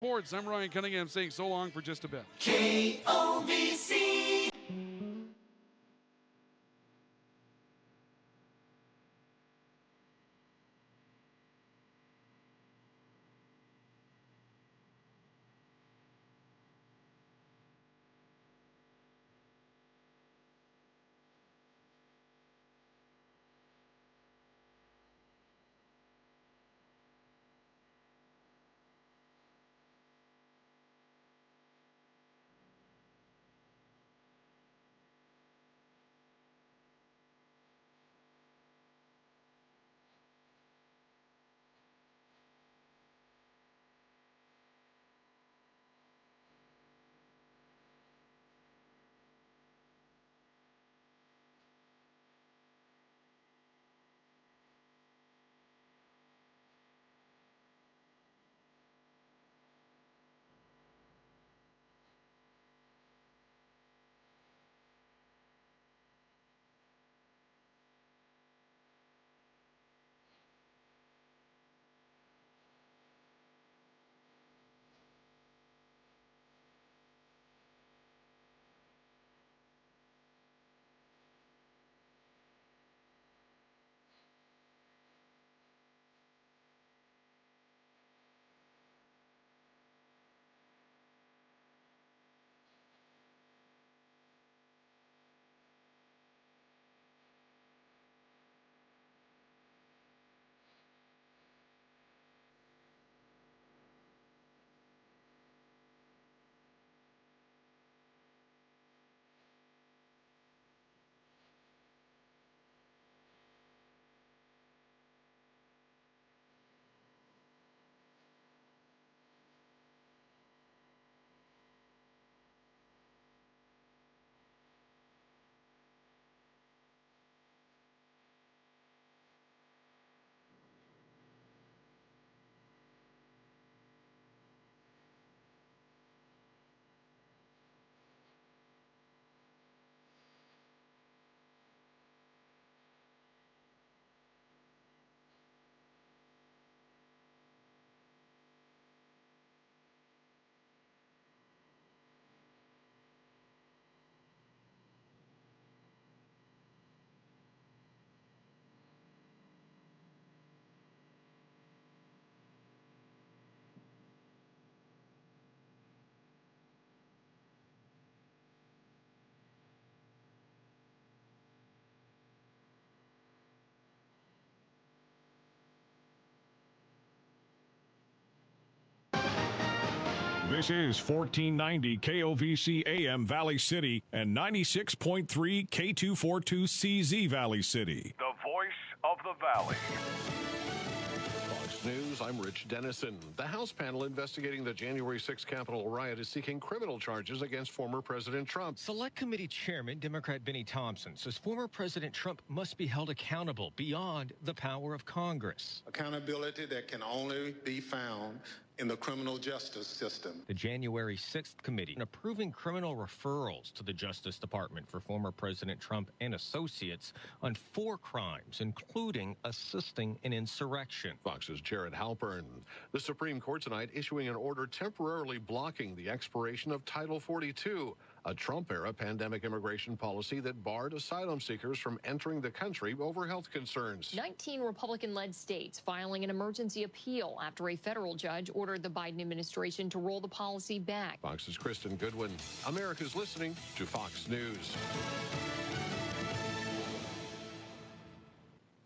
Sports. I'm Ryan Cunningham saying so long for just a bit. KOVC. This is 1490 KOVC AM Valley City and 96.3 K242CZ Valley City. The voice of the Valley. Fox News, I'm Rich Dennison. The House panel investigating the January 6th Capitol riot is seeking criminal charges against former President Trump. Select Committee Chairman, Democrat Benny Thompson, says former President Trump must be held accountable beyond the power of Congress. Accountability that can only be found in the criminal justice system. The January 6th committee approving criminal referrals to the Justice Department for former President Trump and associates on 4 crimes, including assisting an insurrection. Fox's Jared Halpern. The Supreme Court tonight issuing an order temporarily blocking the expiration of Title 42, a Trump-era pandemic immigration policy that barred asylum seekers from entering the country over health concerns. 19 Republican-led states filing an emergency appeal after a federal judge ordered the Biden administration to roll the policy back. Fox's Kristen Goodwin. America's listening to Fox News.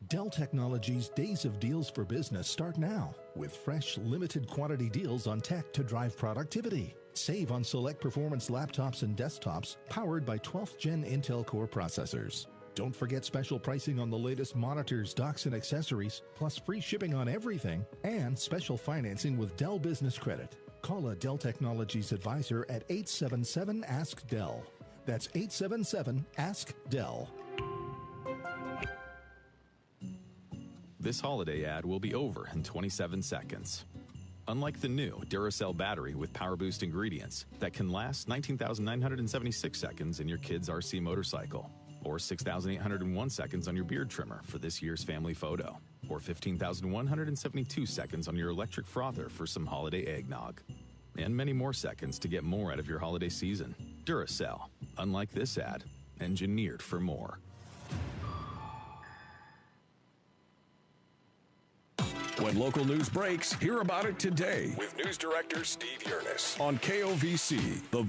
Dell Technologies' Days of Deals for Business start now with fresh, limited quantity deals on tech to drive productivity. Save on select performance laptops and desktops powered by 12th Gen Intel Core processors. Don't forget special pricing on the latest monitors, docks, and accessories, plus free shipping on everything, and special financing with Dell Business Credit. Call a Dell Technologies advisor at 877-ASK-DELL. That's 877-ASK-DELL. This holiday ad will be over in 27 seconds. Unlike the new Duracell battery with Power Boost ingredients that can last 19,976 seconds in your kid's RC motorcycle, or 6,801 seconds on your beard trimmer for this year's family photo, or 15,172 seconds on your electric frother for some holiday eggnog. and many more seconds to get more out of your holiday season. Duracell, unlike this ad, engineered for more. When local news breaks, hear about it today with News Director Steve Yearness on KOVC, the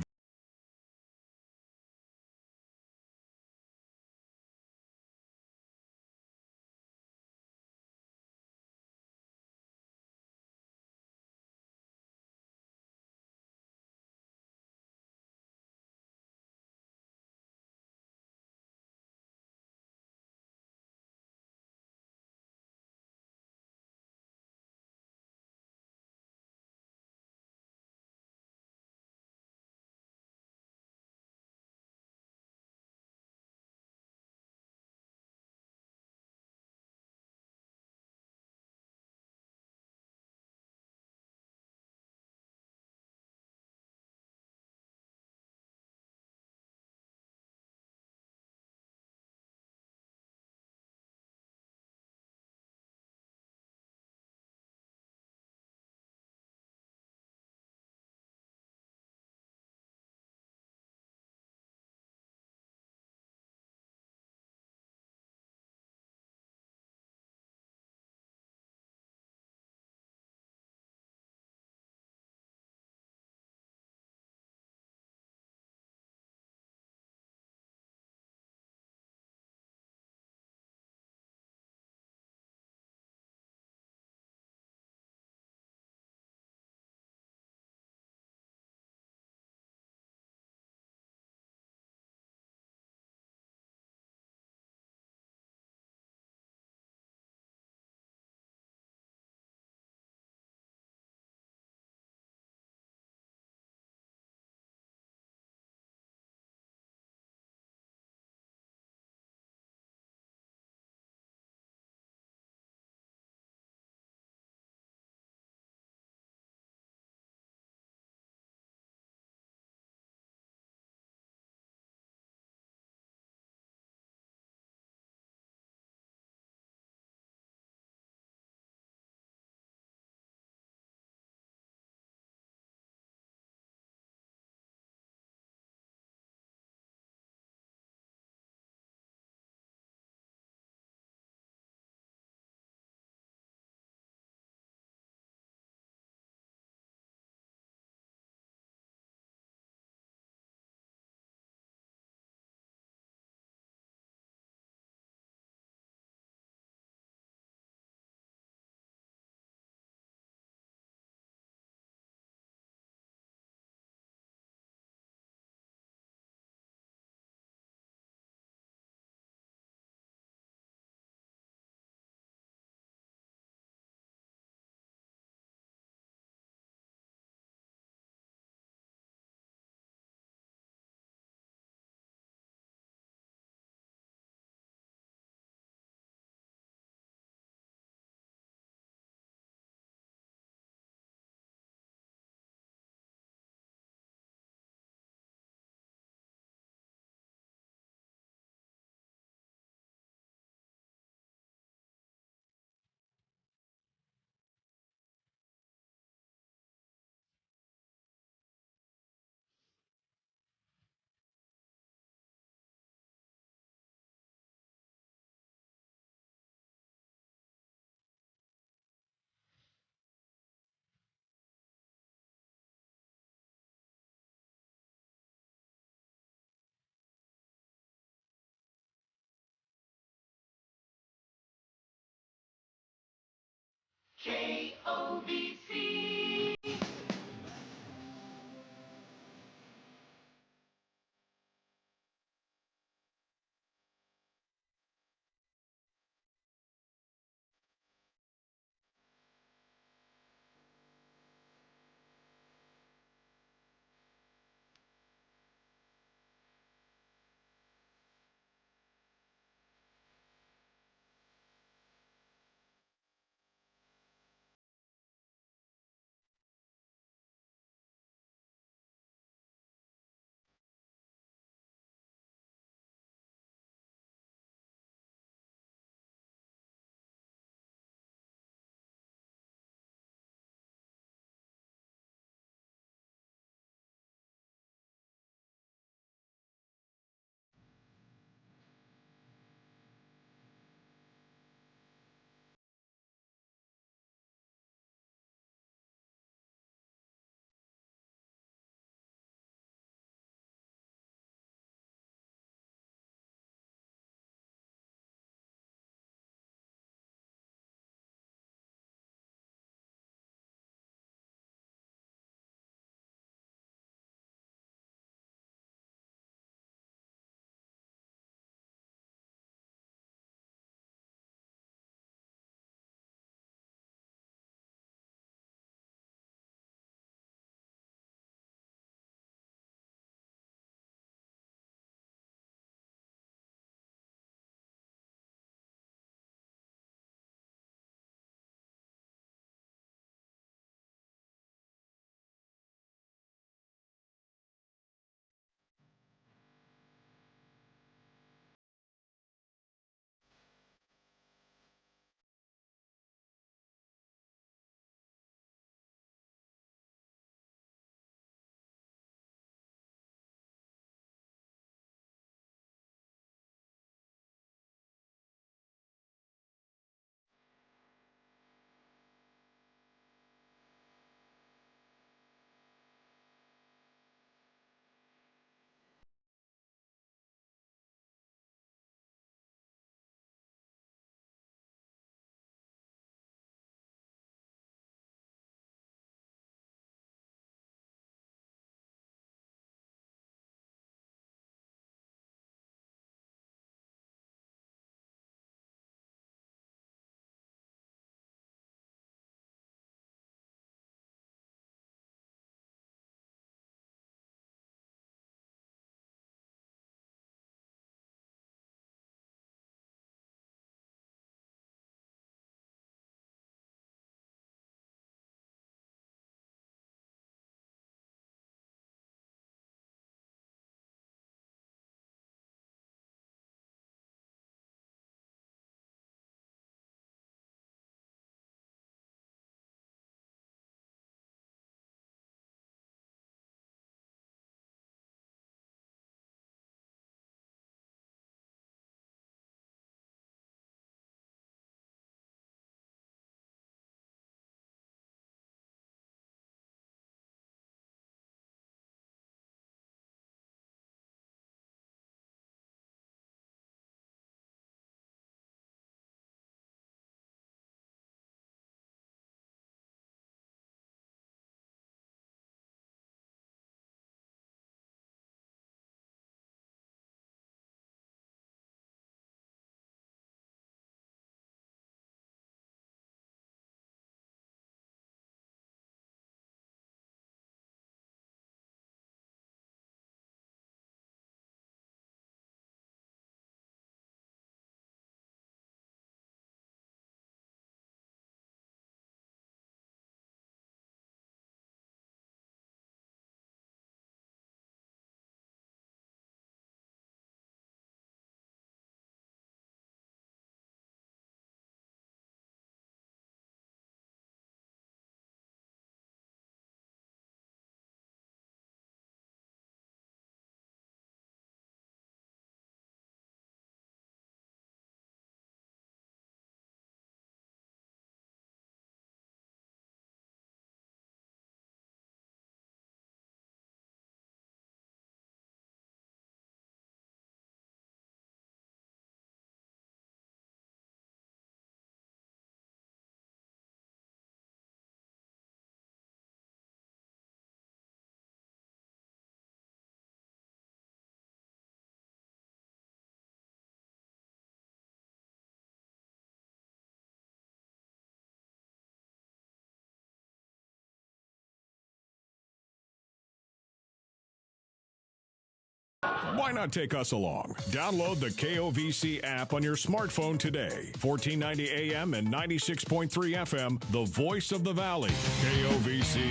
Why not take us along? Download the KOVC app on your smartphone today. 1490 AM and 96.3 FM, the voice of the Valley, KOVC.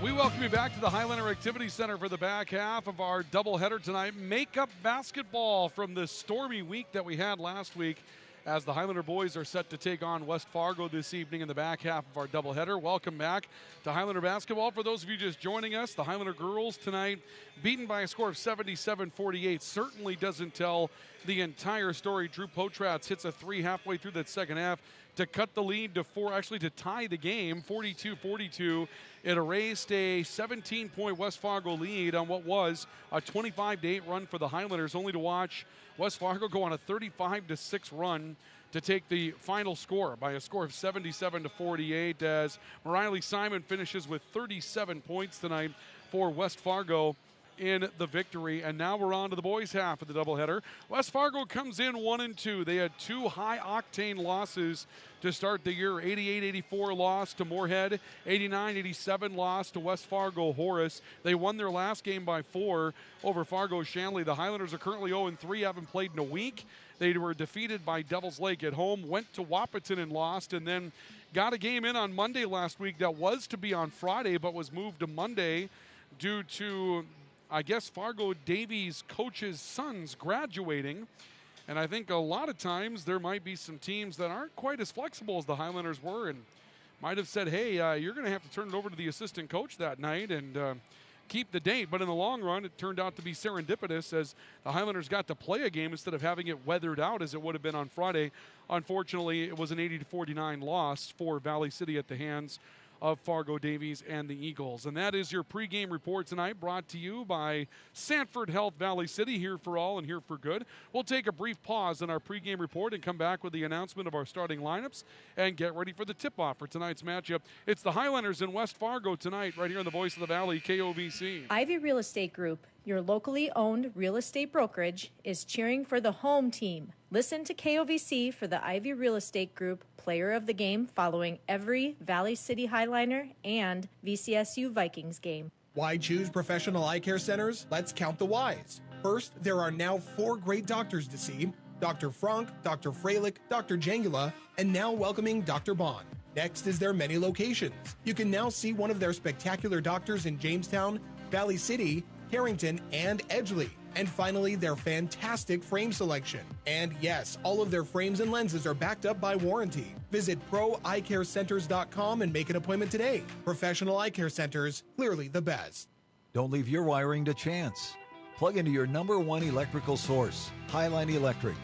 We welcome you back to the Highlander Activity Center for the back half of our doubleheader tonight. Makeup basketball from the stormy week that we had last week, as the Highlander boys are set to take on West Fargo this evening in the back half of our doubleheader. Welcome back to Highlander basketball. For those of you just joining us, the Highlander girls tonight beaten by a score of 77-48 certainly doesn't tell the entire story. Drew Potratz hits a three halfway through that second half to cut the lead to four, actually to tie the game, 42-42. It erased a 17-point West Fargo lead on what was a 25-8 run for the Highlanders, only to watch West Fargo go on a 35-6 run to take the final score by a score of 77-48, as Mariley Simon finishes with 37 points tonight for West Fargo in the victory. And now we're on to the boys' half of the doubleheader. West Fargo comes in 1-2. They had two high-octane losses to start the year. 88-84 loss to Moorhead. 89-87 loss to West Fargo Horace. They won their last game by 4 over Fargo Shanley. The Highlanders are currently 0-3, haven't played in a week. They were defeated by Devils Lake at home, went to Wahpeton and lost, and then got a game in on Monday last week that was to be on Friday but was moved to Monday due to, I guess, Fargo Davies' coach's sons graduating. And I think a lot of times there might be some teams that aren't quite as flexible as the Highlanders were and might have said, hey, you're going to have to turn it over to the assistant coach that night and keep the date. But in the long run, it turned out to be serendipitous, as the Highlanders got to play a game instead of having it weathered out as it would have been on Friday. Unfortunately, it was an 80-49 loss for Valley City at the hands of Fargo Davies and the Eagles. And that is your pregame report tonight, brought to you by Sanford Health Valley City, here for all and here for good. We'll take a brief pause in our pregame report and come back with the announcement of our starting lineups and get ready for the tip-off for tonight's matchup. It's the Highlanders in West Fargo tonight, right here on the Voice of the Valley, KOVC. Ivy Real Estate Group, your locally owned real estate brokerage, is cheering for the home team. Listen to KOVC for the Ivy Real Estate Group Player of the Game following every Valley City Highliner and VCSU Vikings game. Why choose professional eye care centers? Let's count the whys. First, there are now 4 great doctors to see: Dr. Frank, Dr. Freilich, Dr. Jangula, and now welcoming Dr. Bond. Next is their many locations. You can now see one of their spectacular doctors in Jamestown, Valley City, Harrington, and Edgeley. And finally, their fantastic frame selection. And yes, all of their frames and lenses are backed up by warranty. Visit proeyecarecenters.com and make an appointment today. Professional eye care centers, clearly the best. Don't leave your wiring to chance. Plug into your #1 electrical source, Highline Electric.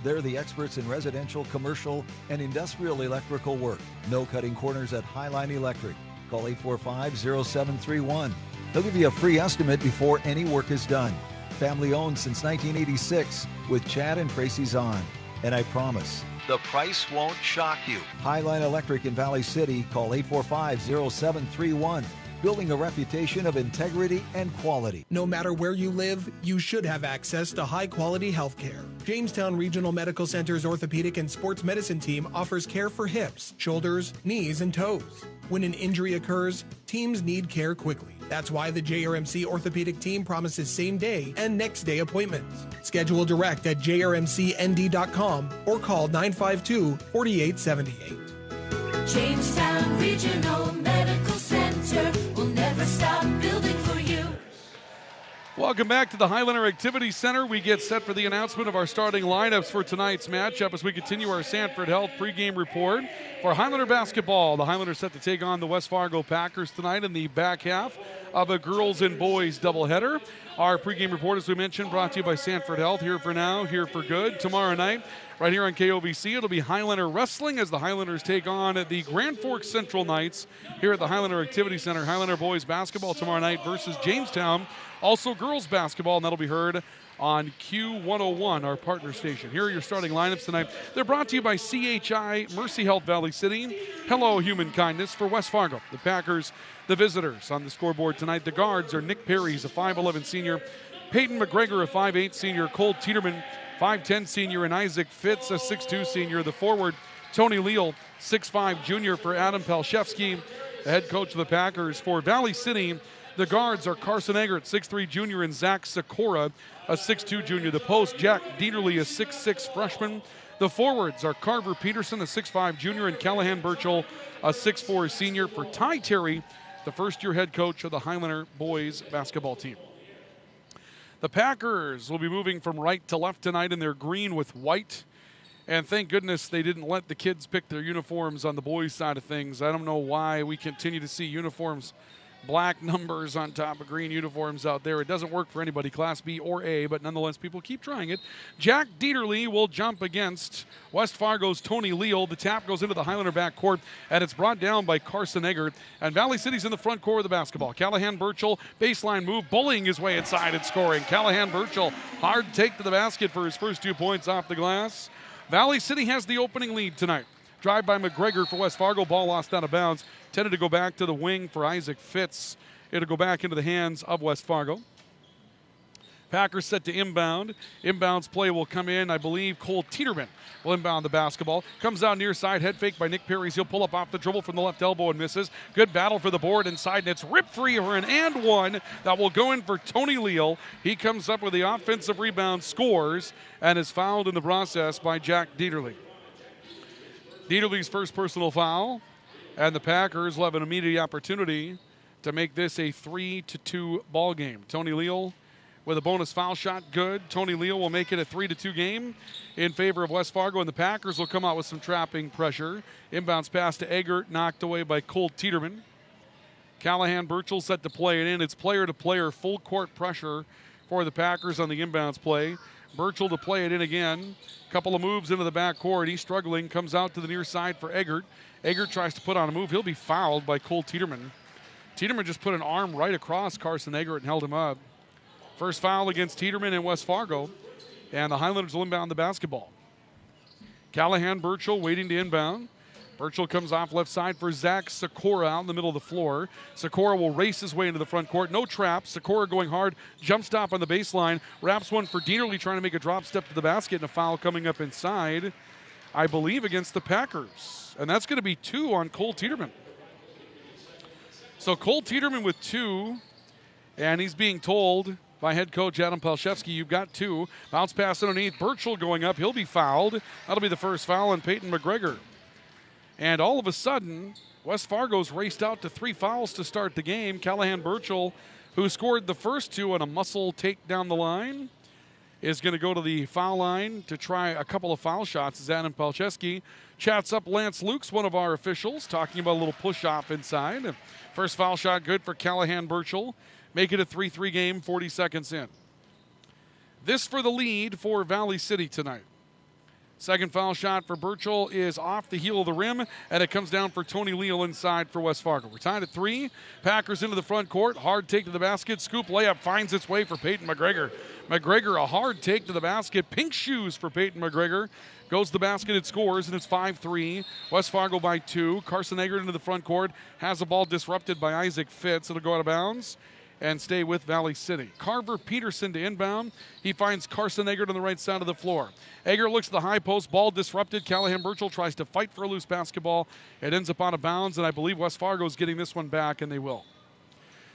They're the experts in residential, commercial, and industrial electrical work. No cutting corners at Highline Electric. Call 845-0731. They'll give you a free estimate before any work is done. Family owned since 1986 with Chad and Tracy Zahn. And I promise, the price won't shock you. Highline Electric in Valley City. Call 845-0731. Building a reputation of integrity and quality. No matter where you live, you should have access to high-quality health care. Jamestown Regional Medical Center's orthopedic and sports medicine team offers care for hips, shoulders, knees, and toes. When an injury occurs, teams need care quickly. That's why the JRMC orthopedic team promises same-day and next-day appointments. Schedule direct at jrmcnd.com or call 952-4878. Jamestown Regional Medical Center will never stop building for you. Welcome back to the Highlander Activity Center. We get set for the announcement of our starting lineups for tonight's matchup as we continue our Sanford Health pregame report. For Highlander basketball, the Highlanders set to take on the West Fargo Packers tonight in the back half of a girls and boys doubleheader. Our pregame report, as we mentioned, brought to you by Sanford Health. Here for now, here for good. Tomorrow night, right here on KOVC, it'll be Highlander Wrestling as the Highlanders take on the Grand Forks Central Knights here at the Highlander Activity Center. Highlander boys basketball tomorrow night versus Jamestown. Also girls basketball, and that'll be heard on Q101, our partner station. Here are your starting lineups tonight. They're brought to you by CHI, Mercy Health Valley City, Hello Human Kindness for West Fargo. The Packers, the visitors on the scoreboard tonight. The guards are Nick Perry's a 5'11 senior, Peyton McGregor, a 5'8 senior, Cole Tiedemann, 5'10 senior, and Isaac Fitz, a 6'2 senior. The forward, Tony Leal, 6'5 junior for Adam Palshevsky, the head coach of the Packers. For Valley City, the guards are Carson Eggert, 6'3 junior, and Zach Sikora, a 6'2 junior. The post, Jack Dieterle, a 6'6 freshman. The forwards are Carver Peterson, a 6'5 junior, and Callahan Burchell, a 6'4 senior. For Ty Terry, the first-year head coach of the Highlander boys basketball team. The Packers will be moving from right to left tonight in their green with white. And thank goodness they didn't let the kids pick their uniforms on the boys' side of things. I don't know why we continue to see uniforms, black numbers on top of green uniforms out there. It doesn't work for anybody, Class B or A, but nonetheless, people keep trying it. Jack Dieterle will jump against West Fargo's Tony Leal. The tap goes into the Highlander backcourt, and it's brought down by Carson Eggert. And Valley City's in the front court of the basketball. Callahan Burchell, baseline move, bullying his way inside and scoring. Callahan Burchell, hard take to the basket for his first 2 points off the glass. Valley City has the opening lead tonight. Drive by McGregor for West Fargo. Ball lost out of bounds. Tended to go back to the wing for Isaac Fitz. It'll go back into the hands of West Fargo. Packers set to inbound. Inbounds play will come in. I believe Cole Tiedemann will inbound the basketball. Comes out near side. Head fake by Nick Perrys. He'll pull up off the dribble from the left elbow and misses. Good battle for the board inside. And it's ripped free for an and one that will go in for Tony Leal. He comes up with the offensive rebound, scores, and is fouled in the process by Jack Dieterle. Dieterle's first personal foul, and the Packers will have an immediate opportunity to make this a 3-2 ball game. Tony Leal with a bonus foul shot, good. Tony Leal will make it a 3-2 game in favor of West Fargo, and the Packers will come out with some trapping pressure. Inbounds pass to Eggert, knocked away by Cole Tiedemann. Callahan Burchell set to play it in. It's player-to-player, full court pressure for the Packers on the inbounds play. Burchell to play it in again. Couple of moves into the backcourt. He's struggling, comes out to the near side for Eggert. Eggert tries to put on a move. He'll be fouled by Cole Tiedemann. Tiedemann just put an arm right across Carson Eggert and held him up. First foul against Tiedemann in West Fargo, and the Highlanders will inbound the basketball. Callahan Burchell waiting to inbound. Burchell comes off left side for Zach Sikora out in the middle of the floor. Sikora will race his way into the front court. No trap. Sikora going hard. Jump stop on the baseline. Wraps one for Dieterle trying to make a drop step to the basket, and a foul coming up inside, I believe, against the Packers. And that's going to be 2 on Cole Tiedemann. So Cole Tiedemann with 2, and he's being told by head coach Adam Palshevsky, you've got 2. Bounce pass underneath. Burchell going up. He'll be fouled. That'll be the first foul on Peyton McGregor. And all of a sudden, West Fargo's raced out to 3 fouls to start the game. Callahan Burchell, who scored the first 2 on a muscle take down the line, is going to go to the foul line to try a couple of foul shots as Adam Palshevsky chats up Lance Lukes, one of our officials, talking about a little push-off inside. First foul shot good for Callahan Burchell. Make it a 3-3 game, 40 seconds in. This for the lead for Valley City tonight. Second foul shot for Burchell is off the heel of the rim, and it comes down for Tony Leal inside for West Fargo. We're tied at 3. Packers into the front court. Hard take to the basket. Scoop layup finds its way for Peyton McGregor. McGregor, a hard take to the basket. Pink shoes for Peyton McGregor. Goes to the basket, it scores, and it's 5-3. West Fargo by 2. Carson Eggert into the front court. Has the ball disrupted by Isaac Fitz. It'll go out of bounds and stay with Valley City. Carver Peterson to inbound. He finds Carson Eggert on the right side of the floor. Eggert looks at the high post. Ball disrupted. Callahan Burchell tries to fight for a loose basketball. It ends up out of bounds, and I believe West Fargo's getting this one back, and they will.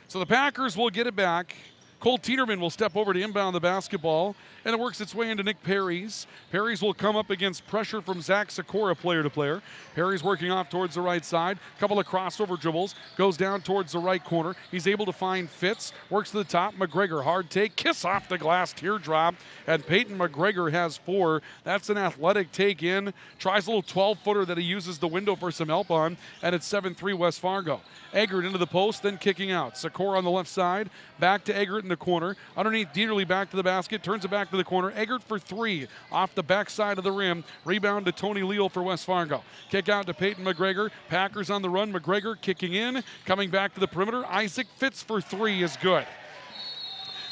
So the Packers will get it back. Cole Tiedemann will step over to inbound the basketball, and it works its way into Nick Perrys. Perrys will come up against pressure from Zach Sikora, player to player. Perrys working off towards the right side. Couple of crossover dribbles. Goes down towards the right corner. He's able to find Fitz. Works to the top. McGregor, hard take. Kiss off the glass, teardrop. And Peyton McGregor has 4. That's an athletic take in. Tries a little 12-footer that he uses the window for some help on. And it's 7-3 West Fargo. Eggert into the post, then kicking out. Sikora on the left side. Back to Eggert in the corner. Underneath Dieterle back to the basket. Turns it back to the corner. Eggert for 3 off the backside of the rim. Rebound to Tony Leal for West Fargo. Kick out to Peyton McGregor. Packers on the run. McGregor kicking in. Coming back to the perimeter. Isaac Fitz for 3 is good.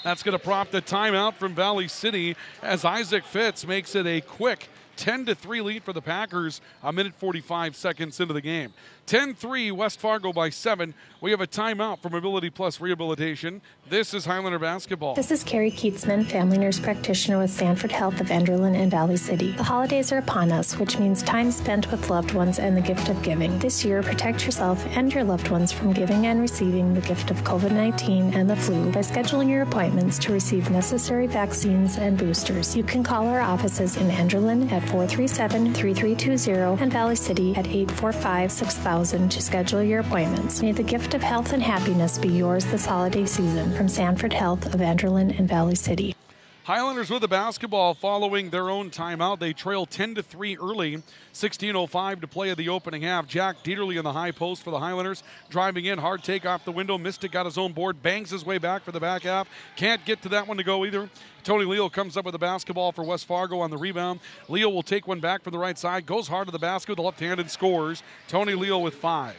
That's going to prompt a timeout from Valley City as Isaac Fitz makes it a quick 10-3 lead for the Packers, a minute 45 seconds into the game. 10-3, West Fargo by 7. We have a timeout for Mobility Plus Rehabilitation. This is Highlander basketball. This is Carrie Keatsman, family nurse practitioner with Sanford Health of Enderlin and Valley City. The holidays are upon us, which means time spent with loved ones and the gift of giving. This year, protect yourself and your loved ones from giving and receiving the gift of COVID-19 and the flu by scheduling your appointments to receive necessary vaccines and boosters. You can call our offices in Enderlin at 437-3320 and Valley City at 845-6000 to schedule your appointments. May the gift of health and happiness be yours this holiday season. From Sanford Health of Enderlin and Valley City. Highlanders with the basketball following their own timeout. They trail 10-3 early. 16:05 to play of the opening half. Jack Dieterle in the high post for the Highlanders. Driving in, hard take off the window. Mystic got his own board, bangs his way back for the back half. Can't get to that one to go either. Tony Leal comes up with the basketball for West Fargo on the rebound. Leal will take one back from the right side. Goes hard to the basket with the left hand and scores. Tony Leal with 5.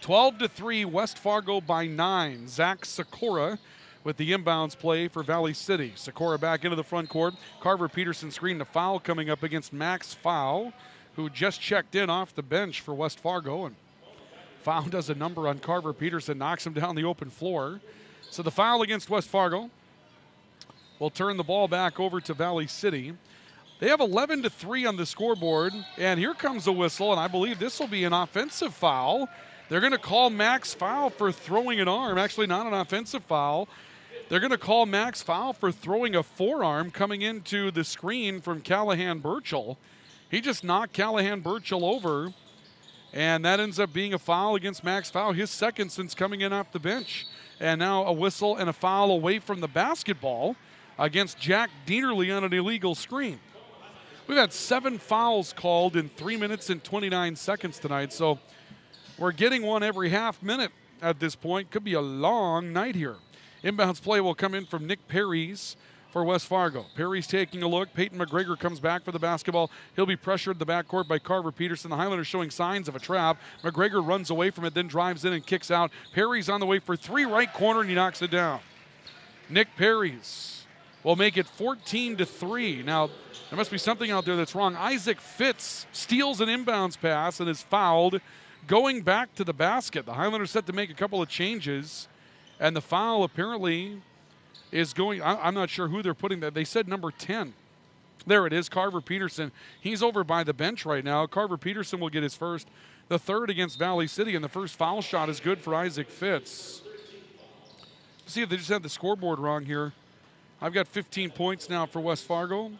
12-3, West Fargo by 9. Zach Sikora with the inbounds play for Valley City. Sikora back into the front court. Carver Peterson screened a foul coming up against Max Fowl, who just checked in off the bench for West Fargo. And Fowl does a number on Carver Peterson, knocks him down the open floor. So the foul against West Fargo will turn the ball back over to Valley City. They have 11-3 on the scoreboard, and here comes the whistle, and I believe this will be an offensive foul. They're going to call Max Fowl for throwing an arm. Actually, not an offensive foul. They're going to call Max Fowl for throwing a forearm coming into the screen from Callahan Burchell. He just knocked Callahan Burchell over, and that ends up being a foul against Max Fowl, his second since coming in off the bench. And now a whistle and a foul away from the basketball against Jack Dieterle on an illegal screen. We've had 7 fouls called in 3 minutes and 29 seconds tonight, so we're getting one every half minute at this point. Could be a long night here. Inbounds play will come in from Nick Perry's for West Fargo. Perry's taking a look. Peyton McGregor comes back for the basketball. He'll be pressured in the backcourt by Carver Peterson. The Highlanders showing signs of a trap. McGregor runs away from it, then drives in and kicks out. Perry's on the way for 3, right corner, and he knocks it down. Nick Perry's will make it 14-3. Now, there must be something out there that's wrong. Isaac Fitz steals an inbounds pass and is fouled going back to the basket. The Highlanders set to make a couple of changes. And the foul apparently is going, I'm not sure who they're putting that. They said number 10. There it is, Carver Peterson. He's over by the bench right now. Carver Peterson will get his first, the third against Valley City, and the first foul shot is good for Isaac Fitz. Let's see if they just had the scoreboard wrong here. I've got 15 points now for West Fargo.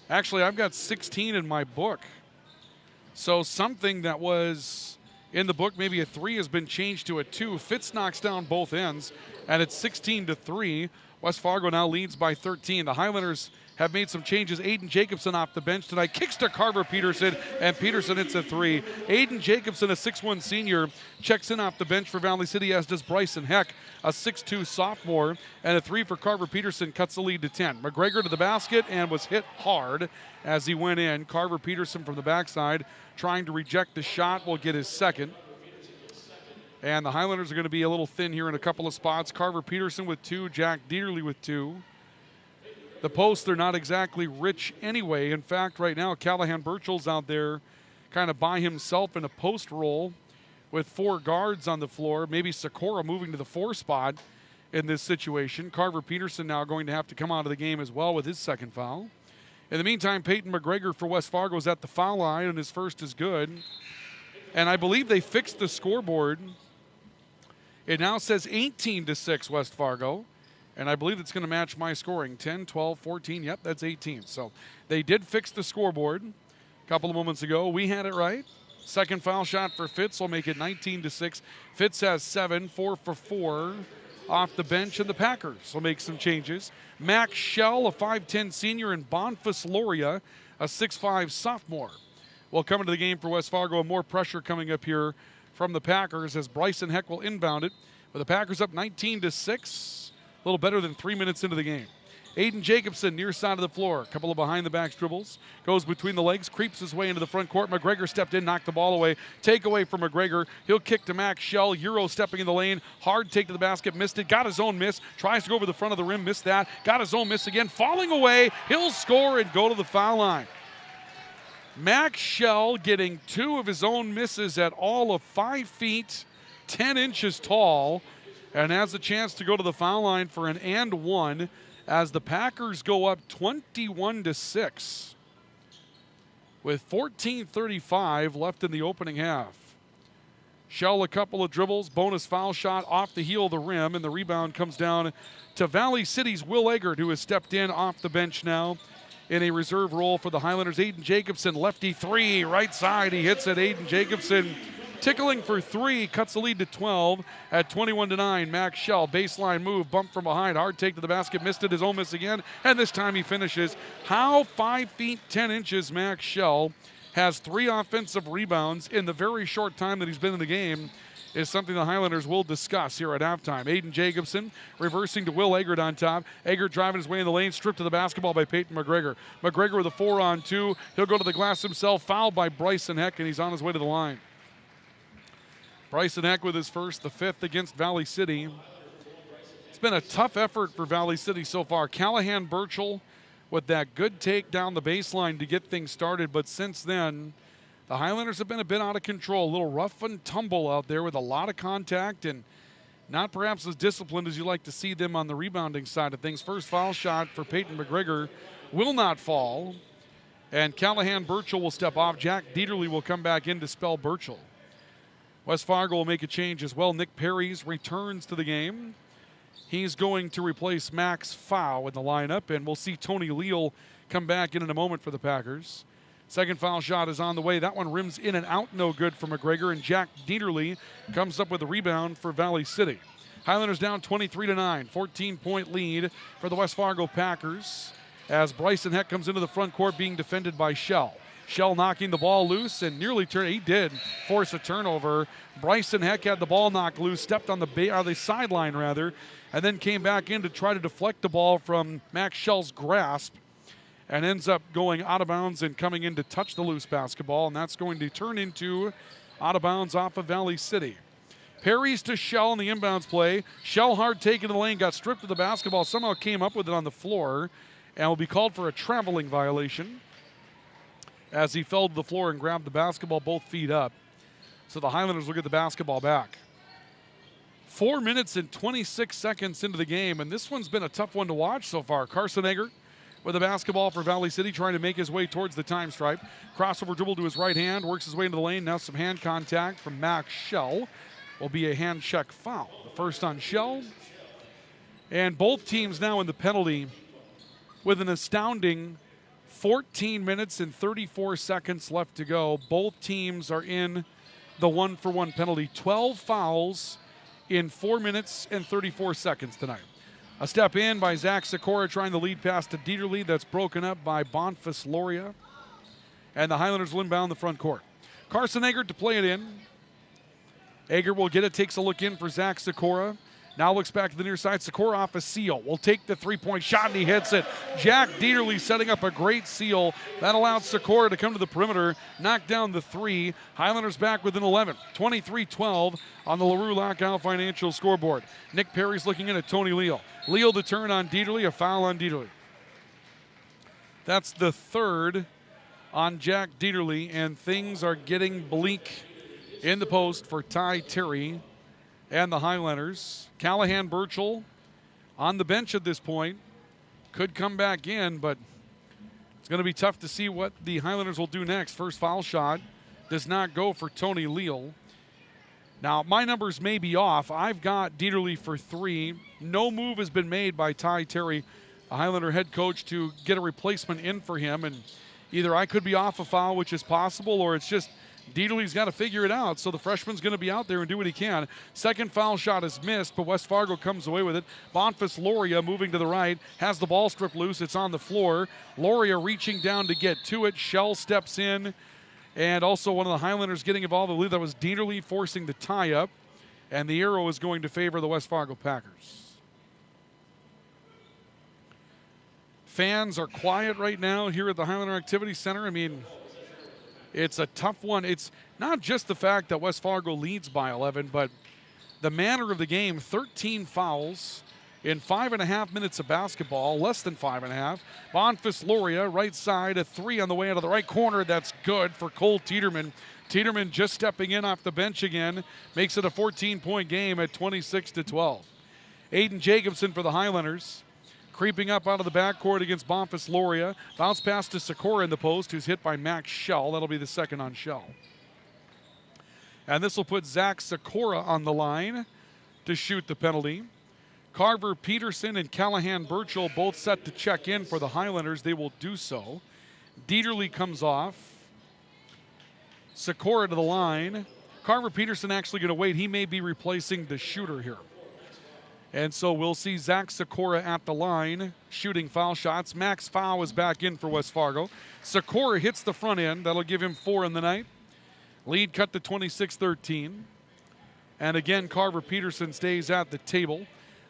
Actually, I've got 16 in my book. So something that was in the book, maybe a 3 has been changed to a 2. Fitz knocks down both ends, and it's 16-3. West Fargo now leads by 13. The Highlanders have made some changes. Aiden Jacobson off the bench tonight. Kicks to Carver Peterson, and Peterson hits a 3. Aiden Jacobson, a 6'1 senior, checks in off the bench for Valley City, as does Bryson Heck, a 6'2 sophomore, and a 3 for Carver Peterson cuts the lead to 10. McGregor to the basket and was hit hard as he went in. Carver Peterson from the backside trying to reject the shot, will get his second. And the Highlanders are going to be a little thin here in a couple of spots. Carver Peterson with 2, Jack Dieterle with 2. The posts, they're not exactly rich anyway. In fact, right now, Callahan Burchell's out there kind of by himself in a post roll with 4 guards on the floor. Maybe Sikora moving to the 4 spot in this situation. Carver Peterson now going to have to come out of the game as well with his second foul. In the meantime, Peyton McGregor for West Fargo is at the foul line, and his first is good. And I believe they fixed the scoreboard. It now says 18-6 West Fargo, and I believe it's going to match my scoring. 10, 12, 14, yep, that's 18. So they did fix the scoreboard a couple of moments ago. We had it right. Second foul shot for Fitz will make it 19-6. Fitz has 7, 4 for 4 off the bench, and the Packers will make some changes. Max Shell, a 5'10 senior, and Bonfus Loria, a 6'5 sophomore, will come into the game for West Fargo. More pressure coming up here from the Packers as Bryson Heck will inbound it. But the Packers up 19-6, a little better than 3 minutes into the game. Aiden Jacobson near side of the floor. A couple of behind-the-back dribbles. Goes between the legs, creeps his way into the front court. McGregor stepped in, knocked the ball away. Take away from McGregor. He'll kick to Max Shell. Euro stepping in the lane. Hard take to the basket. Missed it. Got his own miss. Tries to go over the front of the rim. Missed that. Got his own miss again. Falling away. He'll score and go to the foul line. Max Shell getting 2 of his own misses at all of 5 feet, 10 inches tall, and has a chance to go to the foul line for an and one as the Packers go up 21-6 with 14:35 left in the opening half. Shell a couple of dribbles, bonus foul shot off the heel of the rim, and the rebound comes down to Valley City's Will Eggert, who has stepped in off the bench now in a reserve role for the Highlanders. Aiden Jacobson, lefty three, right side. He hits it. Aiden Jacobson tickling for 3, cuts the lead to 12 at 21-9. Max Shell, baseline move, bump from behind, hard take to the basket, missed it, his own miss again, and this time he finishes. How 5 feet 10 inches Max Shell has 3 offensive rebounds in the very short time that he's been in the game is something the Highlanders will discuss here at halftime. Aiden Jacobson reversing to Will Eggert on top. Eggert driving his way in the lane, stripped to the basketball by Peyton McGregor. McGregor with a 4-on-2. He'll go to the glass himself, fouled by Bryson Heck, and he's on his way to the line. Bryson Heck with his first, the 5th against Valley City. It's been a tough effort for Valley City so far. Callahan Burchell with that good take down the baseline to get things started, but since then, the Highlanders have been a bit out of control. A little rough and tumble out there with a lot of contact and not perhaps as disciplined as you like to see them on the rebounding side of things. First foul shot for Peyton McGregor will not fall, and Callahan Burchell will step off. Jack Dieterle will come back in to spell Burchell. West Fargo will make a change as well. Nick Perry's returns to the game. He's going to replace Max Fow in the lineup, and we'll see Tony Leal come back in a moment for the Packers. Second foul shot is on the way. That one rims in and out, no good for McGregor, and Jack Dieterle comes up with a rebound for Valley City. Highlanders down 23-9, 14-point lead for the West Fargo Packers as Bryson Heck comes into the front court being defended by Shell. Shell knocking the ball loose and nearly turned. He did force a turnover. Bryson Heck had the ball knocked loose, stepped on the sideline rather, and then came back in to try to deflect the ball from Max Shell's grasp and ends up going out of bounds and coming in to touch the loose basketball, and that's going to turn into out of bounds off of Valley City. Perry's to Shell in the inbounds play. Shell hard taken to the lane, got stripped of the basketball, somehow came up with it on the floor, and will be called for a traveling violation as he fell to the floor and grabbed the basketball both feet up. So the Highlanders will get the basketball back. 4 minutes and 26 seconds into the game, and this one's been a tough one to watch so far. Carson Eggert with the basketball for Valley City, trying to make his way towards the time stripe. Crossover dribble to his right hand, works his way into the lane. Now some hand contact from Max Shell. Will be a hand check foul. The first on Shell. And both teams now in the penalty with an astounding 14 minutes and 34 seconds left to go. Both teams are in the 1-for-1 penalty. 12 fouls in 4 minutes and 34 seconds tonight. A step in by Zach Sikora trying the lead pass to Dieterle. That's broken up by Bonfus Loria. And the Highlanders will inbound the front court. Carson Eggert to play it in. Eggert will get it, takes a look in for Zach Sikora. Now looks back to the near side. Sikora off a seal. Will take the three-point shot, and he hits it. Jack Dieterle setting up a great seal. That allowed Sikora to come to the perimeter, knock down the 3. Highlanders back within 11. 23-12 on the LaRue Lockout Financial scoreboard. Nick Perry's looking in at Tony Leal. Leal to turn on Dieterle, a foul on Dieterle. That's the 3rd on Jack Dieterle, and things are getting bleak in the post for Ty Terry and the Highlanders. Callahan Burchell on the bench at this point. Could come back in, but it's going to be tough to see what the Highlanders will do next. First foul shot does not go for Tony Leal. Now, my numbers may be off. I've got Dieterle for 3. No move has been made by Ty Terry, a Highlander head coach, to get a replacement in for him. And either I could be off a foul, which is possible, or it's just Dieterle's got to figure it out, so the freshman's going to be out there and do what he can. Second foul shot is missed, but West Fargo comes away with it. Bonfus Loria moving to the right, has the ball stripped loose. It's on the floor. Loria reaching down to get to it. Shell steps in, and also one of the Highlanders getting involved. I believe that was Dieterle forcing the tie-up, and the arrow is going to favor the West Fargo Packers. Fans are quiet right now here at the Highlander Activity Center. I mean, it's a tough one. It's not just the fact that West Fargo leads by 11, but the manner of the game. 13 fouls in 5.5 minutes of basketball, less than 5.5. Bonfils Loria, right side, a three on the way out of the right corner. That's good for Cole Tiedemann. Tiedemann just stepping in off the bench again, makes it a 14-point game at 26-12. Aiden Jacobson for the Highlanders, creeping up out of the backcourt against Bonfils Loria. Bounce pass to Sikora in the post, who's hit by Max Schell. That'll be the second on Schell. And this will put Zach Sikora on the line to shoot the penalty. Carver Peterson and Callahan Burchell both set to check in for the Highlanders. They will do so. Dieterle comes off. Sikora to the line. Carver Peterson actually going to wait. He may be replacing the shooter here. And so we'll see Zach Sikora at the line shooting foul shots. Max Foul is back in for West Fargo. Sikora hits the front end. That'll give him 4 in the night. Lead cut to 26-13. And again, Carver Peterson stays at the table.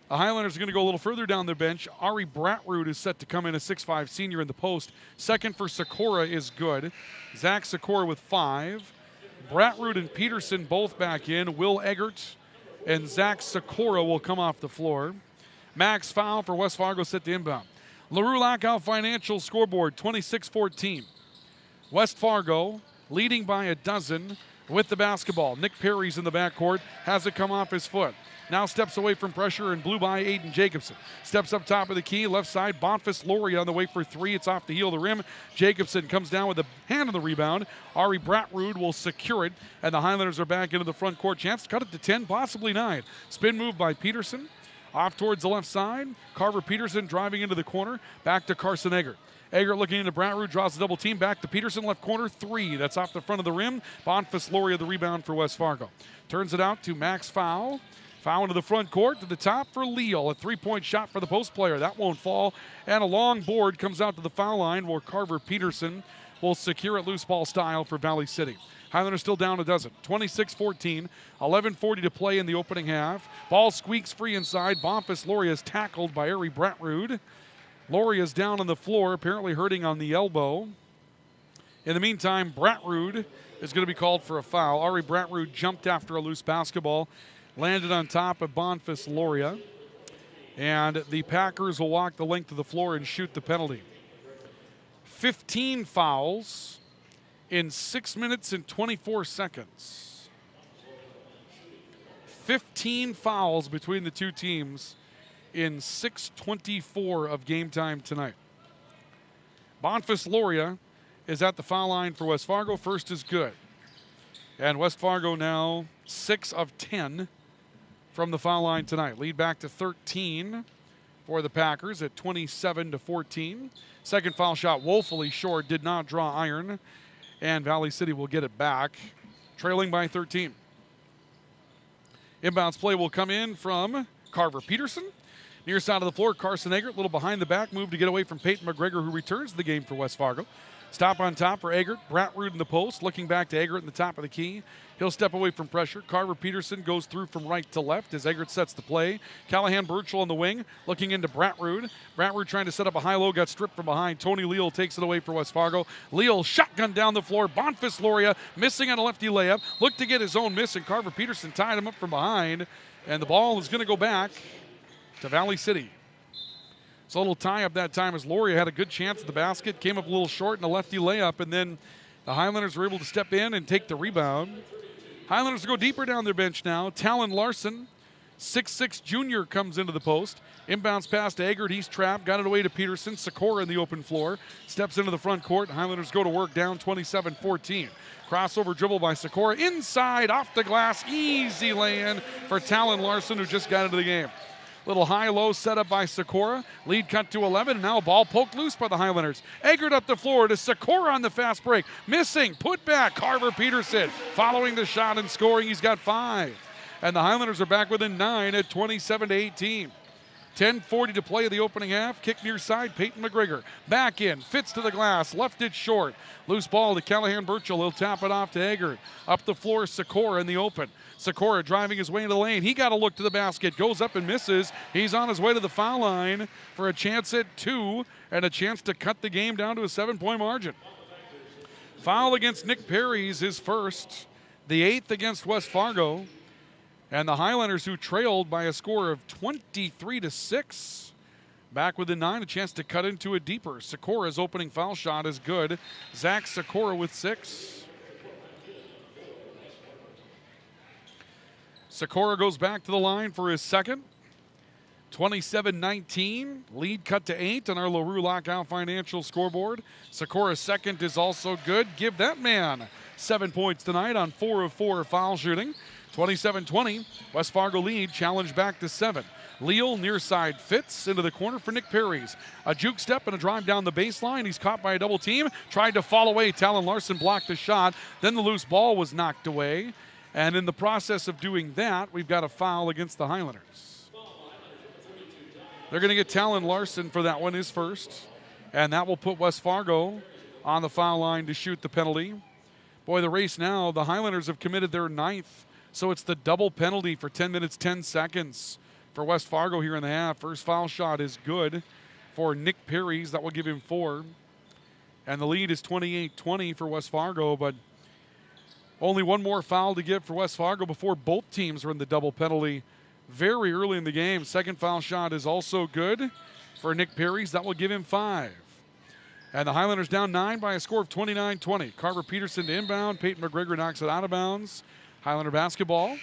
The Highlanders are going to go a little further down the bench. Ari Bratrud is set to come in, a 6'5 senior in the post. Second for Sikora is good. Zach Sikora with 5. Bratrud and Peterson both back in. Will Eggert and Zach Sikora will come off the floor. Max Foul for West Fargo set to inbound. LaRue Lockout Financial scoreboard, 26-14. West Fargo leading by a dozen with the basketball. Nick Perry's in the backcourt, has it come off his foot. Now steps away from pressure and blue by Aiden Jacobson. Steps up top of the key, left side. Bonfils Loria on the way for 3. It's off the heel of the rim. Jacobson comes down with a hand on the rebound. Ari Bratrud will secure it, and the Highlanders are back into the front court. Chance to cut it to 10, possibly 9. Spin move by Peterson. Off towards the left side. Carver Peterson driving into the corner. Back to Carson Eggert. Eggert looking into Bratrud, draws the double team. Back to Peterson, left corner, 3. That's off the front of the rim. Bonfils Loria the rebound for West Fargo. Turns it out to Max Foul. Foul into the front court, to the top for Leal. A 3-point shot for the post player. That won't fall. And a long board comes out to the foul line where Carver Peterson will secure it loose ball style for Valley City. Highlanders still down a dozen. 26-14, 11:40 to play in the opening half. Ball squeaks free inside. Bonfils Loria is tackled by Ari Bratrud. Loria is down on the floor, apparently hurting on the elbow. In the meantime, Bratrud is going to be called for a foul. Ari Bratrud jumped after a loose basketball. Landed on top of Bonfils Loria. And the Packers will walk the length of the floor and shoot the penalty. 15 fouls in 6 minutes and 24 seconds. 15 fouls between the two teams in 6:24 of game time tonight. Bonfils Loria is at the foul line for West Fargo. First is good. And West Fargo now 6 of 10 from the foul line tonight. Lead back to 13 for the Packers at 27-14. Second foul shot woefully short, did not draw iron, and Valley City will get it back, trailing by 13. Inbounds play will come in from Carver Peterson. Near side of the floor, Carson Eggert, a little behind the back move to get away from Peyton McGregor, who returns the game for West Fargo. Stop on top for Eggert. Bratrud in the post, looking back to Eggert in the top of the key. He'll step away from pressure. Carver Peterson goes through from right to left as Eggert sets the play. Callahan Burchell on the wing, looking into Bratrud. Bratrud trying to set up a high-low, got stripped from behind. Tony Leal takes it away for West Fargo. Leal shotgun down the floor. Bonfils Loria missing on a lefty layup. Looked to get his own miss, and Carver Peterson tied him up from behind. And the ball is going to go back to Valley City. It's a little tie-up that time as Loria had a good chance at the basket, came up a little short in a lefty layup, and then the Highlanders were able to step in and take the rebound. Highlanders go deeper down their bench now. Talon Larson, 6'6 junior, comes into the post. Inbounds pass to Eggert. He's trapped. Got it away to Peterson. Sikora in the open floor. Steps into the front court. Highlanders go to work down 27-14. Crossover dribble by Sikora. Inside, off the glass. Easy lay-in for Talon Larson, who just got into the game. Little high-low setup by Sikora. Lead cut to 11, and now a ball poked loose by the Highlanders. Eggert up the floor to Sikora on the fast break. Missing, put back, Carver Peterson. Following the shot and scoring, he's got 5. And the Highlanders are back within 9 at 27-18. 10:40 to play in the opening half. Kick near side, Peyton McGregor. Back in, fits to the glass, left it short. Loose ball to Callahan Burchell. He'll tap it off to Eggert. Up the floor, Sikora in the open. Sikora driving his way into the lane. He got a look to the basket, goes up and misses. He's on his way to the foul line for a chance at 2 and a chance to cut the game down to a 7-point margin. Foul against Nick Perry's his first, the 8th against West Fargo. And the Highlanders, who trailed by a score of 23-6, back within 9, a chance to cut into it deeper. Sikora's opening foul shot is good. Zach Sikora with 6. Sikora goes back to the line for his second. 27-19. Lead cut to 8 on our LaRue Lockout Financial scoreboard. Sikora's second is also good. Give that man 7 points tonight on 4 of 4 foul shooting. 27-20. West Fargo lead. Challenge back to 7. Leal near side fits into the corner for Nick Perry's. A juke step and a drive down the baseline. He's caught by a double team. Tried to fall away. Talon Larson blocked the shot. Then the loose ball was knocked away. And in the process of doing that, we've got a foul against the Highlanders. They're going to get Talon Larson for that one, his first. And that will put West Fargo on the foul line to shoot the penalty. Boy, the race now, the Highlanders have committed their 9th. So it's the double penalty for 10 minutes, 10 seconds for West Fargo here in the half. First foul shot is good for Nick Perry's. That will give him 4. And the lead is 28-20 for West Fargo, but only one more foul to give for West Fargo before both teams are in the double penalty very early in the game. Second foul shot is also good for Nick Perry's. That will give him 5. And the Highlanders down 9 by a score of 29-20. Carver Peterson to inbound. Peyton McGregor knocks it out of bounds. Highlander basketball.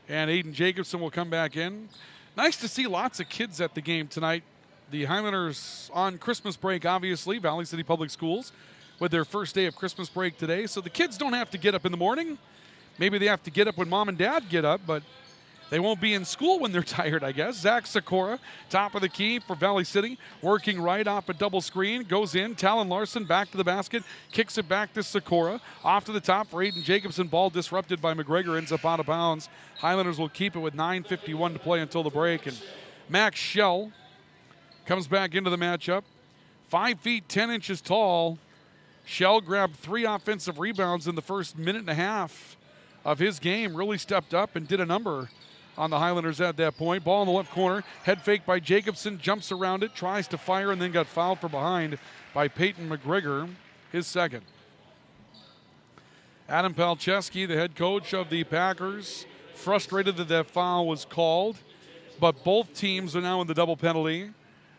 And Aiden Jacobson will come back in. Nice to see lots of kids at the game tonight. The Highlanders on Christmas break, obviously. Valley City Public Schools with their first day of Christmas break today. So the kids don't have to get up in the morning. Maybe they have to get up when mom and dad get up, but they won't be in school when they're tired, I guess. Zach Sikora, top of the key for Valley City, working right off a double screen, goes in. Talon Larson back to the basket, kicks it back to Sikora. Off to the top for Aiden Jacobson. Ball disrupted by McGregor, ends up out of bounds. Highlanders will keep it with 9:51 to play until the break. And Max Schell comes back into the matchup. 5 feet, 10 inches tall. Schell grabbed 3 offensive rebounds in the first minute and a half of his game. Really stepped up and did a number on the Highlanders at that point. Ball in the left corner. Head fake by Jacobson. Jumps around it. Tries to fire and then got fouled from behind by Peyton McGregor. His second. Adam Palczewski, the head coach of the Packers, frustrated that that foul was called. But both teams are now in the double penalty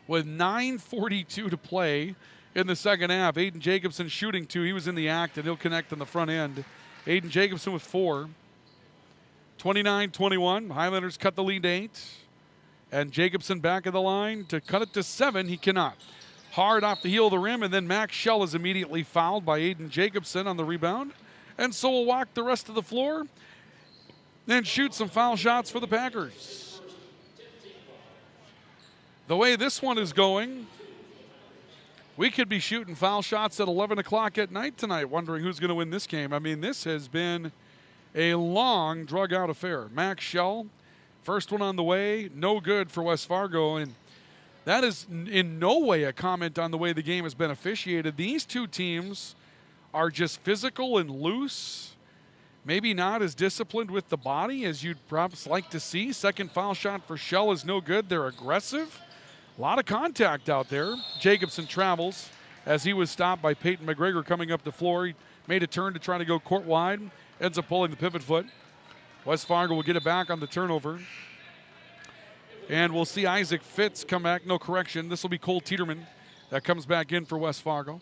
with 9:42 to play in the second half. Aiden Jacobson shooting 2. He was in the act and he'll connect on the front end. Aiden Jacobson with 4. 29-21. Highlanders cut the lead to 8. And Jacobson back of the line to cut it to 7. He cannot. Hard off the heel of the rim, and then Max Schell is immediately fouled by Aiden Jacobson on the rebound. And so will walk the rest of the floor and shoot some foul shots for the Packers. The way this one is going, we could be shooting foul shots at 11 o'clock at night tonight, wondering who's going to win this game. I mean, this has been a long, drug-out affair. Max Schell, first one on the way, no good for West Fargo. And that is in no way a comment on the way the game has been officiated. These two teams are just physical and loose, maybe not as disciplined with the body as you'd perhaps like to see. Second foul shot for Schell is no good. They're aggressive. A lot of contact out there. Jacobson travels as he was stopped by Peyton McGregor coming up the floor. He made a turn to try to go court wide. Ends up pulling the pivot foot. West Fargo will get it back on the turnover. And we'll see Isaac Fitz come back. No correction. This will be Cole Tiedemann that comes back in for West Fargo.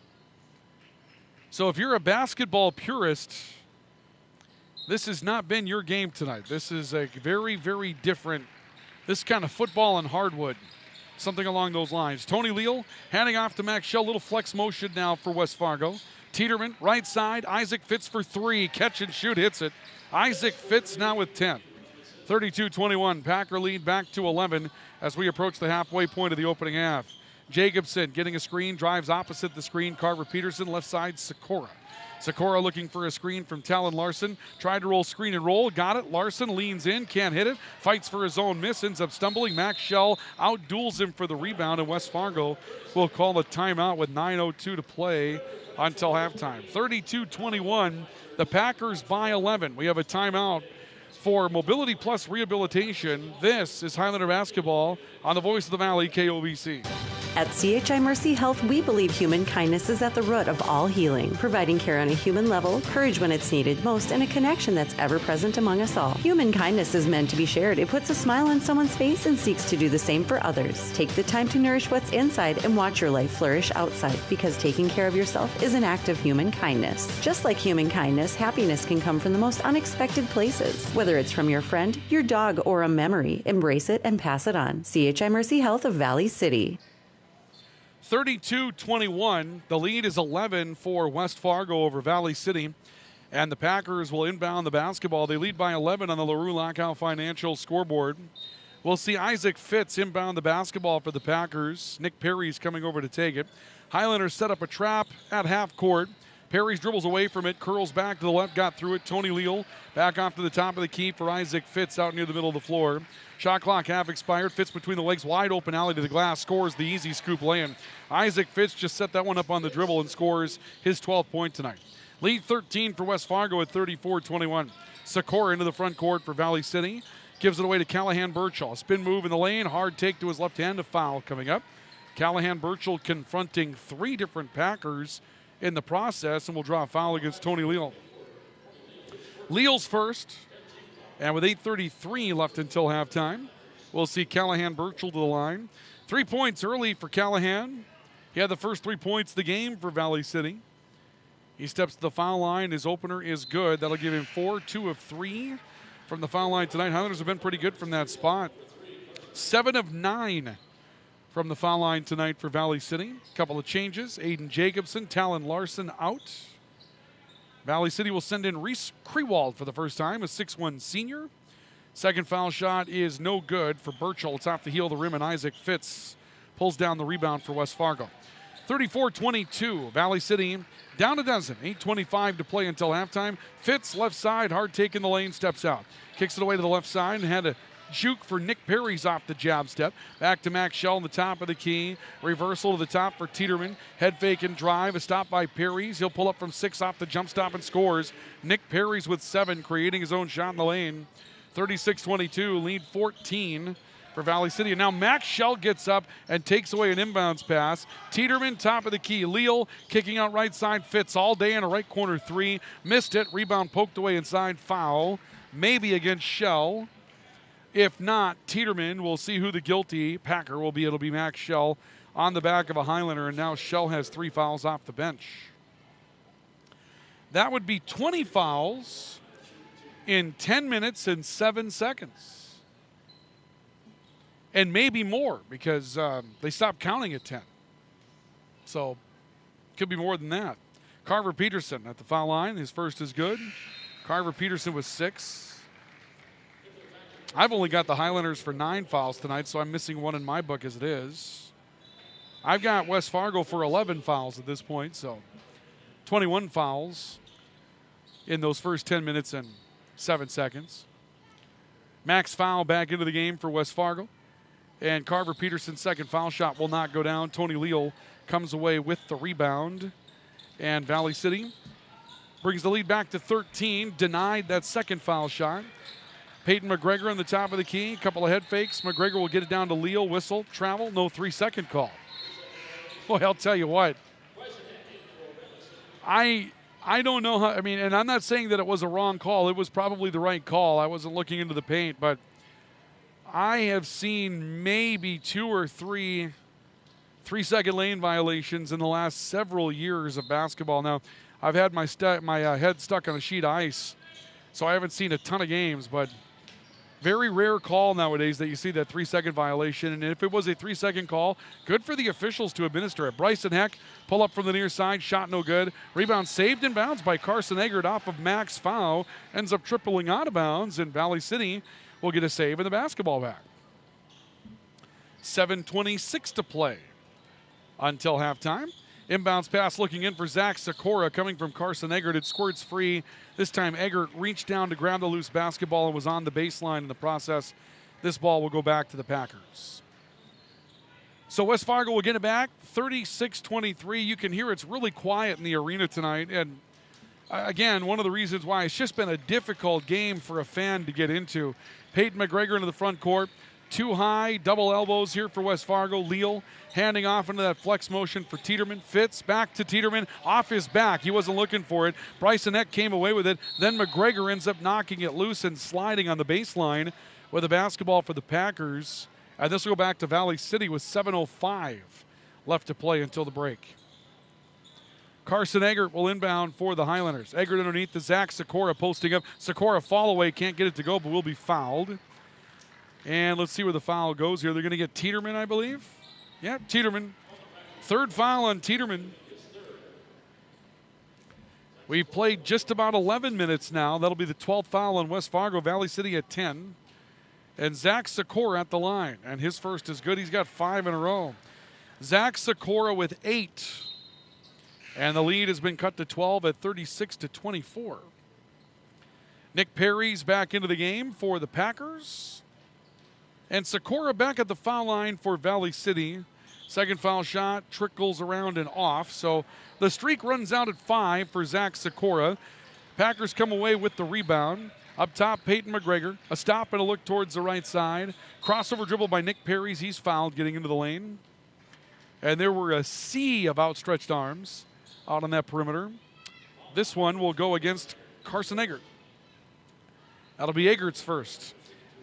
So if you're a basketball purist, this has not been your game tonight. This is a very, very different, this kind of football and hardwood. Something along those lines. Tony Leal handing off to Max Schell. Little flex motion now for West Fargo. Tiedemann, right side. Isaac Fitz for 3. Catch and shoot, hits it. Isaac Fitz now with 10. 32-21. Packer lead back to 11 as we approach the halfway point of the opening half. Jacobson getting a screen, drives opposite the screen. Carver Peterson, left side, Sikora. Sikora looking for a screen from Talon Larson. Tried to roll screen and roll. Got it. Larson leans in. Can't hit it. Fights for his own miss. Ends up stumbling. Max Schell outduels him for the rebound. And West Fargo will call a timeout with 9:02 to play until halftime. 32-21. The Packers by 11. We have a timeout for Mobility Plus Rehabilitation. This is Highlander Basketball on the Voice of the Valley, KOVC. At CHI Mercy Health, we believe human kindness is at the root of all healing, providing care on a human level, courage when it's needed most, and a connection that's ever present among us all. Human kindness is meant to be shared. It puts a smile on someone's face and seeks to do the same for others. Take the time to nourish what's inside and watch your life flourish outside, because taking care of yourself is an act of human kindness. Just like human kindness, happiness can come from the most unexpected places. Whether it's from your friend, your dog, or a memory, embrace it and pass it on. CHI Mercy Health of Valley City. 32-21. The lead is 11 for West Fargo over Valley City. And the Packers will inbound the basketball. They lead by 11 on the LaRue Lockout Financial scoreboard. We'll see Isaac Fitz inbound the basketball for the Packers. Nick Perry's coming over to take it. Highlanders set up a trap at half court. Perry's dribbles away from it, curls back to the left, got through it. Tony Leal back off to the top of the key for Isaac Fitz out near the middle of the floor. Shot clock half expired. Fitz between the legs, wide open alley to the glass, scores the easy scoop lay-in. Isaac Fitz just set that one up on the dribble and scores his 12th point tonight. Lead 13 for West Fargo at 34-21. Sikora into the front court for Valley City. Gives it away to Callahan Birchall. Spin move in the lane, hard take to his left hand, a foul coming up. Callahan Birchall confronting three different Packers in the process, and will draw a foul against Tony Leal. Leal's first, and with 8:33 left until halftime, we'll see Callahan Birchall to the line. 3 points early for Callahan. He had the first 3 points of the game for Valley City. He steps to the foul line. His opener is good. That'll give him 4, 2 of 3 from the foul line tonight. Highlanders have been pretty good from that spot. 7 of 9 from the foul line tonight for Valley City. Couple of changes. Aiden Jacobson, Talon Larson out. Valley City will send in Reese Krewald for the first time, a 6'1 senior. Second foul shot is no good for Birchall. It's off the heel of the rim, and Isaac Fitz pulls down the rebound for West Fargo. 34-22, Valley City down a dozen. 8:25 to play until halftime. Fitz, left side, hard take in the lane, steps out. Kicks it away to the left side and had a juke for Nick Perry's off the jab step. Back to Max Shell on the top of the key. Reversal to the top for Teeterman. Head fake and drive. A stop by Perry's. He'll pull up from 6 off the jump stop and scores. Nick Perry's with 7, creating his own shot in the lane. 36-22, lead 14 for Valley City. And now Max Shell gets up and takes away an inbounds pass. Teeterman, top of the key. Leal kicking out right side. Fitz all day in a right corner 3. Missed it. Rebound poked away inside. Foul. Maybe against Shell. If not, Teeterman will see who the guilty Packer will be. It'll be Max Shell on the back of a Highlander, and now Shell has 3 fouls off the bench. That would be 20 fouls in 10 minutes and 7 seconds. And maybe more, because they stopped counting at 10. So, could be more than that. Carver Peterson at the foul line. His first is good. Carver Peterson with 6. I've only got the Highlanders for 9 fouls tonight, so I'm missing one in my book as it is. I've got West Fargo for 11 fouls at this point, so 21 fouls in those first 10 minutes and 7 seconds. Max foul back into the game for West Fargo. And Carver Peterson's second foul shot will not go down. Tony Leal comes away with the rebound. And Valley City brings the lead back to 13. Denied that second foul shot. Peyton McGregor on the top of the key. A couple of head fakes. McGregor will get it down to Leal. Whistle, travel, no 3-second call. Boy, I'll tell you what. I don't know how, and I'm not saying that it was a wrong call. It was probably the right call. I wasn't looking into the paint, but I have seen maybe 2 or 3 3-second lane violations in the last several years of basketball. Now, I've had my head stuck on a sheet of ice, so I haven't seen a ton of games, but very rare call nowadays that you see that 3-second violation. And if it was a 3-second call, good for the officials to administer it. Bryson Heck, pull up from the near side, shot no good. Rebound saved in bounds by Carson Eggert off of Max foul. Ends up tripling out of bounds, and Valley City will get a save in the basketball back. 7:26 to play until halftime. Inbounds pass looking in for Zach Sikora coming from Carson Eggert. It squirts free. This time Eggert reached down to grab the loose basketball and was on the baseline in the process. This ball will go back to the Packers. So West Fargo will get it back, 36-23. You can hear it's really quiet in the arena tonight. And again, one of the reasons why it's just been a difficult game for a fan to get into. Peyton McGregor into the front court. Too high, double elbows here for West Fargo. Leal handing off into that flex motion for Teeterman. Fitz back to Teeterman, off his back. He wasn't looking for it. Bryson Eck came away with it. Then McGregor ends up knocking it loose and sliding on the baseline with a basketball for the Packers. And this will go back to Valley City with 7:05 left to play until the break. Carson Eggert will inbound for the Highlanders. Eggert underneath the Zach Sikora posting up. Sikora fall away, can't get it to go, but will be fouled. And let's see where the foul goes here. They're going to get Teeterman, I believe. Yeah, Teeterman. Third foul on Teeterman. We've played just about 11 minutes now. That'll be the 12th foul on West Fargo. Valley City at 10. And Zach Sikora at the line. And his first is good. He's got 5 in a row. Zach Sikora with 8. And the lead has been cut to 12 at 36-24. Nick Perry's back into the game for the Packers. And Sikora back at the foul line for Valley City. Second foul shot trickles around and off. So the streak runs out at 5 for Zach Sikora. Packers come away with the rebound. Up top, Peyton McGregor. A stop and a look towards the right side. Crossover dribble by Nick Perry's. He's fouled getting into the lane. And there were a sea of outstretched arms out on that perimeter. This one will go against Carson Eggert. That'll be Eggert's first.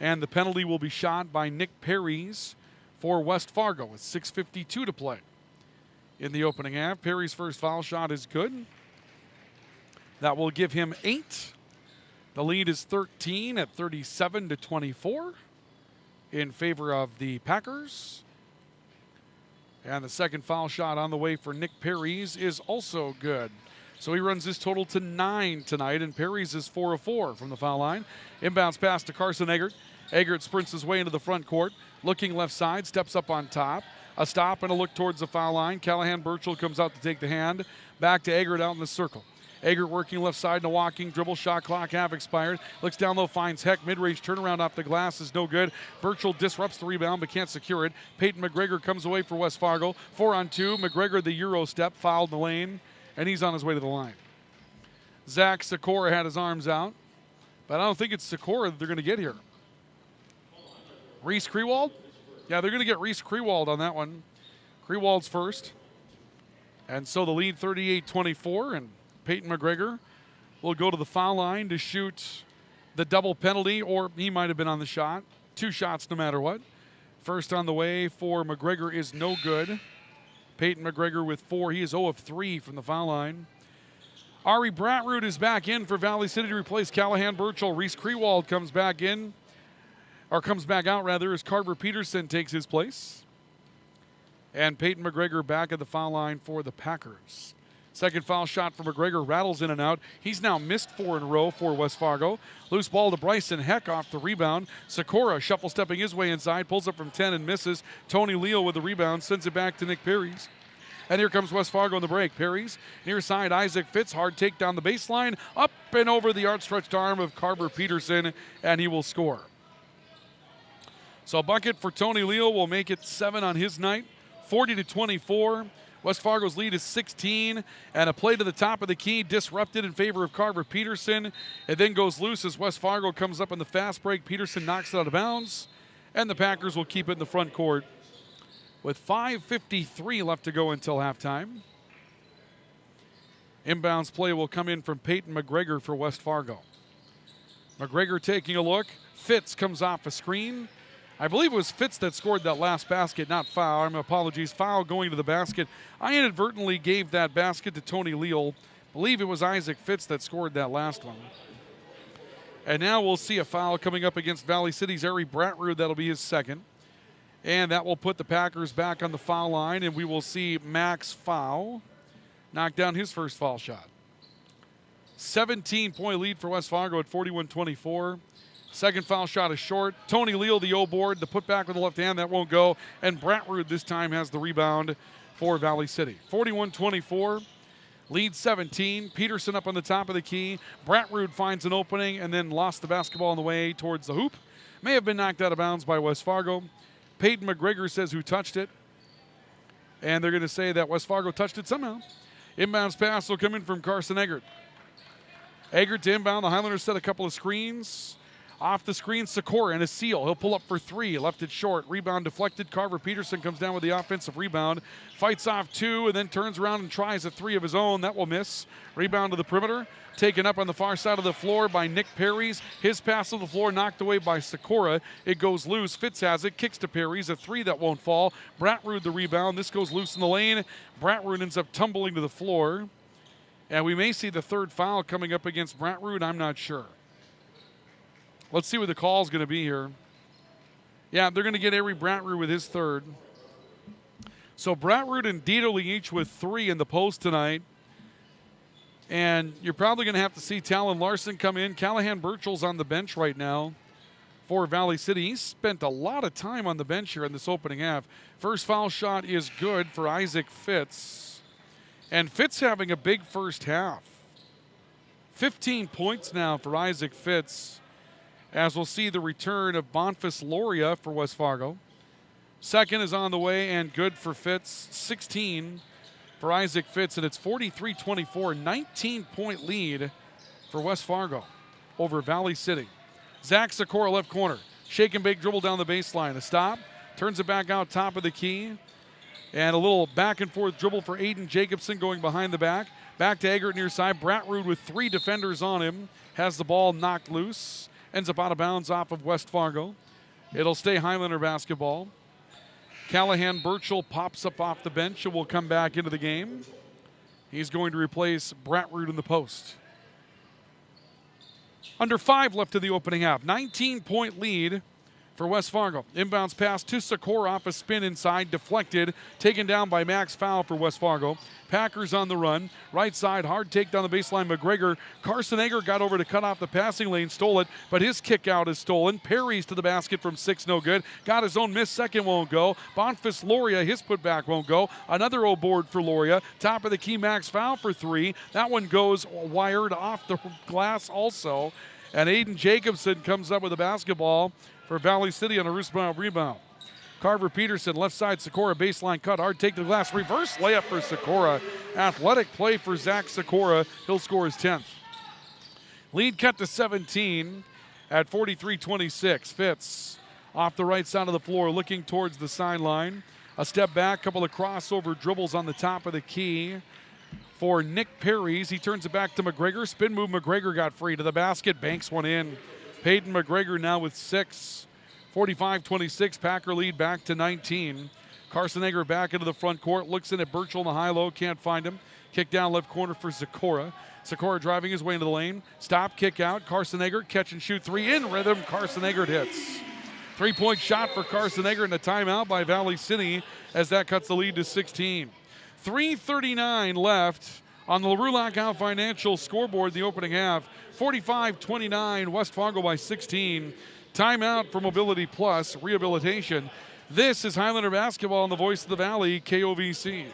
And the penalty will be shot by Nick Perry's for West Fargo with 6:52 to play in the opening half. Perry's first foul shot is good. That will give him 8. The lead is 13 at 37-24 in favor of the Packers. And the second foul shot on the way for Nick Perry's is also good. So he runs his total to 9 tonight, and Perry's is 4 of 4 from the foul line. Inbounds pass to Carson Eggert. Eggert sprints his way into the front court, looking left side, steps up on top. A stop and a look towards the foul line. Callahan Burchell comes out to take the hand. Back to Eggert out in the circle. Eggert working left side and a walking dribble. Shot clock half expired. Looks down low, finds Heck. Mid-range turnaround off the glass is no good. Burchell disrupts the rebound but can't secure it. Peyton McGregor comes away for West Fargo. 4-on-2. McGregor the Euro step, fouled in the lane, and he's on his way to the line. Zach Sikora had his arms out, but I don't think it's Sikora that they're going to get here. Reese Krewald? Yeah, they're going to get Reese Krewald on that one. Krewald's first. And so the lead 38-24, and Peyton McGregor will go to the foul line to shoot the double penalty, or he might have been on the shot. 2 shots no matter what. First on the way for McGregor is no good. Peyton McGregor with 4. He is 0 of 3 from the foul line. Ari Bratrud is back in for Valley City to replace Callahan Burchell. Reese Krewald comes back in, or comes back out rather, as Carver Peterson takes his place. And Peyton McGregor back at the foul line for the Packers. Second foul shot for McGregor rattles in and out. He's now missed 4 in a row for West Fargo. Loose ball to Bryson Heck off the rebound. Sikora shuffle stepping his way inside, pulls up from 10 and misses. Tony Leal with the rebound, sends it back to Nick Perry's. And here comes West Fargo in the break. Perry's near side, Isaac Fitz, hard take down the baseline, up and over the outstretched arm of Carver Peterson, and he will score. So a bucket for Tony Leal will make it 7 on his night, 40-24. West Fargo's lead is 16, and a play to the top of the key disrupted in favor of Carver Peterson. It then goes loose as West Fargo comes up in the fast break. Peterson knocks it out of bounds, and the Packers will keep it in the front court with 5:53 left to go until halftime. Inbounds play will come in from Peyton McGregor for West Fargo. McGregor taking a look. Fitz comes off a screen. I believe it was Fitz that scored that last basket, not foul. My apologies. Foul going to the basket. I inadvertently gave that basket to Tony Leal. I believe it was Isaac Fitz that scored that last one. And now we'll see a foul coming up against Valley City's Ari Bratrud. That'll be his second. And that will put the Packers back on the foul line, and we will see Max Foul knock down his first foul shot. 17-point lead for West Fargo at 41-24. Second foul shot is short. Tony Leal, the O-board, the putback with the left hand, that won't go. And Bratrud this time has the rebound for Valley City. 41-24, lead 17. Peterson up on the top of the key. Bratrud finds an opening and then lost the basketball on the way towards the hoop. May have been knocked out of bounds by West Fargo. Peyton McGregor says who touched it. And they're going to say that West Fargo touched it somehow. Inbounds pass will come in from Carson Eggert. Eggert to inbound. The Highlanders set a couple of screens. Off the screen, Sikora and a seal. He'll pull up for three. Left it short. Rebound deflected. Carver Peterson comes down with the offensive rebound. Fights off two and then turns around and tries a three of his own. That will miss. Rebound to the perimeter. Taken up on the far side of the floor by Nick Perry's. His pass to the floor knocked away by Sikora. It goes loose. Fitz has it. Kicks to Perry's. A three that won't fall. Bratrud the rebound. This goes loose in the lane. Bratrud ends up tumbling to the floor. And we may see the third foul coming up against Bratrud. I'm not sure. Let's see what the call is going to be here. Yeah, they're going to get Avery Bratrud with his third. So Bratrud and Dieterle each with three in the post tonight. And you're probably going to have to see Talon Larson come in. Callahan Burchell's on the bench right now for Valley City. He spent a lot of time on the bench here in this opening half. First foul shot is good for Isaac Fitz. And Fitz having a big first half. 15 points now for Isaac Fitz, as we'll see the return of Bonfils Loria for West Fargo. Second is on the way and good for Fitz. 16 for Isaac Fitz, and it's 43-24, 19-point lead for West Fargo over Valley City. Zach Sikora left corner. Shake and bake dribble down the baseline. A stop. Turns it back out top of the key. And a little back and forth dribble for Aiden Jacobson going behind the back. Back to Eggert near side. Bratrud with three defenders on him. Has the ball knocked loose. Ends up out of bounds off of West Fargo. It'll stay Highlander basketball. Callahan Burchell pops up off the bench and will come back into the game. He's going to replace Bratrud in the post. Under 5 left in the opening half. 19-point lead for West Fargo. Inbounds pass to Sikora off a spin inside, deflected, taken down by Max Foul for West Fargo. Packers on the run. Right side, hard take down the baseline. McGregor. Carson Egger got over to cut off the passing lane, stole it, but his kick out is stolen. Perry's to the basket from 6, no good. Got his own miss, second won't go. Bonfils Loria, his putback won't go. Another O board for Loria. Top of the key, Max Foul for 3. That one goes wired off the glass also. And Aiden Jacobson comes up with a basketball for Valley City on a wristband rebound. Carver Peterson, left side, Sikora, baseline cut, hard take to the glass, reverse layup for Sikora. Athletic play for Zach Sikora. He'll score his 10th. Lead cut to 17 at 43-26. Fitz off the right side of the floor, looking towards the sideline. A step back, couple of crossover dribbles on the top of the key for Nick Perry's. He turns it back to McGregor. Spin move, McGregor got free to the basket, banks one in. Peyton McGregor now with 6. 45-26, Packer lead back to 19. Carson Egger back into the front court, looks in at Burchell in the high-low, can't find him. Kick down left corner for Sikora. Sikora driving his way into the lane. Stop, kick out. Carson Egger, catch and shoot three in rhythm. Carson Egger hits. 3-point shot for Carson Egger and a timeout by Valley City as that cuts the lead to 16. 3:39 left on the LaRue Lockout Financial scoreboard in the opening half. 45-29, West Fargo by 16. Timeout for Mobility Plus Rehabilitation. This is Highlander Basketball on the Voice of the Valley, KOVC.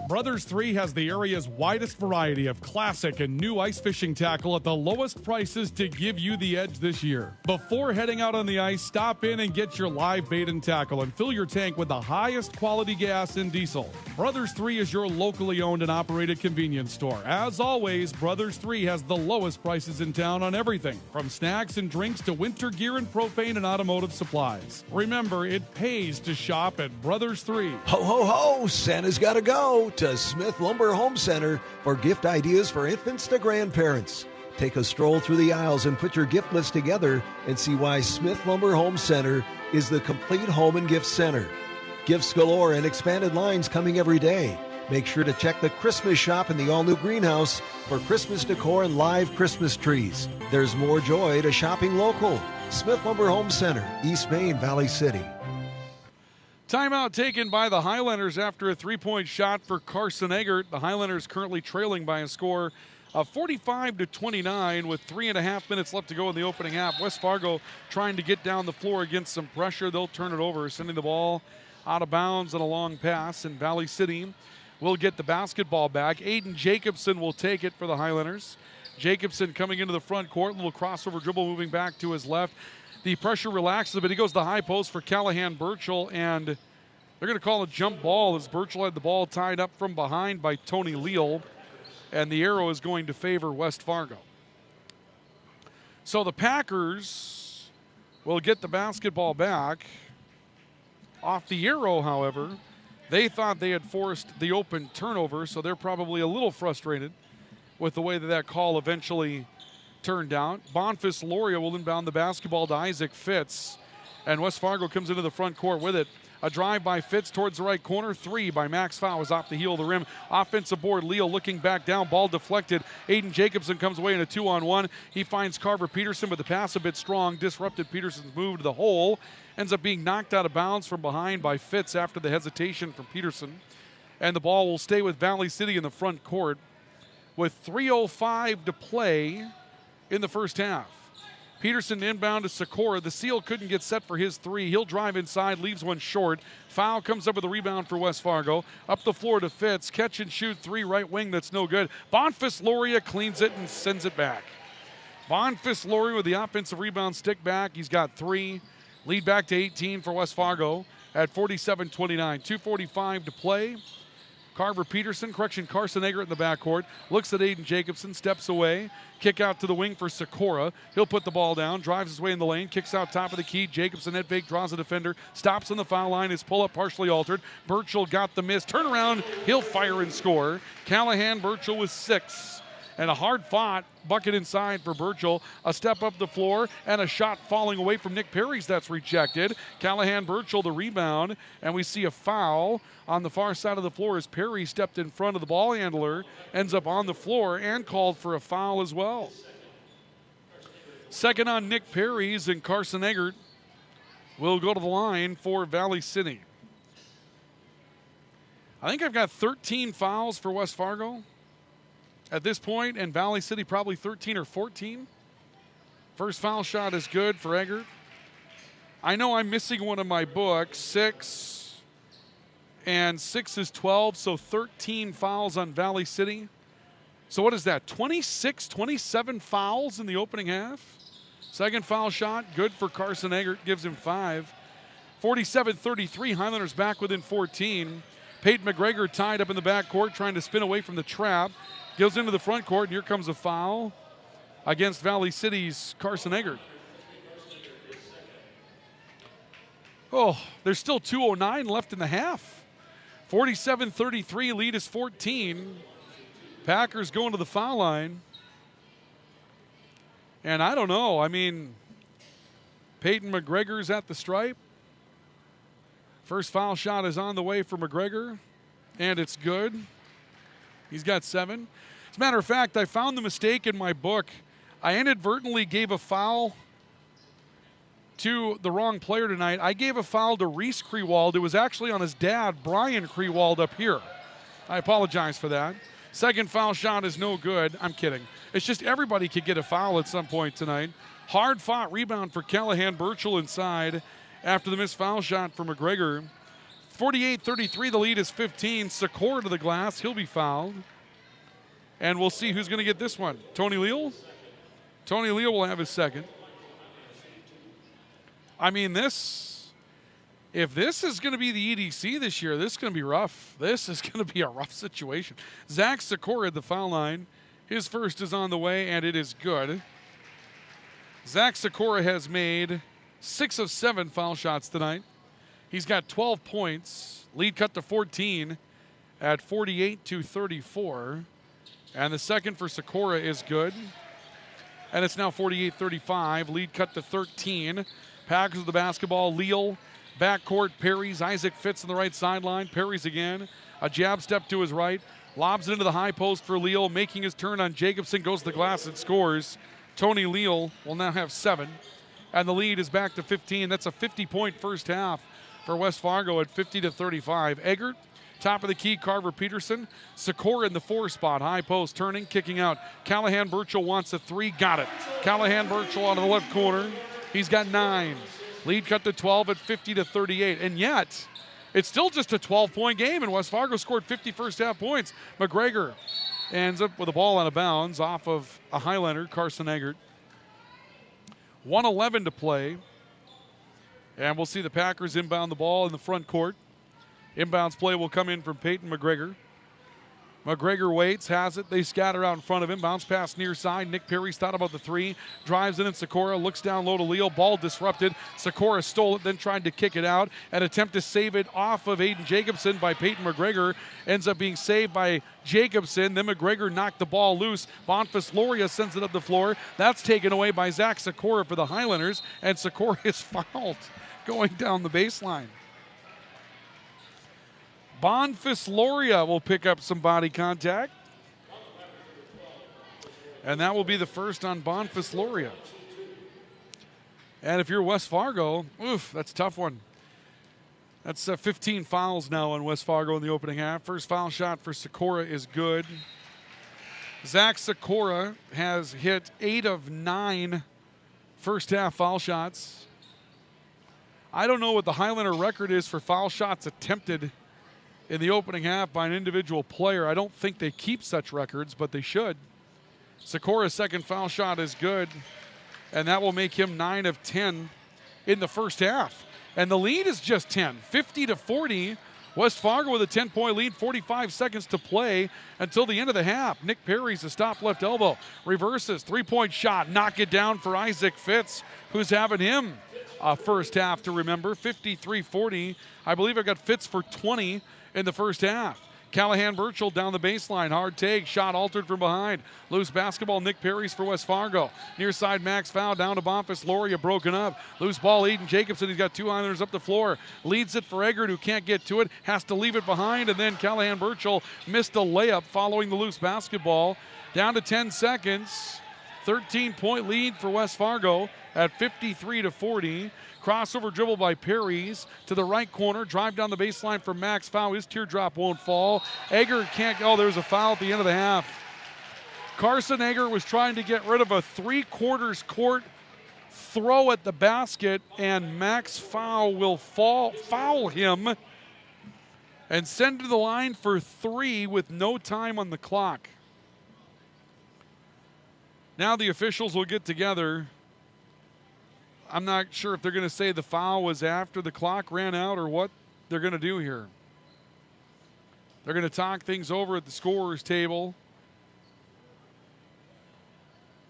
Brothers 3 has the area's widest variety of classic and new ice fishing tackle at the lowest prices to give you the edge this year. Before heading out on the ice, stop in and get your live bait and tackle and fill your tank with the highest quality gas and diesel. Brothers 3 is your locally owned and operated convenience store. As always, Brothers 3 has the lowest prices in town on everything, from snacks and drinks to winter gear and propane and automotive supplies. Remember, it pays to shop at Brothers 3. Ho, ho, ho! Santa's got to go to Smith Lumber Home Center for gift ideas for infants to grandparents. Take a stroll through the aisles and put your gift list together and see why Smith Lumber Home Center is the complete home and gift center. Gifts galore and expanded lines coming every day. Make sure to check the Christmas shop in the all-new greenhouse for Christmas decor and live Christmas trees. There's more joy to shopping local. Smith Lumber Home Center, East Main, Valley City. Timeout taken by the Highlanders after a 3-point shot for Carson Eggert. The Highlanders currently trailing by a score of 45-29 with 3.5 minutes left to go in the opening half. West Fargo trying to get down the floor against some pressure. They'll turn it over, sending the ball out of bounds on a long pass, and Valley City will get the basketball back. Aiden Jacobson will take it for the Highlanders. Jacobson coming into the front court, little crossover dribble moving back to his left. The pressure relaxes a bit. He goes to the high post for Callahan Burchell, and they're going to call a jump ball as Burchell had the ball tied up from behind by Tony Leal, and the arrow is going to favor West Fargo. So the Packers will get the basketball back. Off the arrow, however, they thought they had forced the open turnover, so they're probably a little frustrated with the way that call eventually turned out. Bonfils Loria will inbound the basketball to Isaac Fitz, and West Fargo comes into the front court with it. A drive by Fitz towards the right corner. 3 by Max Fowl is off the heel of the rim. Offensive board, Leo looking back down. Ball deflected. Aiden Jacobson comes away in a 2-on-1. He finds Carver Peterson, but the pass a bit strong. Disrupted Peterson's move to the hole. Ends up being knocked out of bounds from behind by Fitz after the hesitation from Peterson. And the ball will stay with Valley City in the front court with 3:05 to play in the first half. Peterson inbound to Sikora. The Seal couldn't get set for his 3. He'll drive inside, leaves one short. Foul comes up with a rebound for West Fargo. Up the floor to Fitz. Catch and shoot 3 right wing. That's no good. Bonfils Loria cleans it and sends it back. Bonfils Loria with the offensive rebound, stick back. He's got 3. Lead back to 18 for West Fargo at 47-29. 2:45 to play. Carson Eggert in the backcourt. Looks at Aiden Jacobson, steps away. Kick out to the wing for Sikora. He'll put the ball down, drives his way in the lane, kicks out top of the key. Jacobson head fake, draws a defender, stops on the foul line. His pull-up partially altered. Burchell got the miss. Turn around, he'll fire and score. Callahan Burchell with 6. And a hard-fought bucket inside for Burchell. A step up the floor and a shot falling away from Nick Perry's that's rejected. Callahan Burchell the rebound, and we see a foul on the far side of the floor as Perry stepped in front of the ball handler, ends up on the floor and called for a foul as well. Second on Nick Perry's, and Carson Eggert will go to the line for Valley City. I think I've got 13 fouls for West Fargo at this point, and Valley City probably 13 or 14. First foul shot is good for Eggert. I know I'm missing one of my books. 6 and 6 is 12, so 13 fouls on Valley City. So what is that, 26, 27 fouls in the opening half? Second foul shot, good for Carson Eggert, gives him 5. 47-33, Highlanders back within 14. Peyton McGregor tied up in the backcourt, trying to spin away from the trap. Goes into the front court, and here comes a foul against Valley City's Carson Eggert. Oh, there's still 2:09 left in the half. 47-33, lead is 14. Packers going to the foul line. And I don't know, I mean, Peyton McGregor's at the stripe. First foul shot is on the way for McGregor, and it's good. He's got 7. As a matter of fact, I found the mistake in my book. I inadvertently gave a foul to the wrong player tonight. I gave a foul to Reese Krewald. It was actually on his dad, Brian Krewald, up here. I apologize for that. Second foul shot is no good. I'm kidding. It's just everybody could get a foul at some point tonight. Hard fought rebound for Callahan Burchell inside after the missed foul shot for McGregor. 48-33, the lead is 15. Sikora to the glass. He'll be fouled. And we'll see who's going to get this one. Tony Leal? Tony Leal will have his second. I mean, if this is going to be the EDC this year, this is going to be rough. This is going to be a rough situation. Zach Sikora at the foul line. His first is on the way, and it is good. Zach Sikora has made 6 of 7 foul shots tonight. He's got 12 points. Lead cut to 14 at 48-34. And the second for Sikora is good. And it's now 48-35. Lead cut to 13. Packers with the basketball. Leal, backcourt. Perry's. Isaac Fitz on the right sideline. Perry's again. A jab step to his right. Lobs it into the high post for Leal. Making his turn on Jacobson. Goes to the glass and scores. Tony Leal will now have 7. And the lead is back to 15. That's a 50-point first half for West Fargo at 50-35. Eggert, top of the key, Carver Peterson. Sikora in the 4 spot. High post, turning, kicking out. Callahan Burchell wants a 3. Got it. Callahan Burchell out of the left corner. He's got 9. Lead cut to 12 at 50-38. And yet, it's still just a 12-point game, and West Fargo scored 50 first half points. McGregor ends up with a ball out of bounds off of a Highlander, Carson Eggert. 1:11 to play. And we'll see the Packers inbound the ball in the front court. Inbounds play will come in from Peyton McGregor. McGregor waits, has it. They scatter out in front of him. Bounce pass near side. Nick Perry's thought about the three. Drives in and Sikora looks down low to Leo. Ball disrupted. Sikora stole it, then tried to kick it out. An attempt to save it off of Aiden Jacobson by Peyton McGregor. Ends up being saved by Jacobson. Then McGregor knocked the ball loose. Bonfils Loria sends it up the floor. That's taken away by Zach Sikora for the Highlanders. And Sikora is fouled going down the baseline. Bonfils Loria will pick up some body contact. And that will be the first on Bonfils Loria. And if you're West Fargo, oof, that's a tough one. That's 15 fouls now on West Fargo in the opening half. First foul shot for Sikora is good. Zach Sikora has hit 8 of 9 first half foul shots. I don't know what the Highlander record is for foul shots attempted in the opening half by an individual player. I don't think they keep such records, but they should. Sikora's second foul shot is good, and that will make him 9 of 10 in the first half. And the lead is just 10, 50-40. West Fargo with a 10-point lead, 45 seconds to play until the end of the half. Nick Perry's a stop left elbow. Reverses, three-point shot, knock it down for Isaac Fitz, who's having him first half to remember, 53-40. I believe I got Fitz for 20 in the first half. Callahan Burchell down the baseline. Hard take. Shot altered from behind. Loose basketball. Nick Perry's for West Fargo. Near side Max foul down to Bonfils Loria. Broken up. Loose ball. Aiden Jacobson. He's got two Islanders up the floor. Leads it for Eggert, who can't get to it. Has to leave it behind. And then Callahan Burchell missed a layup following the loose basketball. Down to 10 seconds. 13-point lead for West Fargo at 53-40. Crossover dribble by Perry's to the right corner. Drive down the baseline for Max Foul. His teardrop won't fall. Eggert can't go. There's a foul at the end of the half. Carson Eggert was trying to get rid of a three-quarters court throw at the basket, and Max Foul will foul him and send to the line for 3 with no time on the clock. Now the officials will get together. I'm not sure if they're going to say the foul was after the clock ran out or what they're going to do here. They're going to talk things over at the scorer's table.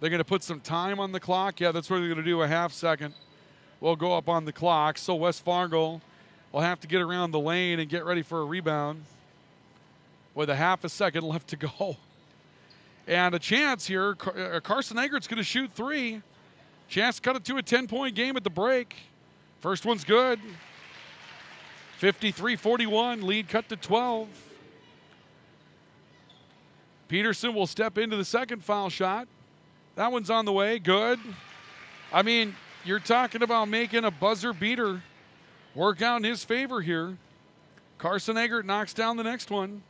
They're going to put some time on the clock. Yeah, that's what they're going to do. A half second will go up on the clock. So West Fargo will have to get around the lane and get ready for a rebound with a half a second left to go. And a chance here. Carson Eggert's going to shoot 3. Chance to cut it to a 10-point game at the break. First one's good. 53-41, lead cut to 12. Peterson will step into the second foul shot. That one's on the way, good. I mean, you're talking about making a buzzer beater work out in his favor here. Carson Eggert knocks down the next one.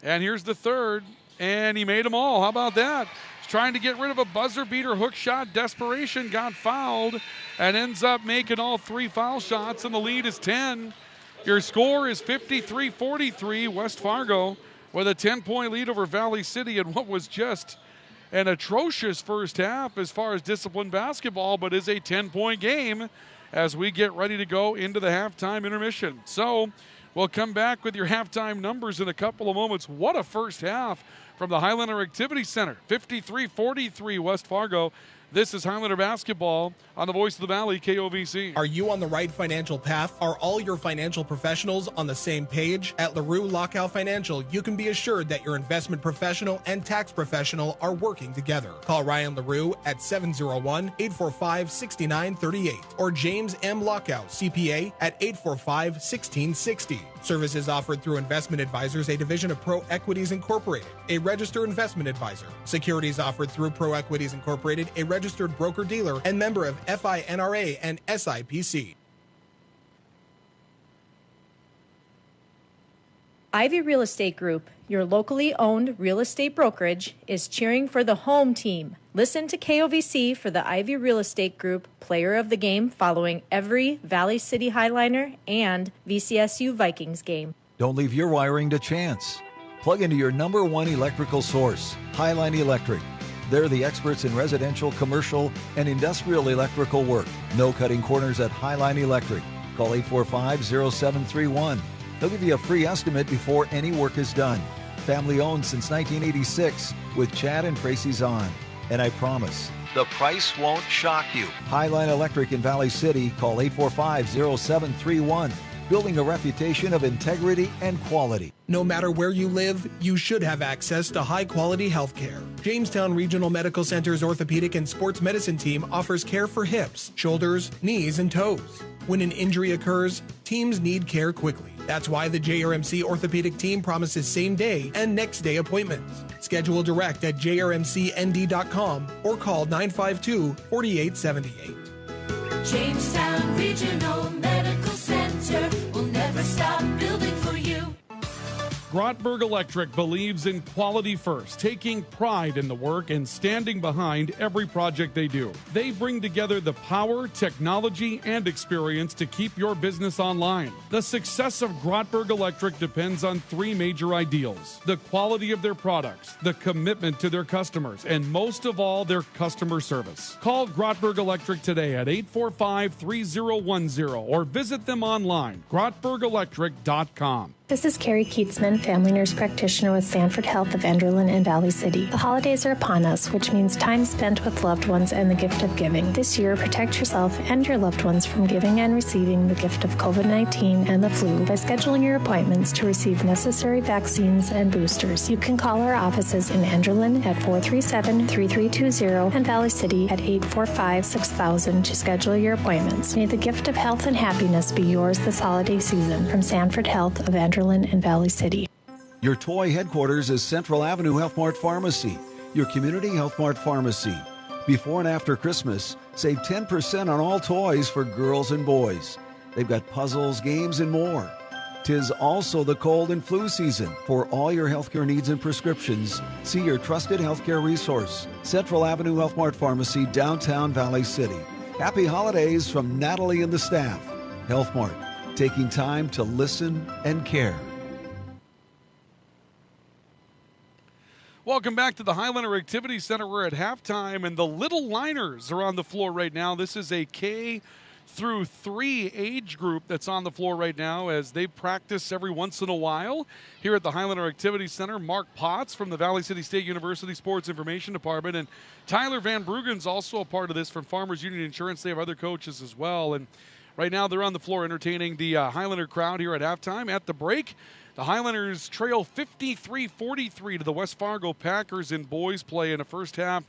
And here's the third, and he made them all. How about that? Trying to get rid of a buzzer beater hook shot. Desperation, got fouled and ends up making all 3 foul shots, and the lead is 10. Your score is 53-43. West Fargo with a 10-point lead over Valley City in what was just an atrocious first half as far as disciplined basketball, but is a 10-point game as we get ready to go into the halftime intermission. So we'll come back with your halftime numbers in a couple of moments. What a first half from the Highlander Activity Center. 53-43 West Fargo. This is Highlander basketball on the Voice of the Valley, KOVC. Are you on the right financial path? Are all your financial professionals on the same page? At LaRue Lockout Financial, you can be assured that your investment professional and tax professional are working together. Call Ryan LaRue at 701-845-6938 or James M. Lockout, CPA, at 845-1660. Services offered through Investment Advisors, a division of Pro Equities Incorporated, a registered investment advisor. Securities offered through Pro Equities Incorporated, a registered broker-dealer and member of FINRA and SIPC. Ivy Real Estate Group, your locally owned real estate brokerage, is cheering for the home team. Listen to KOVC for the Ivy Real Estate Group Player of the Game following every Valley City Highliner and VCSU Vikings game. Don't leave your wiring to chance. Plug into your number 1 electrical source, Highline Electric. They're the experts in residential, commercial, and industrial electrical work. No cutting corners at Highline Electric. Call 845-0731. They'll give you a free estimate before any work is done. Family owned since 1986 with Chad and Tracy Zahn. And I promise, the price won't shock you. Highline Electric in Valley City. Call 845-0731. Building a reputation of integrity and quality. No matter where you live, you should have access to high-quality health care. Jamestown Regional Medical Center's orthopedic and sports medicine team offers care for hips, shoulders, knees, and toes. When an injury occurs, teams need care quickly. That's why the JRMC orthopedic team promises same-day and next-day appointments. Schedule direct at jrmcnd.com or call 952-4878. Jamestown Regional Medical Center will never stop building for you. Grotberg Electric believes in quality first, taking pride in the work and standing behind every project they do. They bring together the power, technology, and experience to keep your business online. The success of Grotberg Electric depends on three major ideals: the quality of their products, the commitment to their customers, and most of all, their customer service. Call Grotberg Electric today at 845-3010 or visit them online, grotbergelectric.com. This is Carrie Keatsman, family nurse practitioner with Sanford Health of Enderlin and Valley City. The holidays are upon us, which means time spent with loved ones and the gift of giving. This year, protect yourself and your loved ones from giving and receiving the gift of COVID-19 and the flu by scheduling your appointments to receive necessary vaccines and boosters. You can call our offices in Enderlin at 437-3320 and Valley City at 845-6000 to schedule your appointments. May the gift of health and happiness be yours this holiday season. From Sanford Health of Enderlin and Valley City. Your toy headquarters is Central Avenue Health Mart Pharmacy, your community Health Mart pharmacy. Before and after Christmas, save 10% on all toys for girls and boys. They've got puzzles, games, and more. 'Tis also the cold and flu season. For all your healthcare needs and prescriptions, see your trusted healthcare resource, Central Avenue Health Mart Pharmacy, downtown Valley City. Happy holidays from Natalie and the staff. Health Mart, taking time to listen and care. Welcome back to the Highlander Activity Center. We're at halftime, and the Little Liners are on the floor right now. This is a K through 3 age group that's on the floor right now as they practice every once in a while here at the Highlander Activity Center. Mark Potts from the Valley City State University Sports Information Department, and Tyler Van Bruggen's also a part of this from Farmers Union Insurance. They have other coaches as well, and right now they're on the floor entertaining the Highlander crowd here at halftime. At the break, the Highlanders trail 53-43 to the West Fargo Packers in boys play in a first half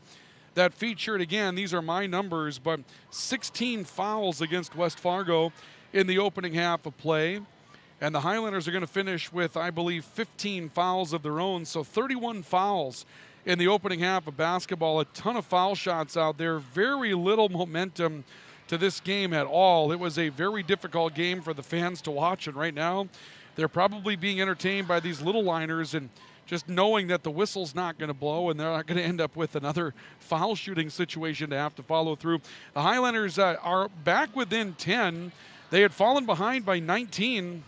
that featured, again, these are my numbers, but 16 fouls against West Fargo in the opening half of play. And the Highlanders are going to finish with, I believe, 15 fouls of their own, so 31 fouls in the opening half of basketball. A ton of foul shots out there, very little momentum to this game at all. It was a very difficult game for the fans to watch, and right now they're probably being entertained by these Little Liners and just knowing that the whistle's not going to blow and they're not going to end up with another foul shooting situation to have to follow through. The Highlanders are back within 10. They had fallen behind by 19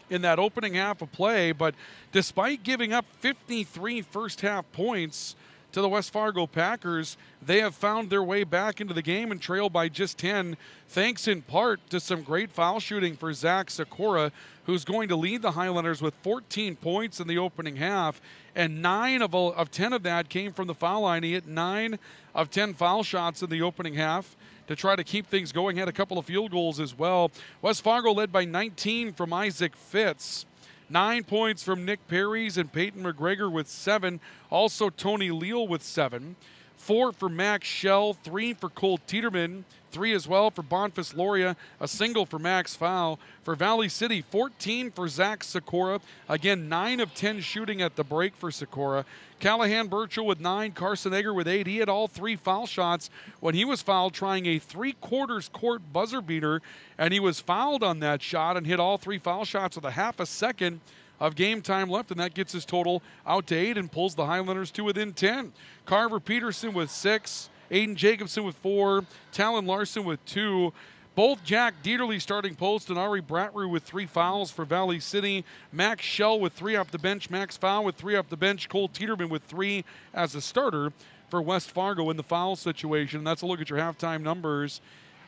in that opening half of play, but despite giving up 53 first half points to the West Fargo Packers, they have found their way back into the game and trail by just 10, thanks in part to some great foul shooting for Zach Sikora, who's going to lead the Highlanders with 14 points in the opening half, and 9 of 10 of that came from the foul line. He hit 9 of 10 foul shots in the opening half to try to keep things going. Had a couple of field goals as well. West Fargo led by 19 from Isaac Fitz. 9 points from Nick Perrys and Peyton McGregor with 7. Also Tony Leal with 7. 4 for Max Schell. 3 for Cole Tieterman. 3 as well for Bonfus Loria. A single for Max Fowl. For Valley City, 14 for Zach Sikora. Again, 9 of 10 shooting at the break for Sikora. Callahan Burchell with 9. Carson Egger with 8. He had all 3 foul shots when he was fouled trying a 3/4 court buzzer beater, and he was fouled on that shot and hit all 3 foul shots with a half a second of game time left, and that gets his total out to 8 and pulls the Highlanders to within 10. Carver Peterson with 6. Aiden Jacobson with 4. Talon Larson with 2. Both Jack Dieterle starting post and Ari Bratru with 3 fouls for Valley City. Max Schell with 3 off the bench. Max Fowl with 3 off the bench. Cole Tieterman with 3 as a starter for West Fargo in the foul situation. And that's a look at your halftime numbers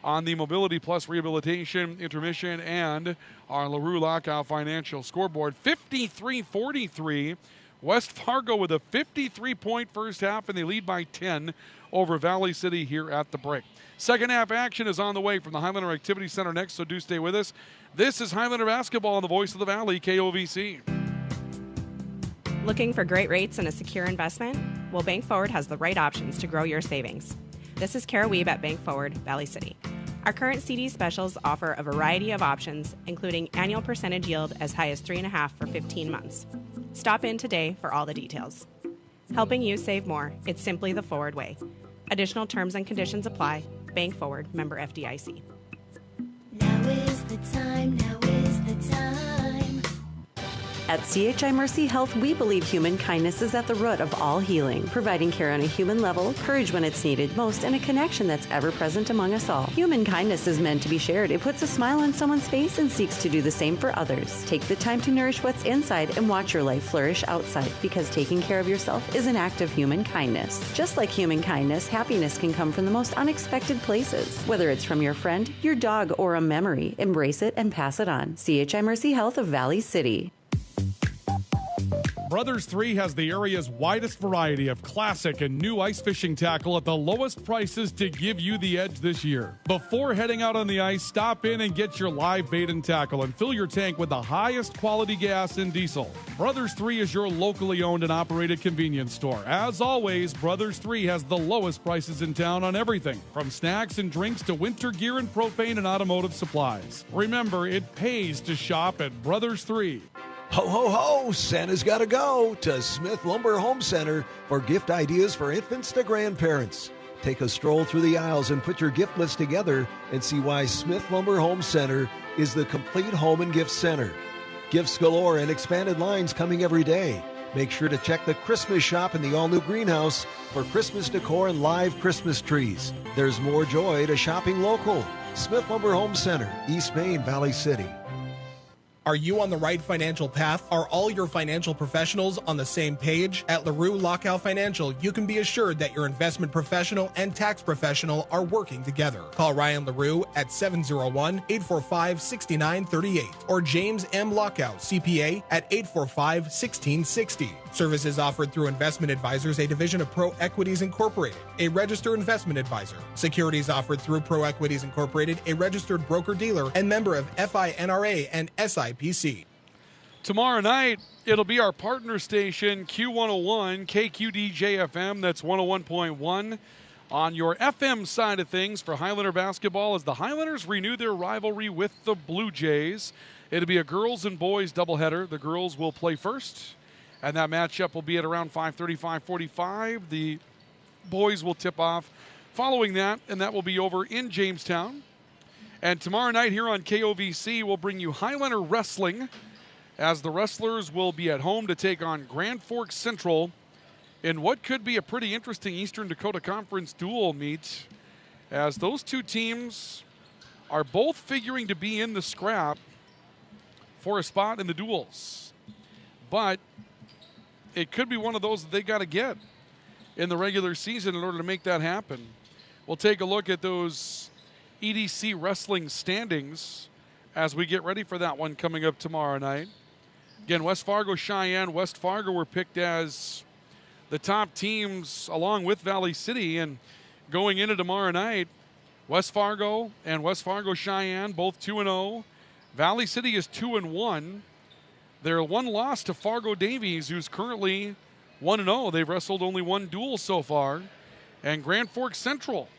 on the Mobility Plus Rehabilitation, Intermission, and our LaRue Lockout Financial scoreboard. 53-43 West Fargo with a 53-point first half, and they lead by 10 over Valley City here at the break. Second half action is on the way from the Highlander Activity Center next, so do stay with us. This is Highlander basketball on the Voice of the Valley, KOVC. Looking for great rates and a secure investment? Well, Bank Forward has the right options to grow your savings. This is Kara Weeb at Bank Forward, Valley City. Our current CD specials offer a variety of options, including annual percentage yield as high as 3.5% for 15 months. Stop in today for all the details. Helping you save more, it's simply the Forward way. Additional terms and conditions apply. Bank Forward, member FDIC. Now is the time, now is the time. At CHI Mercy Health, we believe human kindness is at the root of all healing, providing care on a human level, courage when it's needed most, and a connection that's ever present among us all. Human kindness is meant to be shared. It puts a smile on someone's face and seeks to do the same for others. Take the time to nourish what's inside and watch your life flourish outside, because taking care of yourself is an act of human kindness. Just like human kindness, happiness can come from the most unexpected places. Whether it's from your friend, your dog, or a memory, embrace it and pass it on. CHI Mercy Health of Valley City. Brothers 3 has the area's widest variety of classic and new ice fishing tackle at the lowest prices to give you the edge this year. Before heading out on the ice, stop in and get your live bait and tackle and fill your tank with the highest quality gas and diesel. Brothers 3 is your locally owned and operated convenience store. As always, Brothers 3 has the lowest prices in town on everything, from snacks and drinks to winter gear and propane and automotive supplies. Remember, it pays to shop at Brothers 3. Ho, ho, ho! Santa's got to go to Smith Lumber Home Center for gift ideas for infants to grandparents. Take a stroll through the aisles and put your gift list together and see why Smith Lumber Home Center is the complete home and gift center. Gifts galore and expanded lines coming every day. Make sure to check the Christmas shop in the all-new greenhouse for Christmas decor and live Christmas trees. There's more joy to shopping local. Smith Lumber Home Center, East Main, Valley City. Are you on the right financial path? Are all your financial professionals on the same page? At LaRue Lockout Financial, you can be assured that your investment professional and tax professional are working together. Call Ryan LaRue at 701-845-6938 or James M. Lockout, CPA, at 845-1660. Services offered through Investment Advisors, a division of Pro Equities Incorporated, a registered investment advisor. Securities offered through Pro Equities Incorporated, a registered broker-dealer and member of FINRA and SIPC. Tomorrow night, it'll be our partner station, Q101, KQDJ-FM, that's 101.1. On your FM side of things for Highlander basketball, as the Highlanders renew their rivalry with the Blue Jays. It'll be a girls and boys doubleheader. The girls will play first, and that matchup will be at around 5:30, 5:45. The boys will tip off following that, and that will be over in Jamestown. And tomorrow night here on KOVC, we'll bring you Highlander Wrestling, as the Wrestlers will be at home to take on Grand Forks Central in what could be a pretty interesting Eastern Dakota Conference dual meet, as those two teams are both figuring to be in the scrap for a spot in the duels. But it could be one of those that they got to get in the regular season in order to make that happen. We'll take a look at those EDC wrestling standings as we get ready for that one coming up tomorrow night. Again, West Fargo, Cheyenne, West Fargo were picked as the top teams along with Valley City, and going into tomorrow night, West Fargo and West Fargo Cheyenne both 2-0. Valley City is 2-1. They're one loss to Fargo Davies, who's currently 1-0. They've wrestled only one duel so far. And Grand Forks Central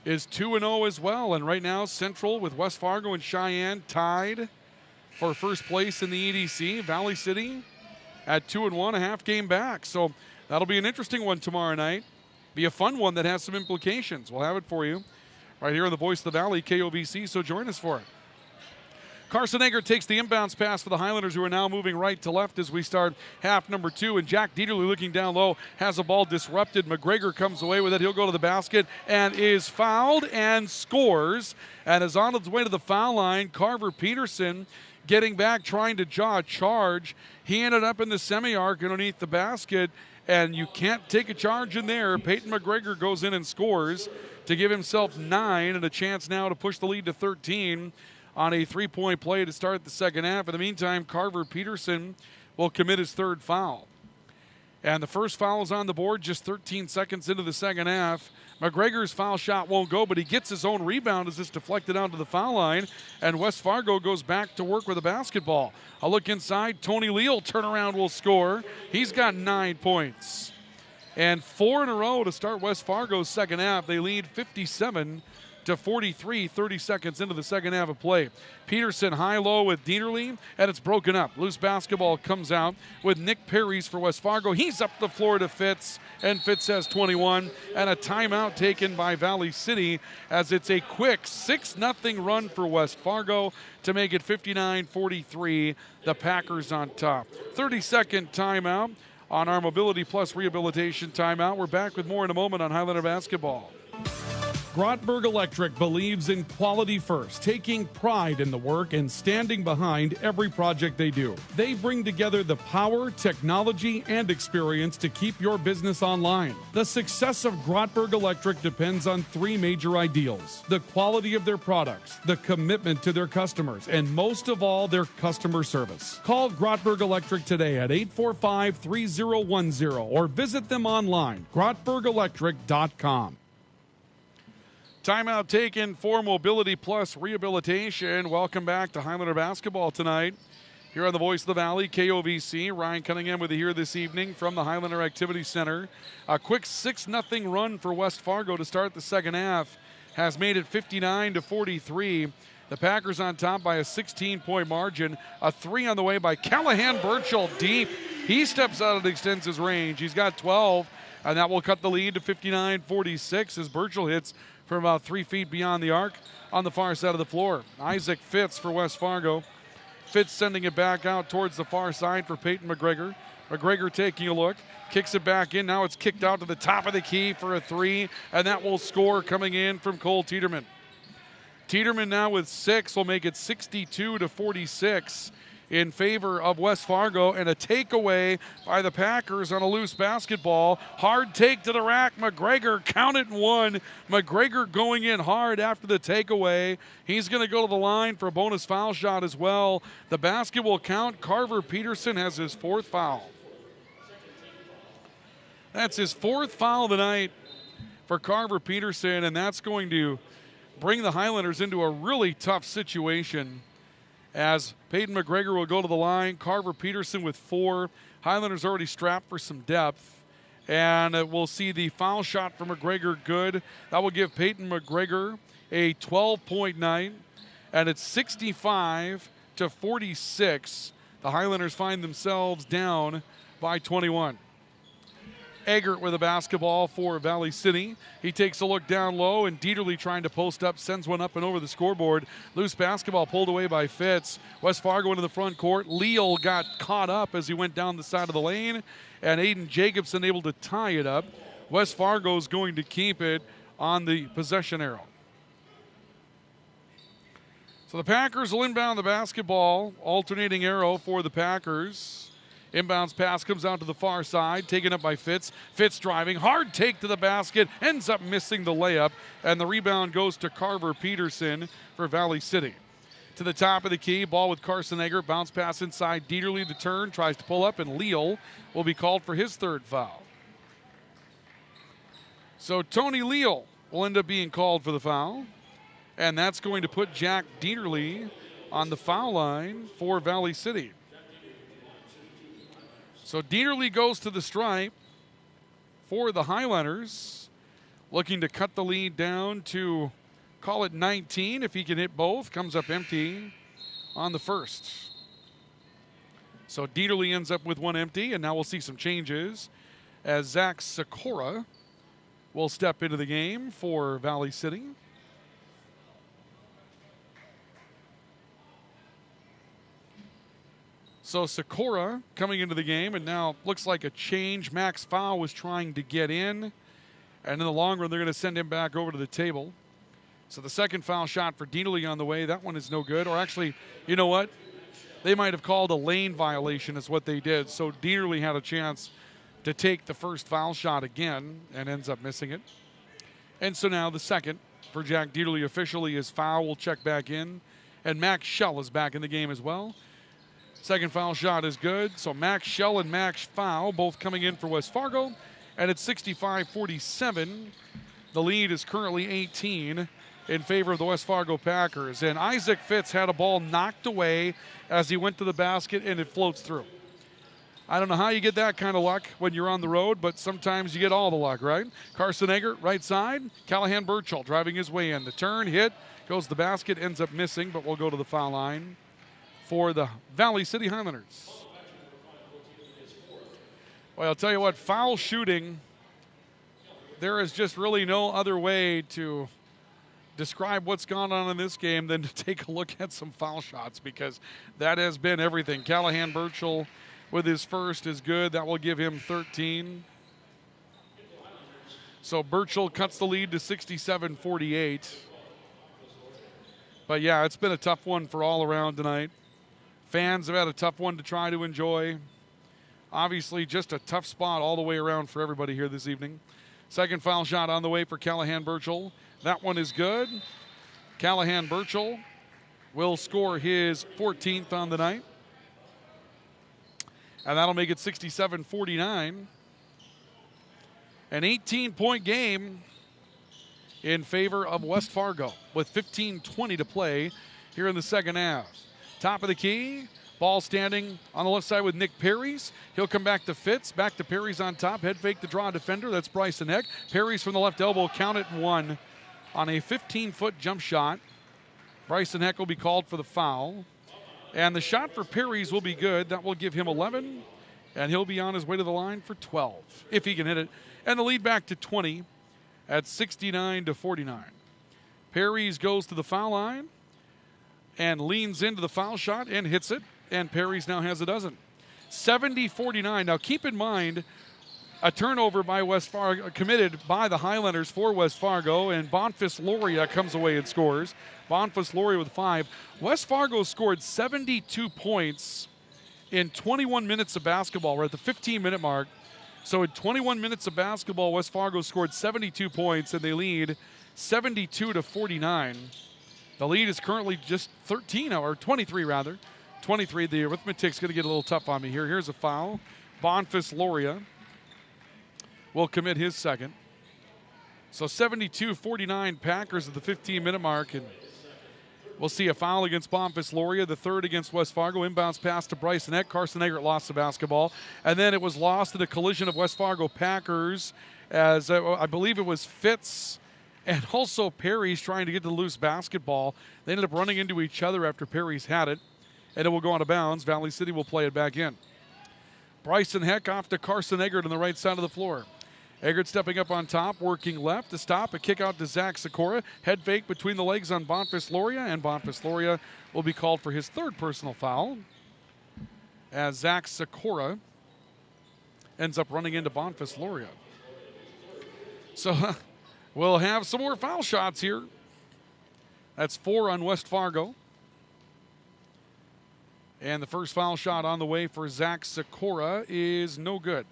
is 2-0 as well. And right now, Central with West Fargo and Cheyenne tied for first place in the EDC. Valley City at 2-1, a half game back. So that'll be an interesting one tomorrow night. Be a fun one that has some implications. We'll have it for you right here on the Voice of the Valley, KOVC, so join us for it. Carson Egger takes the inbounds pass for the Highlanders, who are now moving right to left as we start half number 2. And Jack Dieterle, looking down low, has a ball disrupted. McGregor comes away with it. He'll go to the basket and is fouled and scores. And is on his way to the foul line. Carver Peterson getting back, trying to draw a charge. He ended up in the semi-arc underneath the basket, and you can't take a charge in there. Peyton McGregor goes in and scores to give himself 9 and a chance now to push the lead to 13 on a three-point play to start the second half. In the meantime, Carver Peterson will commit his third foul. And the first foul is on the board just 13 seconds into the second half. McGregor's foul shot won't go, but he gets his own rebound as it's deflected onto the foul line, and West Fargo goes back to work with the basketball. A look inside, Tony Leal turnaround will score. He's got 9 points. And 4 in a row to start West Fargo's second half. They lead 57-43, 30 seconds into the second half of play. Peterson high-low with Dieterle, and it's broken up. Loose basketball comes out with Nick Perry's for West Fargo. He's up the floor to Fitz, and Fitz has 21. And a timeout taken by Valley City as it's a quick 6-0 run for West Fargo to make it 59-43. The Packers on top. 30-second timeout on our Mobility Plus Rehabilitation timeout. We're back with more in a moment on Highlander basketball. Grotberg Electric believes in quality first, taking pride in the work and standing behind every project they do. They bring together the power, technology, and experience to keep your business online. The success of Grotberg Electric depends on 3 major ideals: the quality of their products, the commitment to their customers, and most of all, their customer service. Call Grotberg Electric today at 845-3010 or visit them online, grotbergelectric.com. Timeout taken for Mobility Plus Rehabilitation. Welcome back to Highlander basketball tonight. Here on the Voice of the Valley, KOVC. Ryan Cunningham with you here this evening from the Highlander Activity Center. A quick 6-0 run for West Fargo to start the second half has made it 59-43. The Packers on top by a 16-point margin. A 3 on the way by Callahan Burchell deep. He steps out and extends his range. He's got 12, and that will cut the lead to 59-46 as Burchell hits from about 3 feet beyond the arc on the far side of the floor. Isaac Fitz for West Fargo. Fitz sending it back out towards the far side for Peyton McGregor. McGregor taking a look, kicks it back in. Now it's kicked out to the top of the key for a 3, and that will score coming in from Cole Tiedemann. Tiedemann now with 6 will make it 62-46 in favor of West Fargo, and a takeaway by the Packers on a loose basketball. Hard take to the rack. McGregor, count it, 1. McGregor going in hard after the takeaway. He's going to go to the line for a bonus foul shot as well. The basket will count. Carver Peterson has his 4th foul. That's his 4th foul of the night for Carver Peterson, and that's going to bring the Highlanders into a really tough situation as Peyton McGregor will go to the line. Carver Peterson with 4. Highlanders already strapped for some depth. And we'll see the foul shot from McGregor good. That will give Peyton McGregor a 12-point night. And it's 65-46. The Highlanders find themselves down by 21. Eggert with a basketball for Valley City. He takes a look down low, and Dieterle trying to post up, sends one up and over the scoreboard. Loose basketball pulled away by Fitz. West Fargo into the front court. Leal got caught up as he went down the side of the lane, and Aiden Jacobson able to tie it up. West Fargo is going to keep it on the possession arrow. So the Packers will inbound the basketball. Alternating arrow for the Packers. Inbounds pass comes out to the far side, taken up by Fitz. Fitz driving, hard take to the basket, ends up missing the layup, and the rebound goes to Carver Peterson for Valley City. To the top of the key, ball with Carson Eggert, bounce pass inside. Dieterle, the turn, tries to pull up, and Leal will be called for his 3rd foul. So Tony Leal will end up being called for the foul, and that's going to put Jack Dieterle on the foul line for Valley City. So Dieterle goes to the stripe for the Highlanders, looking to cut the lead down to, call it 19. If he can hit both, comes up empty on the first. So Dieterle ends up with 1 empty, and now we'll see some changes as Zach Sikora will step into the game for Valley City. So Sikora coming into the game, and now looks like a change. Max Fowl was trying to get in, and in the long run, they're going to send him back over to the table. So the second foul shot for Dieterle on the way. That one is no good. Or actually, you know what? They might have called a lane violation is what they did. So Dieterle had a chance to take the first foul shot again and ends up missing it. And so now the second for Jack Dieterle officially is foul. Will check back in. And Max Schell is back in the game as well. Second foul shot is good. So Max Shell and Max Foul both coming in for West Fargo. And it's 65-47. The lead is currently 18 in favor of the West Fargo Packers. And Isaac Fitz had a ball knocked away as he went to the basket, and it floats through. I don't know how you get that kind of luck when you're on the road, but sometimes you get all the luck, right? Carson Eggert, right side. Callahan Burchell driving his way in. The turn, hit, goes to the basket, ends up missing, but we'll go to the foul line for the Valley City Highlanders. Well, I'll tell you what, foul shooting, there is just really no other way to describe what's gone on in this game than to take a look at some foul shots, because that has been everything. Callahan Burchell with his first is good. That will give him 13. So Burchell cuts the lead to 67-48. But yeah, it's been a tough one for all around tonight. Fans have had a tough one to try to enjoy. Obviously, just a tough spot all the way around for everybody here this evening. Second foul shot on the way for Callahan Burchell. That one is good. Callahan Burchell will score his 14th on the night. And that'll make it 67-49. An 18-point game in favor of West Fargo with 15:20 to play here in the second half. Top of the key, ball standing on the left side with Nick Perrys. He'll come back to Fitz, back to Perrys on top. Head fake to draw a defender. That's Bryson Heck. Perrys from the left elbow, count it and one on a 15-foot jump shot. Bryson Heck will be called for the foul. And the shot for Perrys will be good. That will give him 11, and he'll be on his way to the line for 12, if he can hit it. And the lead back to 20 at 69-49. Perrys goes to the foul line and leans into the foul shot and hits it, and Perrys now has a dozen. 70-49. Now keep in mind, a turnover by West Fargo, committed by the Highlanders for West Fargo, and Bonfils Loria comes away and scores. Bonfils Loria with 5. West Fargo scored 72 points in 21 minutes of basketball. We're at the 15-minute mark. So in 21 minutes of basketball, West Fargo scored 72 points, and they lead 72-49. The lead is currently just 13, or 23 rather. 23. The arithmetic's going to get a little tough on me here. Here's a foul. Bonfils Loria will commit his second. So 72-49 Packers at the 15-minute mark, and we'll see a foul against Bonfils Loria, the third against West Fargo. Inbounds pass to Bryson Eck. Carson Eggert lost the basketball, and then it was lost in a collision of West Fargo Packers as I believe it was Fitz and also Perrys trying to get the loose basketball. They ended up running into each other after Perrys had it, and it will go out of bounds. Valley City will play it back in. Bryson Heck off to Carson Eggert on the right side of the floor. Eggert stepping up on top, working left to stop. A kick out to Zach Sikora. Head fake between the legs on Bonfils Loria, and Bonfils Loria will be called for his third personal foul as Zach Sikora ends up running into Bonfils Loria. So we'll have some more foul shots here. That's 4 on West Fargo. And the first foul shot on the way for Zach Sikora is no good.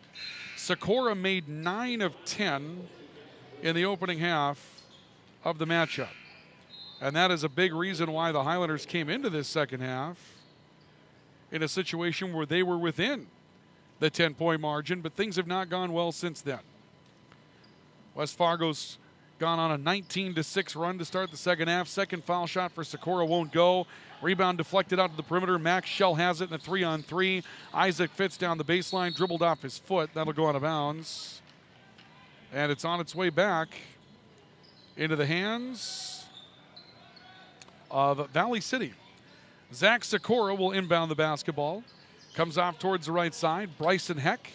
Sikora made 9 of 10 in the opening half of the matchup. And that is a big reason why the Highlanders came into this second half in a situation where they were within the 10-point margin, but things have not gone well since then. West Fargo's gone on a 19-6 run to start the second half. Second foul shot for Sikora won't go. Rebound deflected out to the perimeter. Max Shell has it in a 3-on-3. Isaac Fitz down the baseline, dribbled off his foot. That'll go out of bounds. And it's on its way back into the hands of Valley City. Zach Sikora will inbound the basketball. Comes off towards the right side. Bryson Heck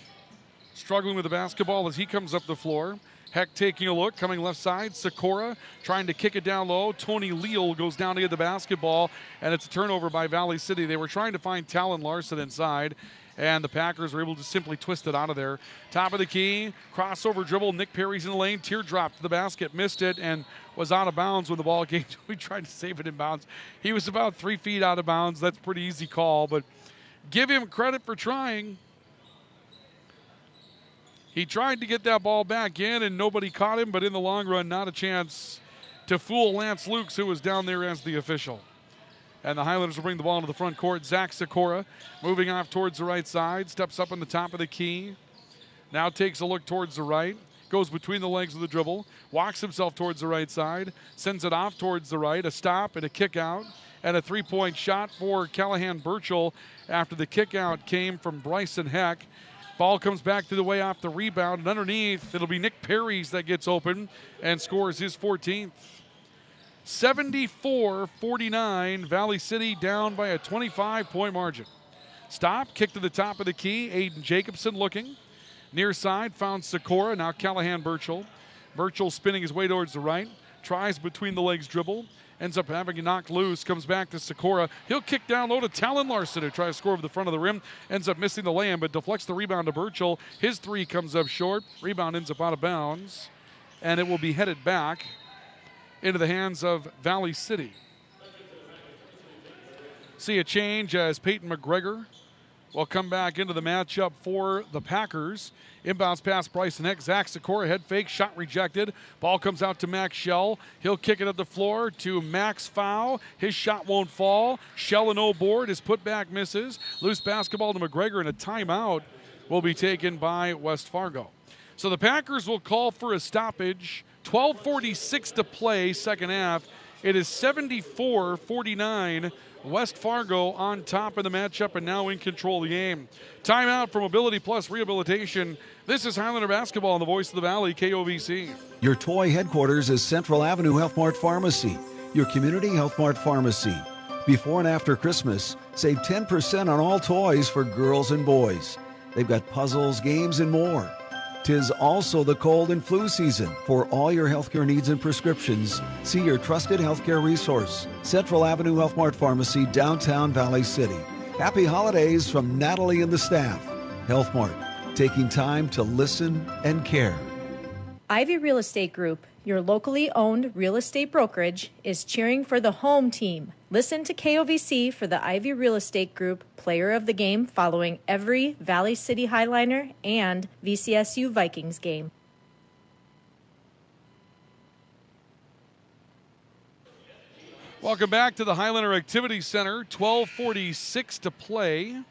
struggling with the basketball as he comes up the floor. Heck taking a look, coming left side. Sikora trying to kick it down low. Tony Leal goes down to get the basketball, and it's a turnover by Valley City. They were trying to find Talon Larson inside, and the Packers were able to simply twist it out of there. Top of the key, crossover dribble. Nick Perry's in the lane, teardrop to the basket, missed it, and was out of bounds when the ball came. We tried to save it in bounds. He was about 3 feet out of bounds. That's a pretty easy call, but give him credit for trying. He tried to get that ball back in, and nobody caught him, but in the long run, not a chance to fool Lance Lukes, who was down there as the official. And the Highlanders will bring the ball into the front court. Zach Sikora moving off towards the right side. Steps up on the top of the key. Now takes a look towards the right. Goes between the legs with the dribble. Walks himself towards the right side. Sends it off towards the right. A stop and a kick out. And a three-point shot for Callahan Burchell after the kick out came from Bryson Heck. Ball comes back to the way off the rebound. And underneath, it'll be Nick Perry's that gets open and scores his 14th. 74-49, Valley City down by a 25-point margin. Stop, kick to the top of the key. Aiden Jacobson looking. Near side, found Sikora, now Callahan Burchell. Burchell spinning his way towards the right. Tries between the legs dribble. Ends up having it knocked loose. Comes back to Sikora. He'll kick down low to Talon Larson, who tries to score over the front of the rim. Ends up missing the lay-in, but deflects the rebound to Burchell. His three comes up short. Rebound ends up out of bounds. And it will be headed back into the hands of Valley City. See a change as Peyton McGregor will come back into the matchup for the Packers. Inbounds pass Bryson Heck. Zach Sikora head fake. Shot rejected. Ball comes out to Max Shell. He'll kick it up the floor to Max Foul. His shot won't fall. Shell and no board. His putback misses. Loose basketball to McGregor, and a timeout will be taken by West Fargo. So the Packers will call for a stoppage. 12:46 to play, second half. It is 74-49. West Fargo on top of the matchup and now in control of the game. Timeout for Mobility Plus Rehabilitation. This is Highlander Basketball on the Voice of the Valley, KOVC. Your toy headquarters is Central Avenue Health Mart Pharmacy, your community Health Mart pharmacy. Before and after Christmas, save 10% on all toys for girls and boys. They've got puzzles, games, and more. 'Tis also the cold and flu season. For all your healthcare needs and prescriptions, see your trusted healthcare resource, Central Avenue Health Mart Pharmacy, downtown Valley City. Happy holidays from Natalie and the staff. Health Mart, taking time to listen and care. Ivy Real Estate Group, your locally owned real estate brokerage, is cheering for the home team. Listen to KOVC for the Ivy Real Estate Group Player of the Game following every Valley City Highliner and VCSU Vikings game. Welcome back to the Highlander Activity Center. 12:46 to play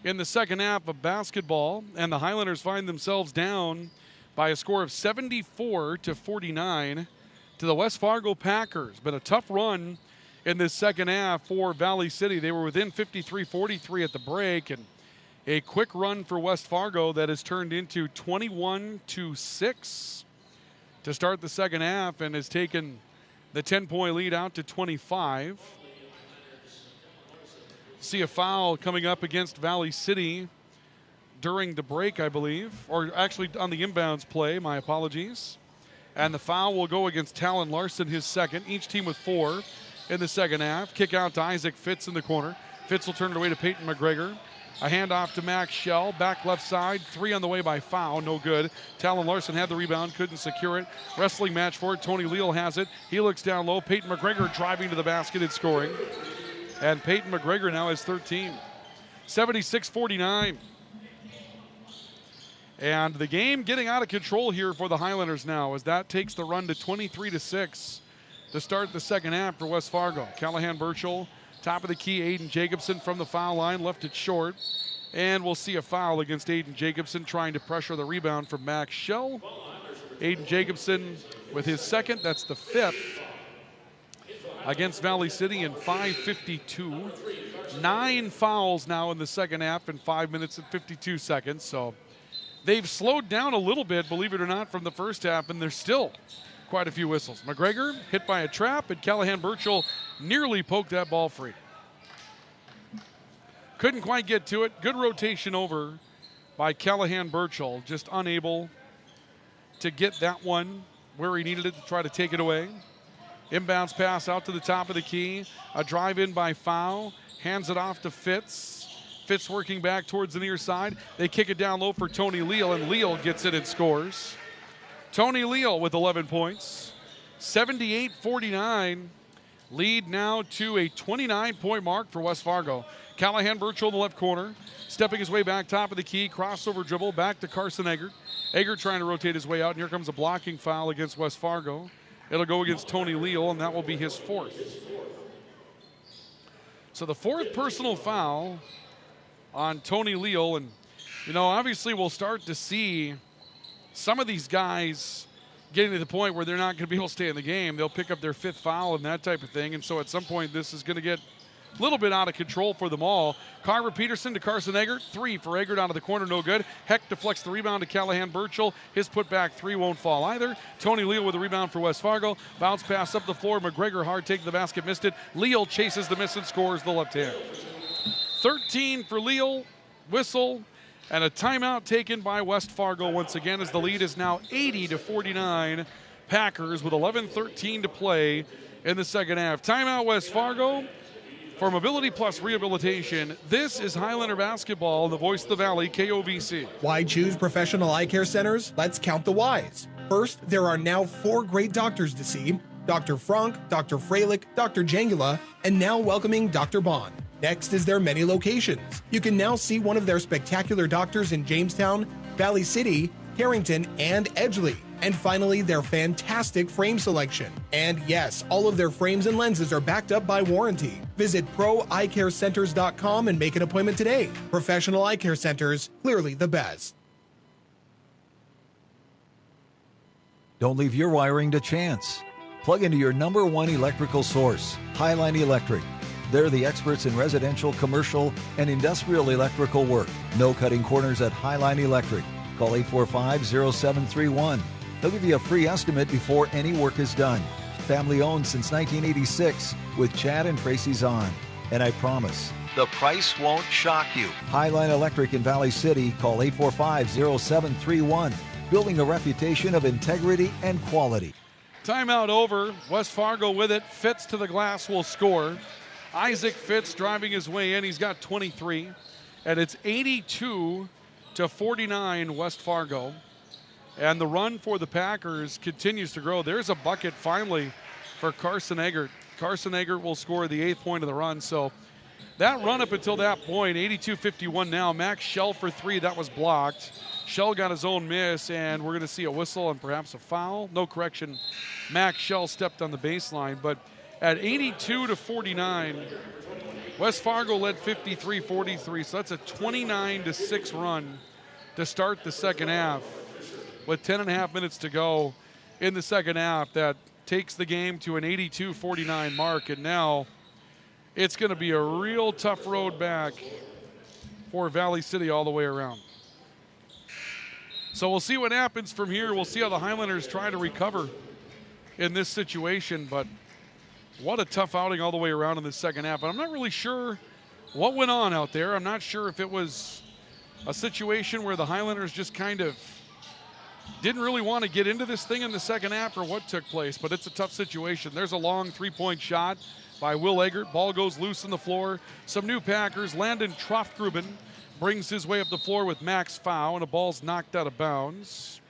in the second half of basketball, and the Highlanders find themselves down by a score of 74-49 to the West Fargo Packers. Been a tough run in this second half for Valley City. They were within 53-43 at the break, and a quick run for West Fargo that has turned into 21-6 to start the second half and has taken the 10-point lead out to 25. See a foul coming up against Valley City during the break, I believe, or actually on the inbounds play, my apologies. And the foul will go against Talon Larson, his second, each team with 4 in the second half. Kick out to Isaac Fitz in the corner. Fitz will turn it away to Peyton McGregor. A handoff to Max Shell, back left side, 3 on the way by foul, no good. Talon Larson had the rebound, couldn't secure it. Wrestling match for it, Tony Leal has it. He looks down low, Peyton McGregor driving to the basket and scoring. And Peyton McGregor now has 13. 76-49. And the game getting out of control here for the Highlanders now as that takes the run to 23-6 to start the second half for West Fargo. Callahan Burchell, top of the key, Aiden Jacobson from the foul line, left it short. And we'll see a foul against Aiden Jacobson trying to pressure the rebound from Max Shell. Aiden Jacobson with his second, that's the 5th against Valley City in 5:52. 9 fouls now in the second half in 5 minutes and 52 seconds. So they've slowed down a little bit, believe it or not, from the first half, and there's still quite a few whistles. McGregor hit by a trap, and Callahan Burchell nearly poked that ball free. Couldn't quite get to it. Good rotation over by Callahan Burchell, just unable to get that one where he needed it to try to take it away. Inbounds pass out to the top of the key. A drive in by Foul. Hands it off to Fitz. Fitz working back towards the near side. They kick it down low for Tony Leal, and Leal gets it and scores. Tony Leal with 11 points. 78-49. Lead now to a 29-point mark for West Fargo. Callahan Burchell in the left corner. Stepping his way back, top of the key. Crossover dribble back to Carson Eggert. Eggert trying to rotate his way out, and here comes a blocking foul against West Fargo. It'll go against Tony Leal, and that will be his 4th. So the fourth personal foul on Tony Leal. And, obviously we'll start to see some of these guys getting to the point where they're not going to be able to stay in the game. They'll pick up their fifth foul and that type of thing. And so at some point this is going to get a little bit out of control for them all. Carver Peterson to Carson Eggert. 3 for Eggert out of the corner, no good. Heck deflects the rebound to Callahan Burchell. His putback 3 won't fall either. Tony Leal with a rebound for West Fargo. Bounce pass up the floor. McGregor hard take the basket, missed it. Leal chases the miss and scores the left hand. 13 for Leal. Whistle. And a timeout taken by West Fargo once again as the lead is now 80-49. Packers with 11:13 to play in the second half. Timeout West Fargo. For Mobility Plus Rehabilitation, this is Highlander Basketball, the voice of the Valley, KOVC. Why choose professional eye care centers? Let's count the whys. First, there are now 4 great doctors to see. Dr. Frank, Dr. Freilich, Dr. Jangula, and now welcoming Dr. Bond. Next is their many locations. You can now see one of their spectacular doctors in Jamestown, Valley City, Carrington, and Edgeley. And finally, their fantastic frame selection. And yes, all of their frames and lenses are backed up by warranty. Visit proeyecarecenters.com and make an appointment today. Professional eye care centers, clearly the best. Don't leave your wiring to chance. Plug into your number 1 electrical source, Highline Electric. They're the experts in residential, commercial, and industrial electrical work. No cutting corners at Highline Electric. Call 845-0731. They'll give you a free estimate before any work is done. Family owned since 1986 with Chad and Tracy Zahn. And I promise, the price won't shock you. Highline Electric in Valley City. Call 845-0731. Building a reputation of integrity and quality. Timeout over. West Fargo with it. Fitz to the glass will score. Isaac Fitz driving his way in. He's got 23. And it's 82-49 West Fargo. And the run for the Packers continues to grow. There's a bucket finally for Carson Eggert. Carson Eggert will score the 8th point of the run. So that run up until that point, 82-51 now. Max Schell for 3, that was blocked. Schell got his own miss, and we're going to see a whistle and perhaps a foul. No correction. Max Schell stepped on the baseline. But at 82-49, West Fargo led 53-43. So that's a 29-6 run to start the second half. With 10.5 minutes to go in the second half, that takes the game to an 82-49 mark. And now it's going to be a real tough road back for Valley City all the way around. So we'll see what happens from here. We'll see how the Highlanders try to recover in this situation. But what a tough outing all the way around in the second half. And I'm not really sure what went on out there. I'm not sure if it was a situation where the Highlanders just kind of didn't really want to get into this thing in the second half or what took place, but it's a tough situation. There's a long 3-point shot by Will Eggert. Ball goes loose on the floor. Some new Packers. Landon Troftgruben brings his way up the floor with Max foul, and a ball's knocked out of bounds.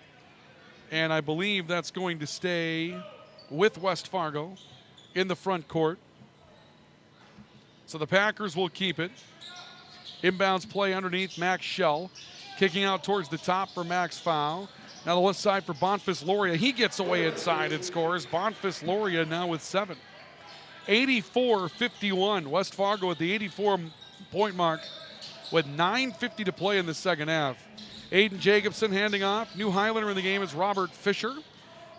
And I believe that's going to stay with West Fargo in the front court. So the Packers will keep it. Inbounds play underneath Max Schell. Kicking out towards the top for Max foul. Now the left side for Bonfils Loria. He gets away inside and scores. Bonfils Loria now with 7. 84-51. West Fargo at the 84-point mark with 9:50 to play in the second half. Aiden Jacobson handing off. New Highlander in the game is Robert Fisher.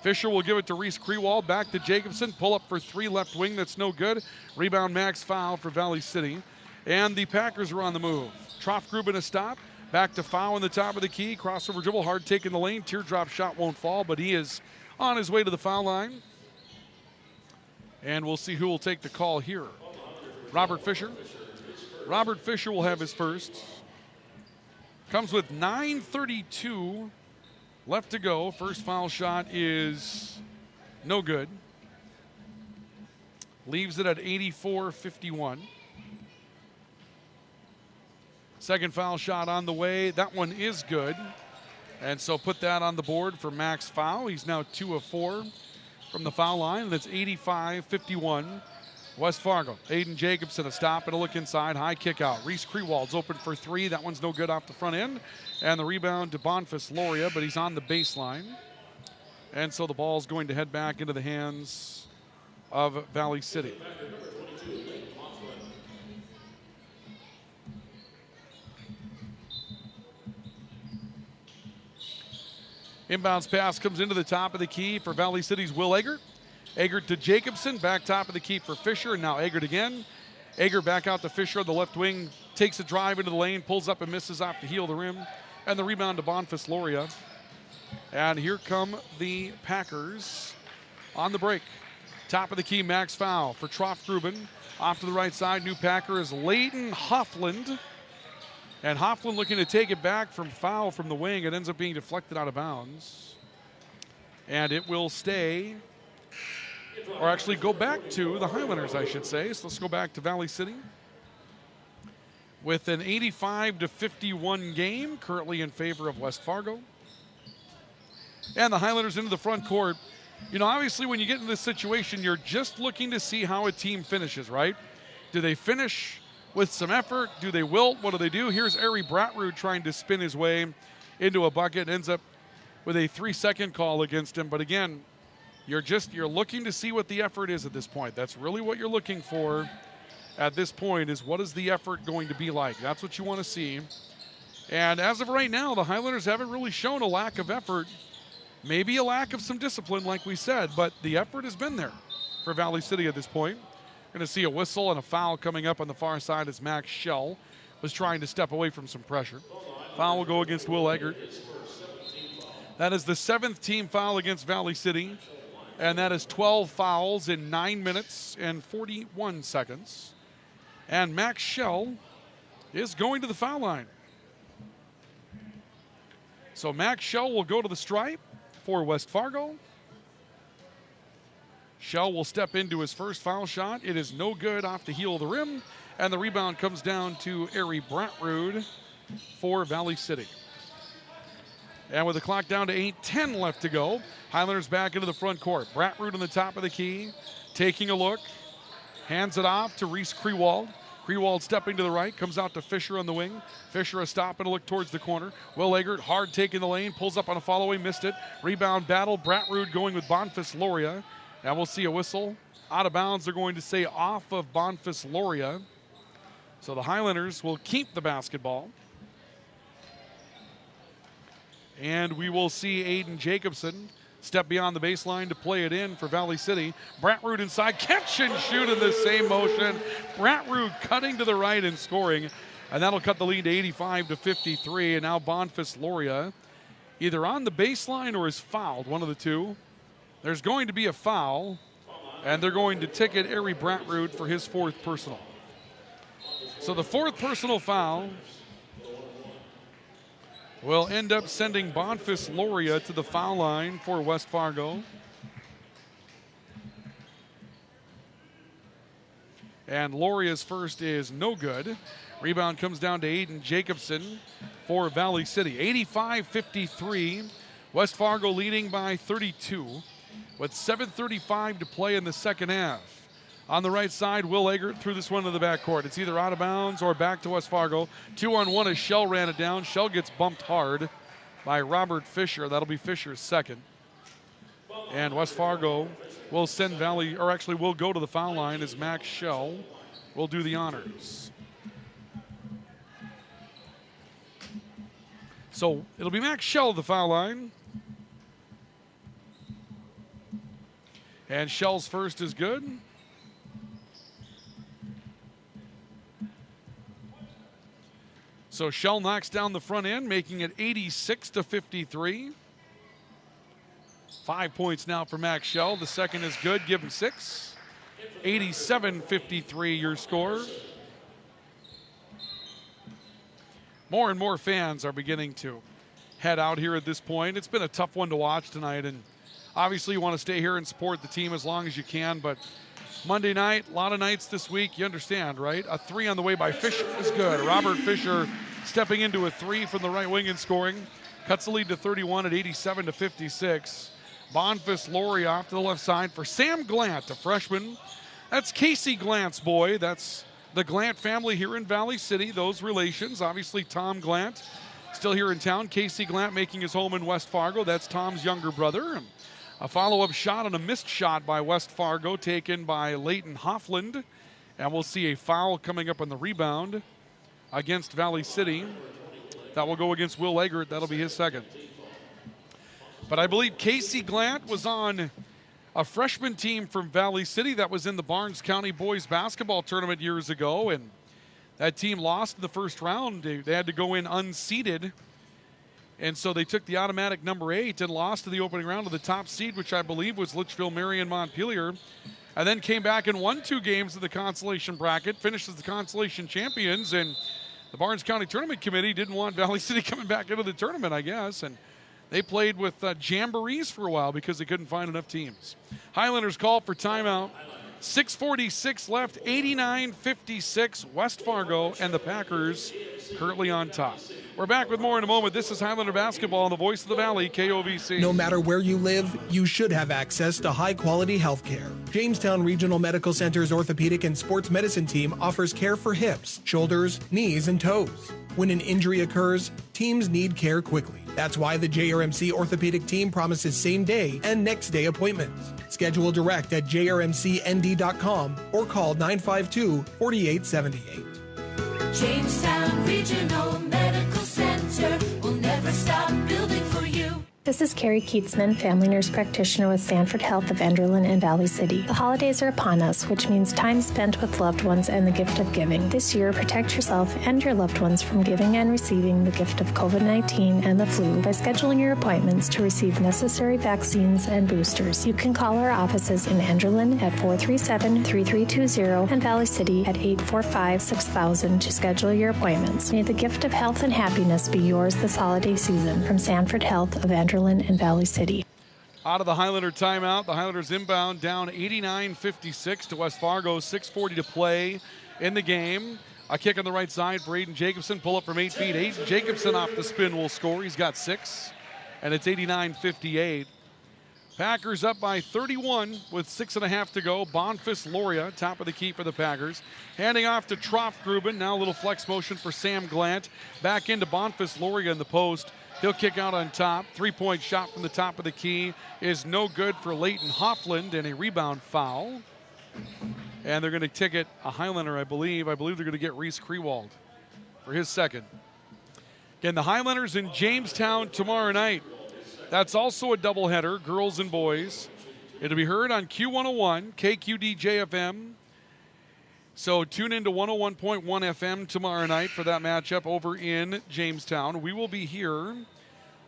Fisher will give it to Reese Krewald. Back to Jacobson. Pull up for 3 left wing. That's no good. Rebound Max foul for Valley City. And the Packers are on the move. Troftgruben a stop. Back to foul in the top of the key. Crossover dribble, hard take in the lane. Teardrop shot won't fall, but he is on his way to the foul line. And we'll see who will take the call here. Robert Fisher. Robert Fisher will have his first. Comes with 9:32 left to go. First foul shot is no good. Leaves it at 84-51. Second foul shot on the way. That one is good. And so put that on the board for Max foul. He's now 2 of 4 from the foul line. And it's 85-51. West Fargo. Aiden Jacobson a stop and a look inside. High kick out. Reese Krewald's open for 3. That one's no good off the front end. And the rebound to Bonfils Loria, but he's on the baseline. And so the ball's going to head back into the hands of Valley City. Inbounds pass comes into the top of the key for Valley City's Will Eggert. Eggert to Jacobson, back top of the key for Fisher, and now Eggert again. Eggert back out to Fisher on the left wing, takes a drive into the lane, pulls up and misses off the heel of the rim, and the rebound to Bonfils Loria. And here come the Packers on the break. Top of the key, max foul for Troff Gruben. Off to the right side, new Packer is Leighton Hoffland. And Hoffland looking to take it back from foul from the wing. It ends up being deflected out of bounds. And it will stay, or actually go back to the Highlanders, I should say. So let's go back to Valley City with an 85-51 game, currently in favor of West Fargo. And the Highlanders into the front court. You know, obviously when you get in this situation, you're just looking to see how a team finishes, right? Do they finish with some effort? Do they wilt? What do they do? Here's Ari Bratrud trying to spin his way into a bucket. Ends up with a 3-second call against him. But again, you're looking to see what the effort is at this point. That's really what you're looking for at this point, is what is the effort going to be like? That's what you want to see. And as of right now, the Highlanders haven't really shown a lack of effort. Maybe a lack of some discipline, like we said, but the effort has been there for Valley City at this point. Going to see a whistle and a foul coming up on the far side as Max Schell was trying to step away from some pressure. Foul will go against Will Eggert. That is the 7th team foul against Valley City, and that is 12 fouls in 9 minutes and 41 seconds. And Max Schell is going to the foul line. So Max Schell will go to the stripe for West Fargo. Schell will step into his first foul shot. It is no good, off the heel of the rim, and the rebound comes down to Ari Bratrud for Valley City. And with the clock down to 8:10 left to go, Highlanders back into the front court. Bratrud on the top of the key, taking a look, hands it off to Reese Krewald. Krewald stepping to the right, comes out to Fisher on the wing. Fisher a stop and a look towards the corner. Will Eggert hard taking the lane, pulls up on a follow-away, missed it. Rebound battle, Bratrud going with Bonfils Loria. And we'll see a whistle. Out of bounds, they're going to say off of Bonfils Loria. So the Highlanders will keep the basketball. And we will see Aiden Jacobson step beyond the baseline to play it in for Valley City. Bratrud inside, catch and shoot in the same motion. Bratrud cutting to the right and scoring. And that'll cut the lead to 85-53. And now Bonfils Loria either on the baseline or is fouled, one of the two. There's going to be a foul, and they're going to ticket Ari Bratrud for his 4th personal. So the 4th personal foul will end up sending Bonfils Loria to the foul line for West Fargo. And Loria's first is no good. Rebound comes down to Aiden Jacobson for Valley City. 85-53. West Fargo leading by 32 with 7:35 to play in the second half. On the right side, Will Eggert threw this one to the backcourt. It's either out of bounds or back to West Fargo. 2-on-1 as Schell ran it down. Schell gets bumped hard by Robert Fisher. That'll be Fisher's second. And West Fargo will send Valley, or actually will go to the foul line as Max Schell will do the honors. So it'll be Max Schell at the foul line. And Schell's first is good. So Schell knocks down the front end, making it 86-53. 5 points now for Max Schell. The second is good, give him 6. 87-53 your score. More and more fans are beginning to head out here at this point. It's been a tough one to watch tonight, and obviously you want to stay here and support the team as long as you can, but Monday night, a lot of nights this week, you understand, right? A 3 on the way by Fisher is good. Robert Fisher stepping into a 3 from the right wing and scoring. Cuts the lead to 31 at 87-56. Bonfils Loria off to the left side for Sam Glant, a freshman. That's Casey Glant's boy. That's the Glant family here in Valley City. Those relations, obviously Tom Glant still here in town. Casey Glant making his home in West Fargo. That's Tom's younger brother. A follow-up shot and a missed shot by West Fargo taken by Leighton Hoffland. And we'll see a foul coming up on the rebound against Valley City. That will go against Will Eggert. That'll be his second. But I believe Casey Glant was on a freshman team from Valley City that was in the Barnes County Boys Basketball Tournament years ago, and that team lost in the first round. They had to go in unseeded, and so they took the automatic number 8 and lost to the opening round of the top seed, which I believe was Litchfield Marion Montpelier, and then came back and won 2 games in the consolation bracket, finished as the consolation champions, and the Barnes County Tournament Committee didn't want Valley City coming back into the tournament, I guess, and they played with jamborees for a while because they couldn't find enough teams. Highlanders call for timeout. 6:46 left, 89-56, West Fargo and the Packers currently on top. We're back with more in a moment. This is Highlander Basketball on the Voice of the Valley, KOVC. No matter where you live, you should have access to high-quality health care. Jamestown Regional Medical Center's orthopedic and sports medicine team offers care for hips, shoulders, knees, and toes. When an injury occurs, teams need care quickly. That's why the JRMC orthopedic team promises same-day and next-day appointments. Schedule direct at jrmcnd.com or call 952-4878. Jamestown Regional Medical Center will never stop building for you. This is Carrie Keatsman, family nurse practitioner with Sanford Health of Enderlin and Valley City. The holidays are upon us, which means time spent with loved ones and the gift of giving. This year, protect yourself and your loved ones from giving and receiving the gift of COVID-19 and the flu by scheduling your appointments to receive necessary vaccines and boosters. You can call our offices in Enderlin at 437-3320 and Valley City at 845-6000 to schedule your appointments. May the gift of health and happiness be yours this holiday season. From Sanford Health of Enderlin and Valley City. Out of the Highlander timeout, the Highlanders inbound down 89-56 to West Fargo, 6:40 to play in the game. A kick on the right side for Aiden Jacobson, pull up from 8 feet. Aiden Jacobson off the spin will score. He's got 6, and it's 89-58. Packers up by 31 with 6.5 to go. Bonfils Loria, top of the key for the Packers. Handing off to Troff Gruben. Now a little flex motion for Sam Glant. Back into Bonfils Loria in the post. He'll kick out on top. 3-point shot from the top of the key is no good for Leighton Hoffland, and a rebound foul. And they're going to ticket a Highlander, I believe. I believe they're going to get Reese Krewald for his second. Again, the Highlanders in Jamestown tomorrow night. That's also a doubleheader, girls and boys. It'll be heard on Q101, KQDJ-FM. So tune in to 101.1 FM tomorrow night for that matchup over in Jamestown. We will be here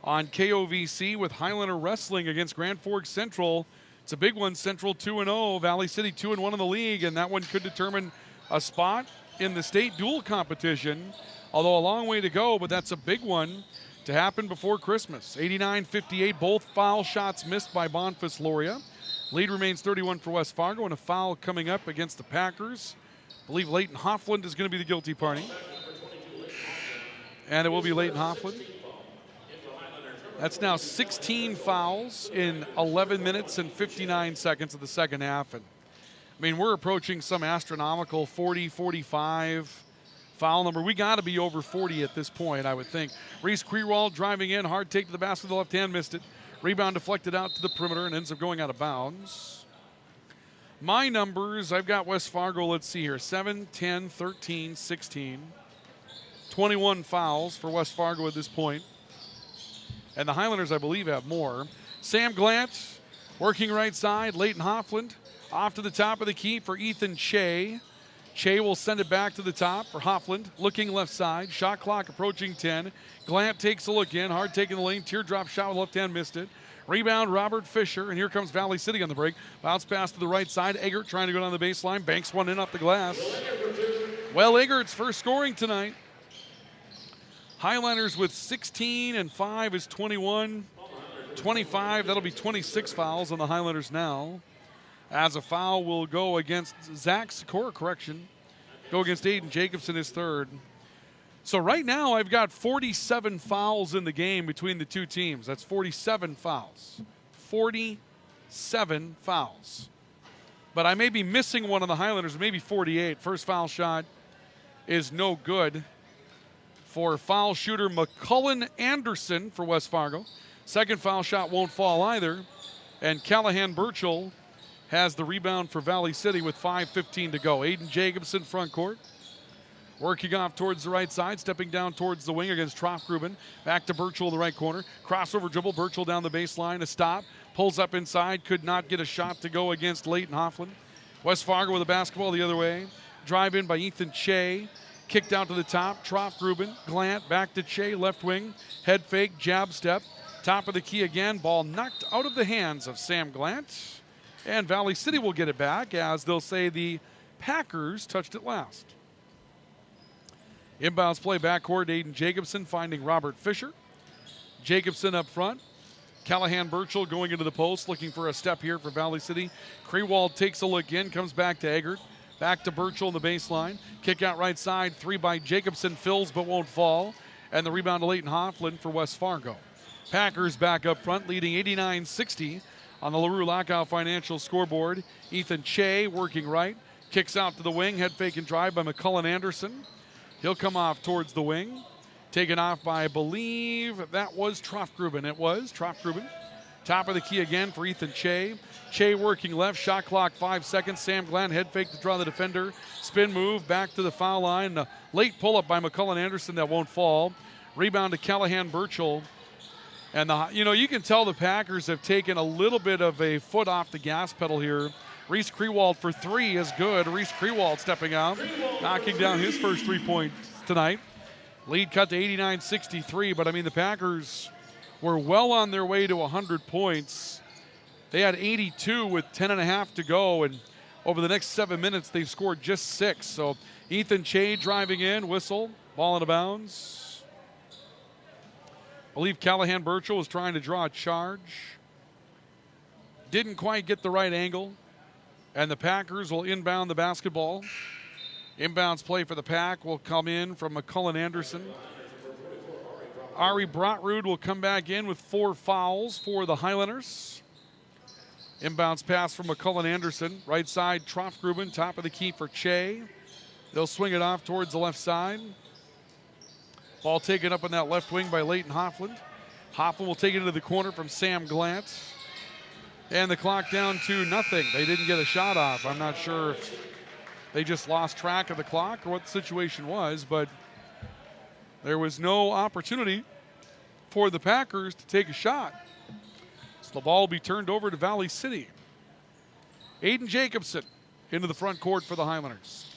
on KOVC with Highlander Wrestling against Grand Forks Central. It's a big one, Central 2-0, Valley City 2-1 in the league, and that one could determine a spot in the state dual competition, although a long way to go, but that's a big one to happen before Christmas. 89-58, both foul shots missed by Bonfils Loria. Lead remains 31 for West Fargo, and a foul coming up against the Packers. I believe Leighton Hoffland is going to be the guilty party. And it will be Leighton Hoffland. That's now 16 fouls in 11 minutes and 59 seconds of the second half. And I mean, we're approaching some astronomical 40, 45 foul number. We got to be over 40 at this point, I would think. Reese Krewald driving in, hard take to the basket with the left hand, missed it. Rebound deflected out to the perimeter and ends up going out of bounds. My numbers, I've got West Fargo, let's see here, 7, 10, 13, 16. 21 fouls for West Fargo at this point. And the Highlanders, I believe, have more. Sam Glant, working right side. Leighton Hoffland, off to the top of the key for Ethan Che. Che will send it back to the top for Hoffland, looking left side. Shot clock approaching 10. Glant takes a look in, hard taking the lane. Teardrop shot with left hand, missed it. Rebound, Robert Fisher, and here comes Valley City on the break. Bounce pass to the right side. Eggert trying to go down the baseline. Banks one in off the glass. Well, Eggert's first scoring tonight. Highlanders with 16 and 5 is 21. 25, that'll be 26 fouls on the Highlanders now. As a foul will go against Zach Sikora, go against Aiden Jacobson, his third. So right now I've got 47 fouls in the game between the two teams. That's 47 fouls. 47 fouls. But I may be missing one on the Highlanders, maybe 48. First foul shot is no good for foul shooter McCullen Anderson for West Fargo. Second foul shot won't fall either. And Callahan Burchell has the rebound for Valley City with 5:15 to go. Aiden Jacobson front court. Working off towards the right side, stepping down towards the wing against Troftgruben. Back to Birchall in the right corner. Crossover dribble, Birchall down the baseline, a stop. Pulls up inside, could not get a shot to go against Leighton Hoffland. West Fargo with the basketball the other way. Drive in by Ethan Che. Kicked out to the top, Troftgruben. Glant back to Che, left wing. Head fake, jab step. Top of the key again. Ball knocked out of the hands of Sam Glant. And Valley City will get it back, as they'll say the Packers touched it last. Inbounds play backcourt, Aiden Jacobson finding Robert Fisher. Jacobson up front. Callahan Birchall going into the post, looking for a step here for Valley City. Krewald takes a look in, comes back to Eggert. Back to Birchall in the baseline. Kick out right side, three by Jacobson, fills but won't fall. And the rebound to Leighton Hoffland for West Fargo. Packers back up front, leading 89-60 on the LaRue Lockout Financial scoreboard. Ethan Che working right. Kicks out to the wing, head fake and drive by McCullen Anderson. He'll come off towards the wing. Taken off by, I believe, that was Troftgruben. It was Troftgruben. Top of the key again for Ethan Che. Che working left, shot clock 5 seconds. Sam Glenn head fake to draw the defender. Spin move back to the foul line. A late pull-up by McCullen Anderson that won't fall. Rebound to Callahan Birchall. And you can tell the Packers have taken a little bit of a foot off the gas pedal here. Reese Krewald for three is good. Reese Krewald stepping out, knocking down his first 3 points tonight. Lead cut to 89-63, but I mean the Packers were well on their way to 100 points. They had 82 with 10.5 to go, and over the next 7 minutes they've scored just 6. So Ethan Che driving in, whistle, ball out of bounds. I believe Callahan Birchall was trying to draw a charge. Didn't quite get the right angle. And the Packers will inbound the basketball. Inbounds play for the Pack will come in from McCullen Anderson. Ari Brotrud will come back in with 4 fouls for the Highlanders. Inbounds pass from McCullen Anderson. Right side, Troftgruben, top of the key for Che. They'll swing it off towards the left side. Ball taken up on that left wing by Leighton Hoffland. Hoffland will take it into the corner from Sam Glant. And the clock down to nothing. They didn't get a shot off. I'm not sure if they just lost track of the clock or what the situation was, but there was no opportunity for the Packers to take a shot. So the ball will be turned over to Valley City. Aiden Jacobson into the front court for the Highlanders.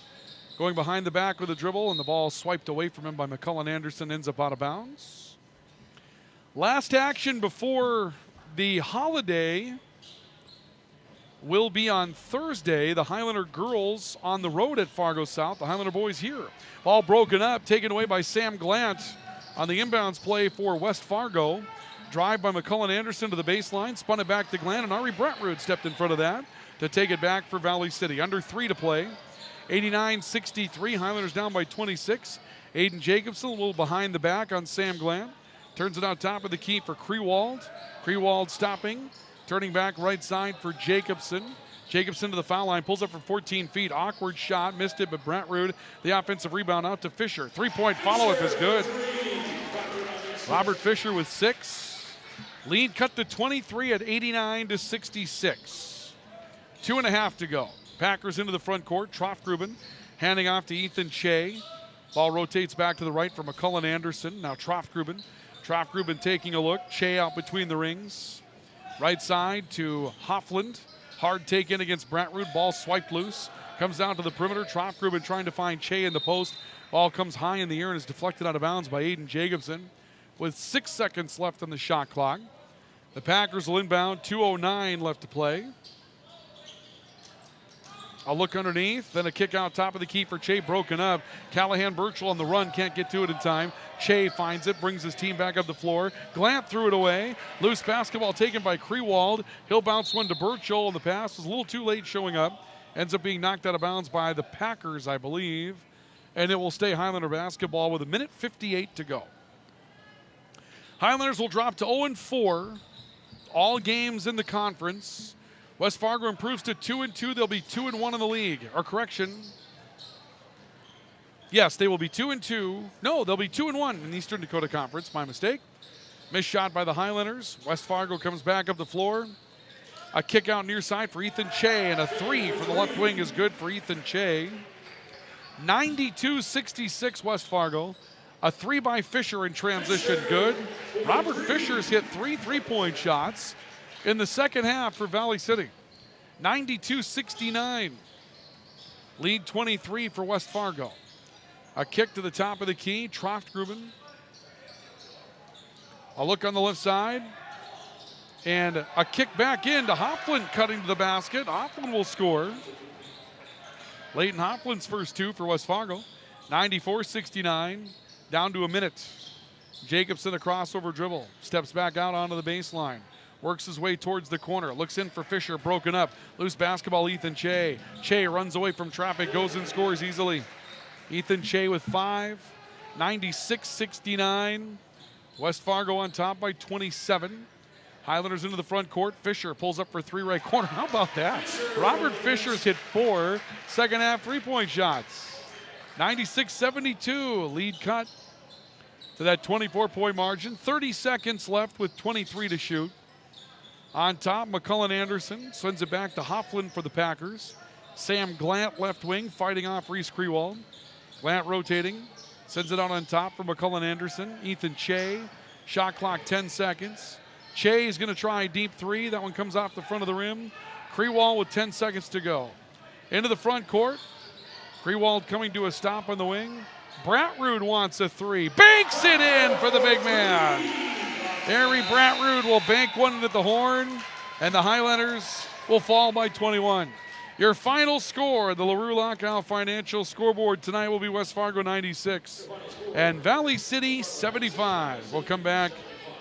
Going behind the back with a dribble, and the ball swiped away from him by McCullen Anderson, ends up out of bounds. Last action before the holiday will be on Thursday. The Highlander girls on the road at Fargo South. The Highlander boys here. Ball broken up, taken away by Sam Glant on the inbounds play for West Fargo. Drive by McCullen Anderson to the baseline, spun it back to Glant, and Ari Brotrud stepped in front of that to take it back for Valley City. Under 3 to play. 89-63, Highlanders down by 26. Aiden Jacobson a little behind the back on Sam Glant. Turns it out top of the key for Krewald. Krewald stopping. Turning back right side for Jacobson. Jacobson to the foul line, pulls up from 14 feet. Awkward shot, missed it, but Brotrud, the offensive rebound out to Fisher. 3-point follow-up is good. Robert Fisher with 6. Lead cut to 23 at 89-66. 2.5 to go. Packers into the front court. Troftgruben handing off to Ethan Che. Ball rotates back to the right for McCullen Anderson. Now Troftgruben. Troftgruben taking a look. Che out between the rings. Right side to Hoffland. Hard take in against Brotrud. Ball swiped loose. Comes down to the perimeter. Troftgruben trying to find Che in the post. Ball comes high in the air and is deflected out of bounds by Aiden Jacobson with 6 seconds left on the shot clock. The Packers will inbound. 2:09 left to play. A look underneath, then a kick out top of the key for Che, broken up. Callahan Birchall on the run, can't get to it in time. Che finds it, brings his team back up the floor. Glant threw it away. Loose basketball taken by Krewald. He'll bounce one to Birchall, and the pass was a little too late showing up. Ends up being knocked out of bounds by the Packers, I believe. And it will stay Highlander basketball with 1:58 to go. Highlanders will drop to 0-4. All games in the conference. West Fargo improves to 2-2. They'll be 2-1 in the league. Or correction. Yes, they will be 2-2. No, they'll be 2-1 in the Eastern Dakota Conference. My mistake. Missed shot by the Highlanders. West Fargo comes back up the floor. A kick out near side for Ethan Che, and a 3 from the left wing is good for Ethan Che. 92-66 West Fargo. A 3 by Fisher in transition, good. Robert Fisher's hit 3 3-point shots in the second half for Valley City. 92-69. Lead 23 for West Fargo. A kick to the top of the key, Troftgruben. A look on the left side. And a kick back in to Hopland, cutting to the basket. Hopland will score. Leighton Hopland's first two for West Fargo. 94-69. Down to a minute. Jacobson, a crossover dribble. Steps back out onto the baseline. Works his way towards the corner. Looks in for Fisher, broken up. Loose basketball, Ethan Che. Che runs away from traffic, goes and scores easily. Ethan Che with 5. 96-69. West Fargo on top by 27. Highlanders into the front court. Fisher pulls up for 3 right corner. How about that? Robert Fisher's hit 4 second half 3-point shots. 96-72, lead cut to that 24-point margin. 30 seconds left with 23 to shoot. On top, McCullen Anderson sends it back to Hopland for the Packers. Sam Glant, left wing, fighting off Reese Krewald. Glant rotating, sends it out on top for McCullen Anderson. Ethan Che, shot clock 10 seconds. Che is going to try a deep 3. That one comes off the front of the rim. Krewald with 10 seconds to go. Into the front court. Krewald coming to a stop on the wing. Bratrud wants a 3. Banks it in for the big man. Harry Bratrud will bank one at the horn, and the Highlanders will fall by 21. Your final score, the LaRue Lockout Financial scoreboard tonight will be West Fargo 96 and Valley City 75. We'll come back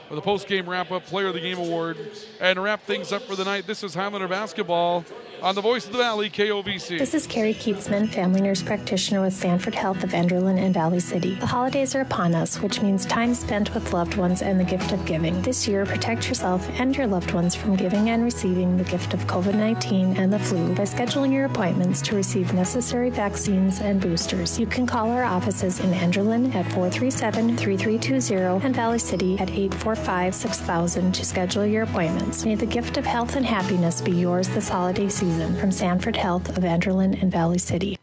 with a post-game wrap-up, Player of the Game award, and wrap things up for the night. This is Highlander basketball on the Voice of the Valley, KOVC. This is Carrie Keatsman, family nurse practitioner with Sanford Health of Enderlin and Valley City. The holidays are upon us, which means time spent with loved ones and the gift of giving. This year, protect yourself and your loved ones from giving and receiving the gift of COVID-19 and the flu by scheduling your appointments to receive necessary vaccines and boosters. You can call our offices in Enderlin at 437-3320 and Valley City at 845-6000 to schedule your appointments. May the gift of health and happiness be yours this holiday season. From Sanford Health of Enderlin and Valley City.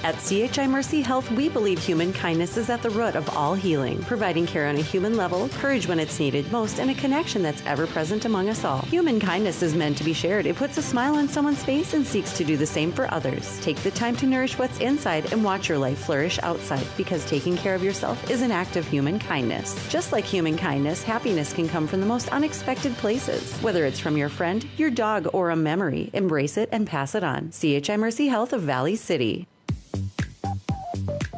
At CHI Mercy Health, we believe human kindness is at the root of all healing, providing care on a human level, courage when it's needed most, and a connection that's ever present among us all. Human kindness is meant to be shared. It puts a smile on someone's face and seeks to do the same for others. Take the time to nourish what's inside and watch your life flourish outside, because taking care of yourself is an act of human kindness. Just like human kindness, happiness can come from the most unexpected places. Whether it's from your friend, your dog, or a memory, embrace it and pass it on. CHI Mercy Health of Valley City.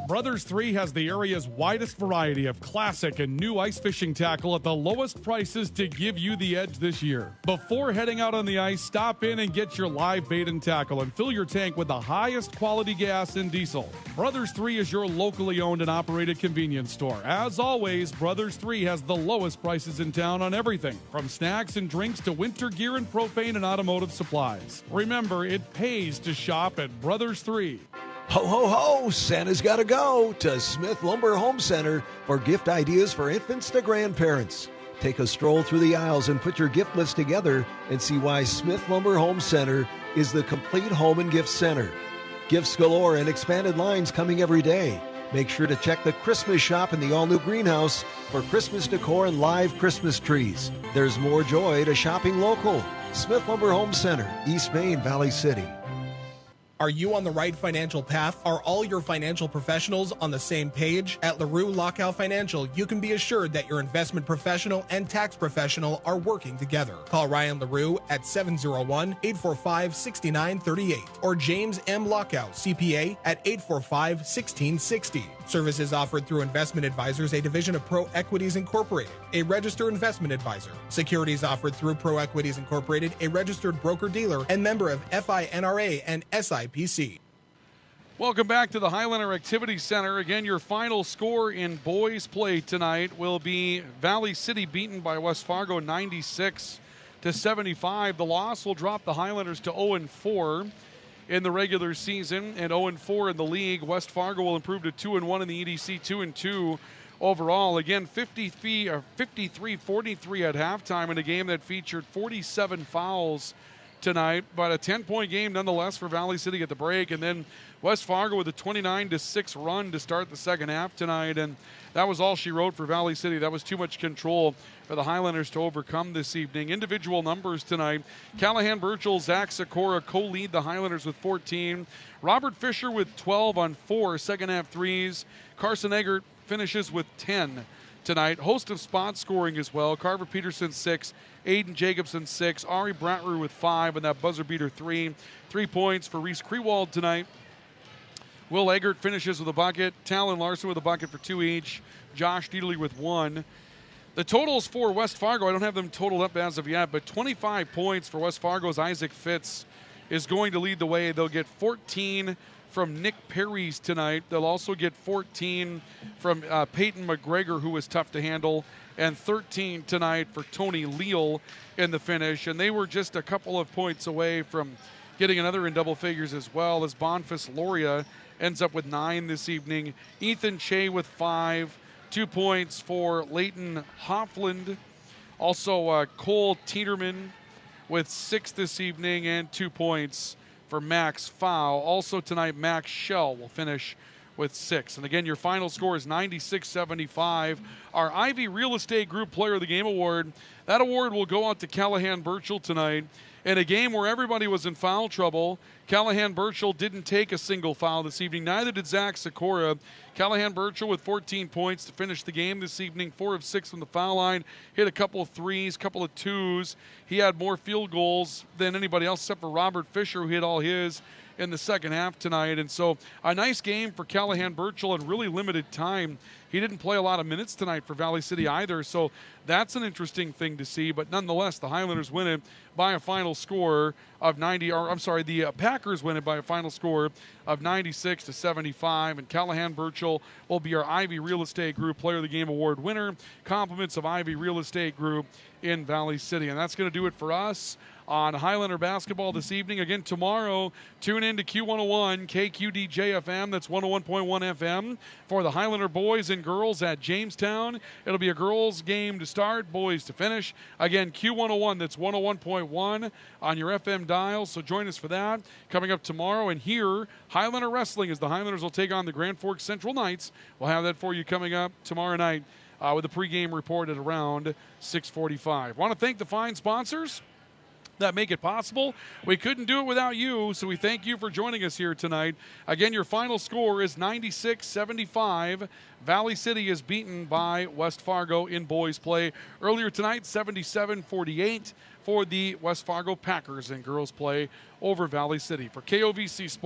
Brothers 3 has the area's widest variety of classic and new ice fishing tackle at the lowest prices to give you the edge this year. Before heading out on the ice, stop in and get your live bait and tackle and fill your tank with the highest quality gas and diesel. Brothers 3 is your locally owned and operated convenience store. As always, Brothers 3 has the lowest prices in town on everything, from snacks and drinks to winter gear and propane and automotive supplies. Remember, it pays to shop at Brothers 3. Ho, ho, ho! Santa's got to go to Smith Lumber Home Center for gift ideas for infants to grandparents. Take a stroll through the aisles and put your gift list together and see why Smith Lumber Home Center is the complete home and gift center. Gifts galore and expanded lines coming every day. Make sure to check the Christmas shop in the all-new greenhouse for Christmas decor and live Christmas trees. There's more joy to shopping local. Smith Lumber Home Center, East Main, Valley City. Are you on the right financial path? Are all your financial professionals on the same page? At LaRue Lockout Financial, you can be assured that your investment professional and tax professional are working together. Call Ryan LaRue at 701-845-6938 or James M. Lockout, CPA, at 845-1660. Services offered through Investment Advisors, a division of Pro Equities Incorporated, a registered investment advisor. Securities offered through Pro Equities Incorporated, a registered broker-dealer and member of FINRA and SIPC. Welcome back to the Highlander Activity Center. Again, your final score in boys play tonight will be Valley City beaten by West Fargo 96-75. The loss will drop the Highlanders to 0-4 in the regular season and 0-4 in the league. West Fargo will improve to 2-1 in the EDC, 2-2 overall. Again, 53-43 at halftime in a game that featured 47 fouls tonight, but a 10-point game nonetheless for Valley City at the break. And then West Fargo with a 29-6 run to start the second half tonight. And that was all she wrote for Valley City. That was too much control for the Highlanders to overcome this evening. Individual numbers tonight. Callahan Birchall, Zach Sikora co-lead the Highlanders with 14. Robert Fisher with 12 on 4 second-half threes. Carson Eggert finishes with 10 tonight. Host of spot scoring as well. Carver Peterson 6, Aiden Jacobson 6, Ari Bratru with 5, and that buzzer beater 3. 3 points for Reese Krewald tonight. Will Eggert finishes with a bucket. Talon Larson with a bucket for 2 each. Josh Deedley with 1. The totals for West Fargo, I don't have them totaled up as of yet, but 25 points for West Fargo's Isaac Fitz is going to lead the way. They'll get 14 from Nick Perry's tonight. They'll also get 14 from Peyton McGregor, who was tough to handle, and 13 tonight for Tony Leal in the finish. And they were just a couple of points away from getting another in double figures as well, as Bonfus Loria ends up with 9 this evening. Ethan Shea with 5. 2 points for Leighton Hoffland. Also Cole Tieterman with 6 this evening, and 2 points for Max Fowl. Also tonight, Max Shell will finish with 6. And again, your final score is 96-75. Our Ivy Real Estate Group Player of the Game Award, that award will go out to Callahan Birchall tonight. In a game where everybody was in foul trouble, Callahan Birchall didn't take a single foul this evening. Neither did Zach Sikora. Callahan Birchall with 14 points to finish the game this evening. 4 of 6 from the foul line. Hit a couple of threes, couple of twos. He had more field goals than anybody else except for Robert Fisher, who hit all his in the second half tonight. And so a nice game for Callahan Birchall in really limited time. He didn't play a lot of minutes tonight for Valley City either, so that's an interesting thing to see. But nonetheless, the Highlanders win it by a final score of the Packers win it by a final score of 96-75. And Callahan Birchall will be our Ivy Real Estate Group Player of the Game Award winner. Compliments of Ivy Real Estate Group in Valley City. And that's going to do it for us on Highlander basketball this evening. Again, tomorrow, tune in to Q101, KQDJ-FM, that's 101.1 FM, for the Highlander boys and girls at Jamestown. It'll be a girls game to start, boys to finish. Again, Q101, that's 101.1 on your FM dial, so join us for that. Coming up tomorrow, and here, Highlander Wrestling, as the Highlanders will take on the Grand Forks Central Knights. We'll have that for you coming up tomorrow night with a pregame report at around 6:45. Want to thank the fine sponsors that make it possible. We couldn't do it without you, so we thank you for joining us here tonight. Again, your final score is 96-75. Valley City is beaten by West Fargo in boys play. Earlier tonight, 77-48 for the West Fargo Packers in girls play over Valley City. For KOVC Sports.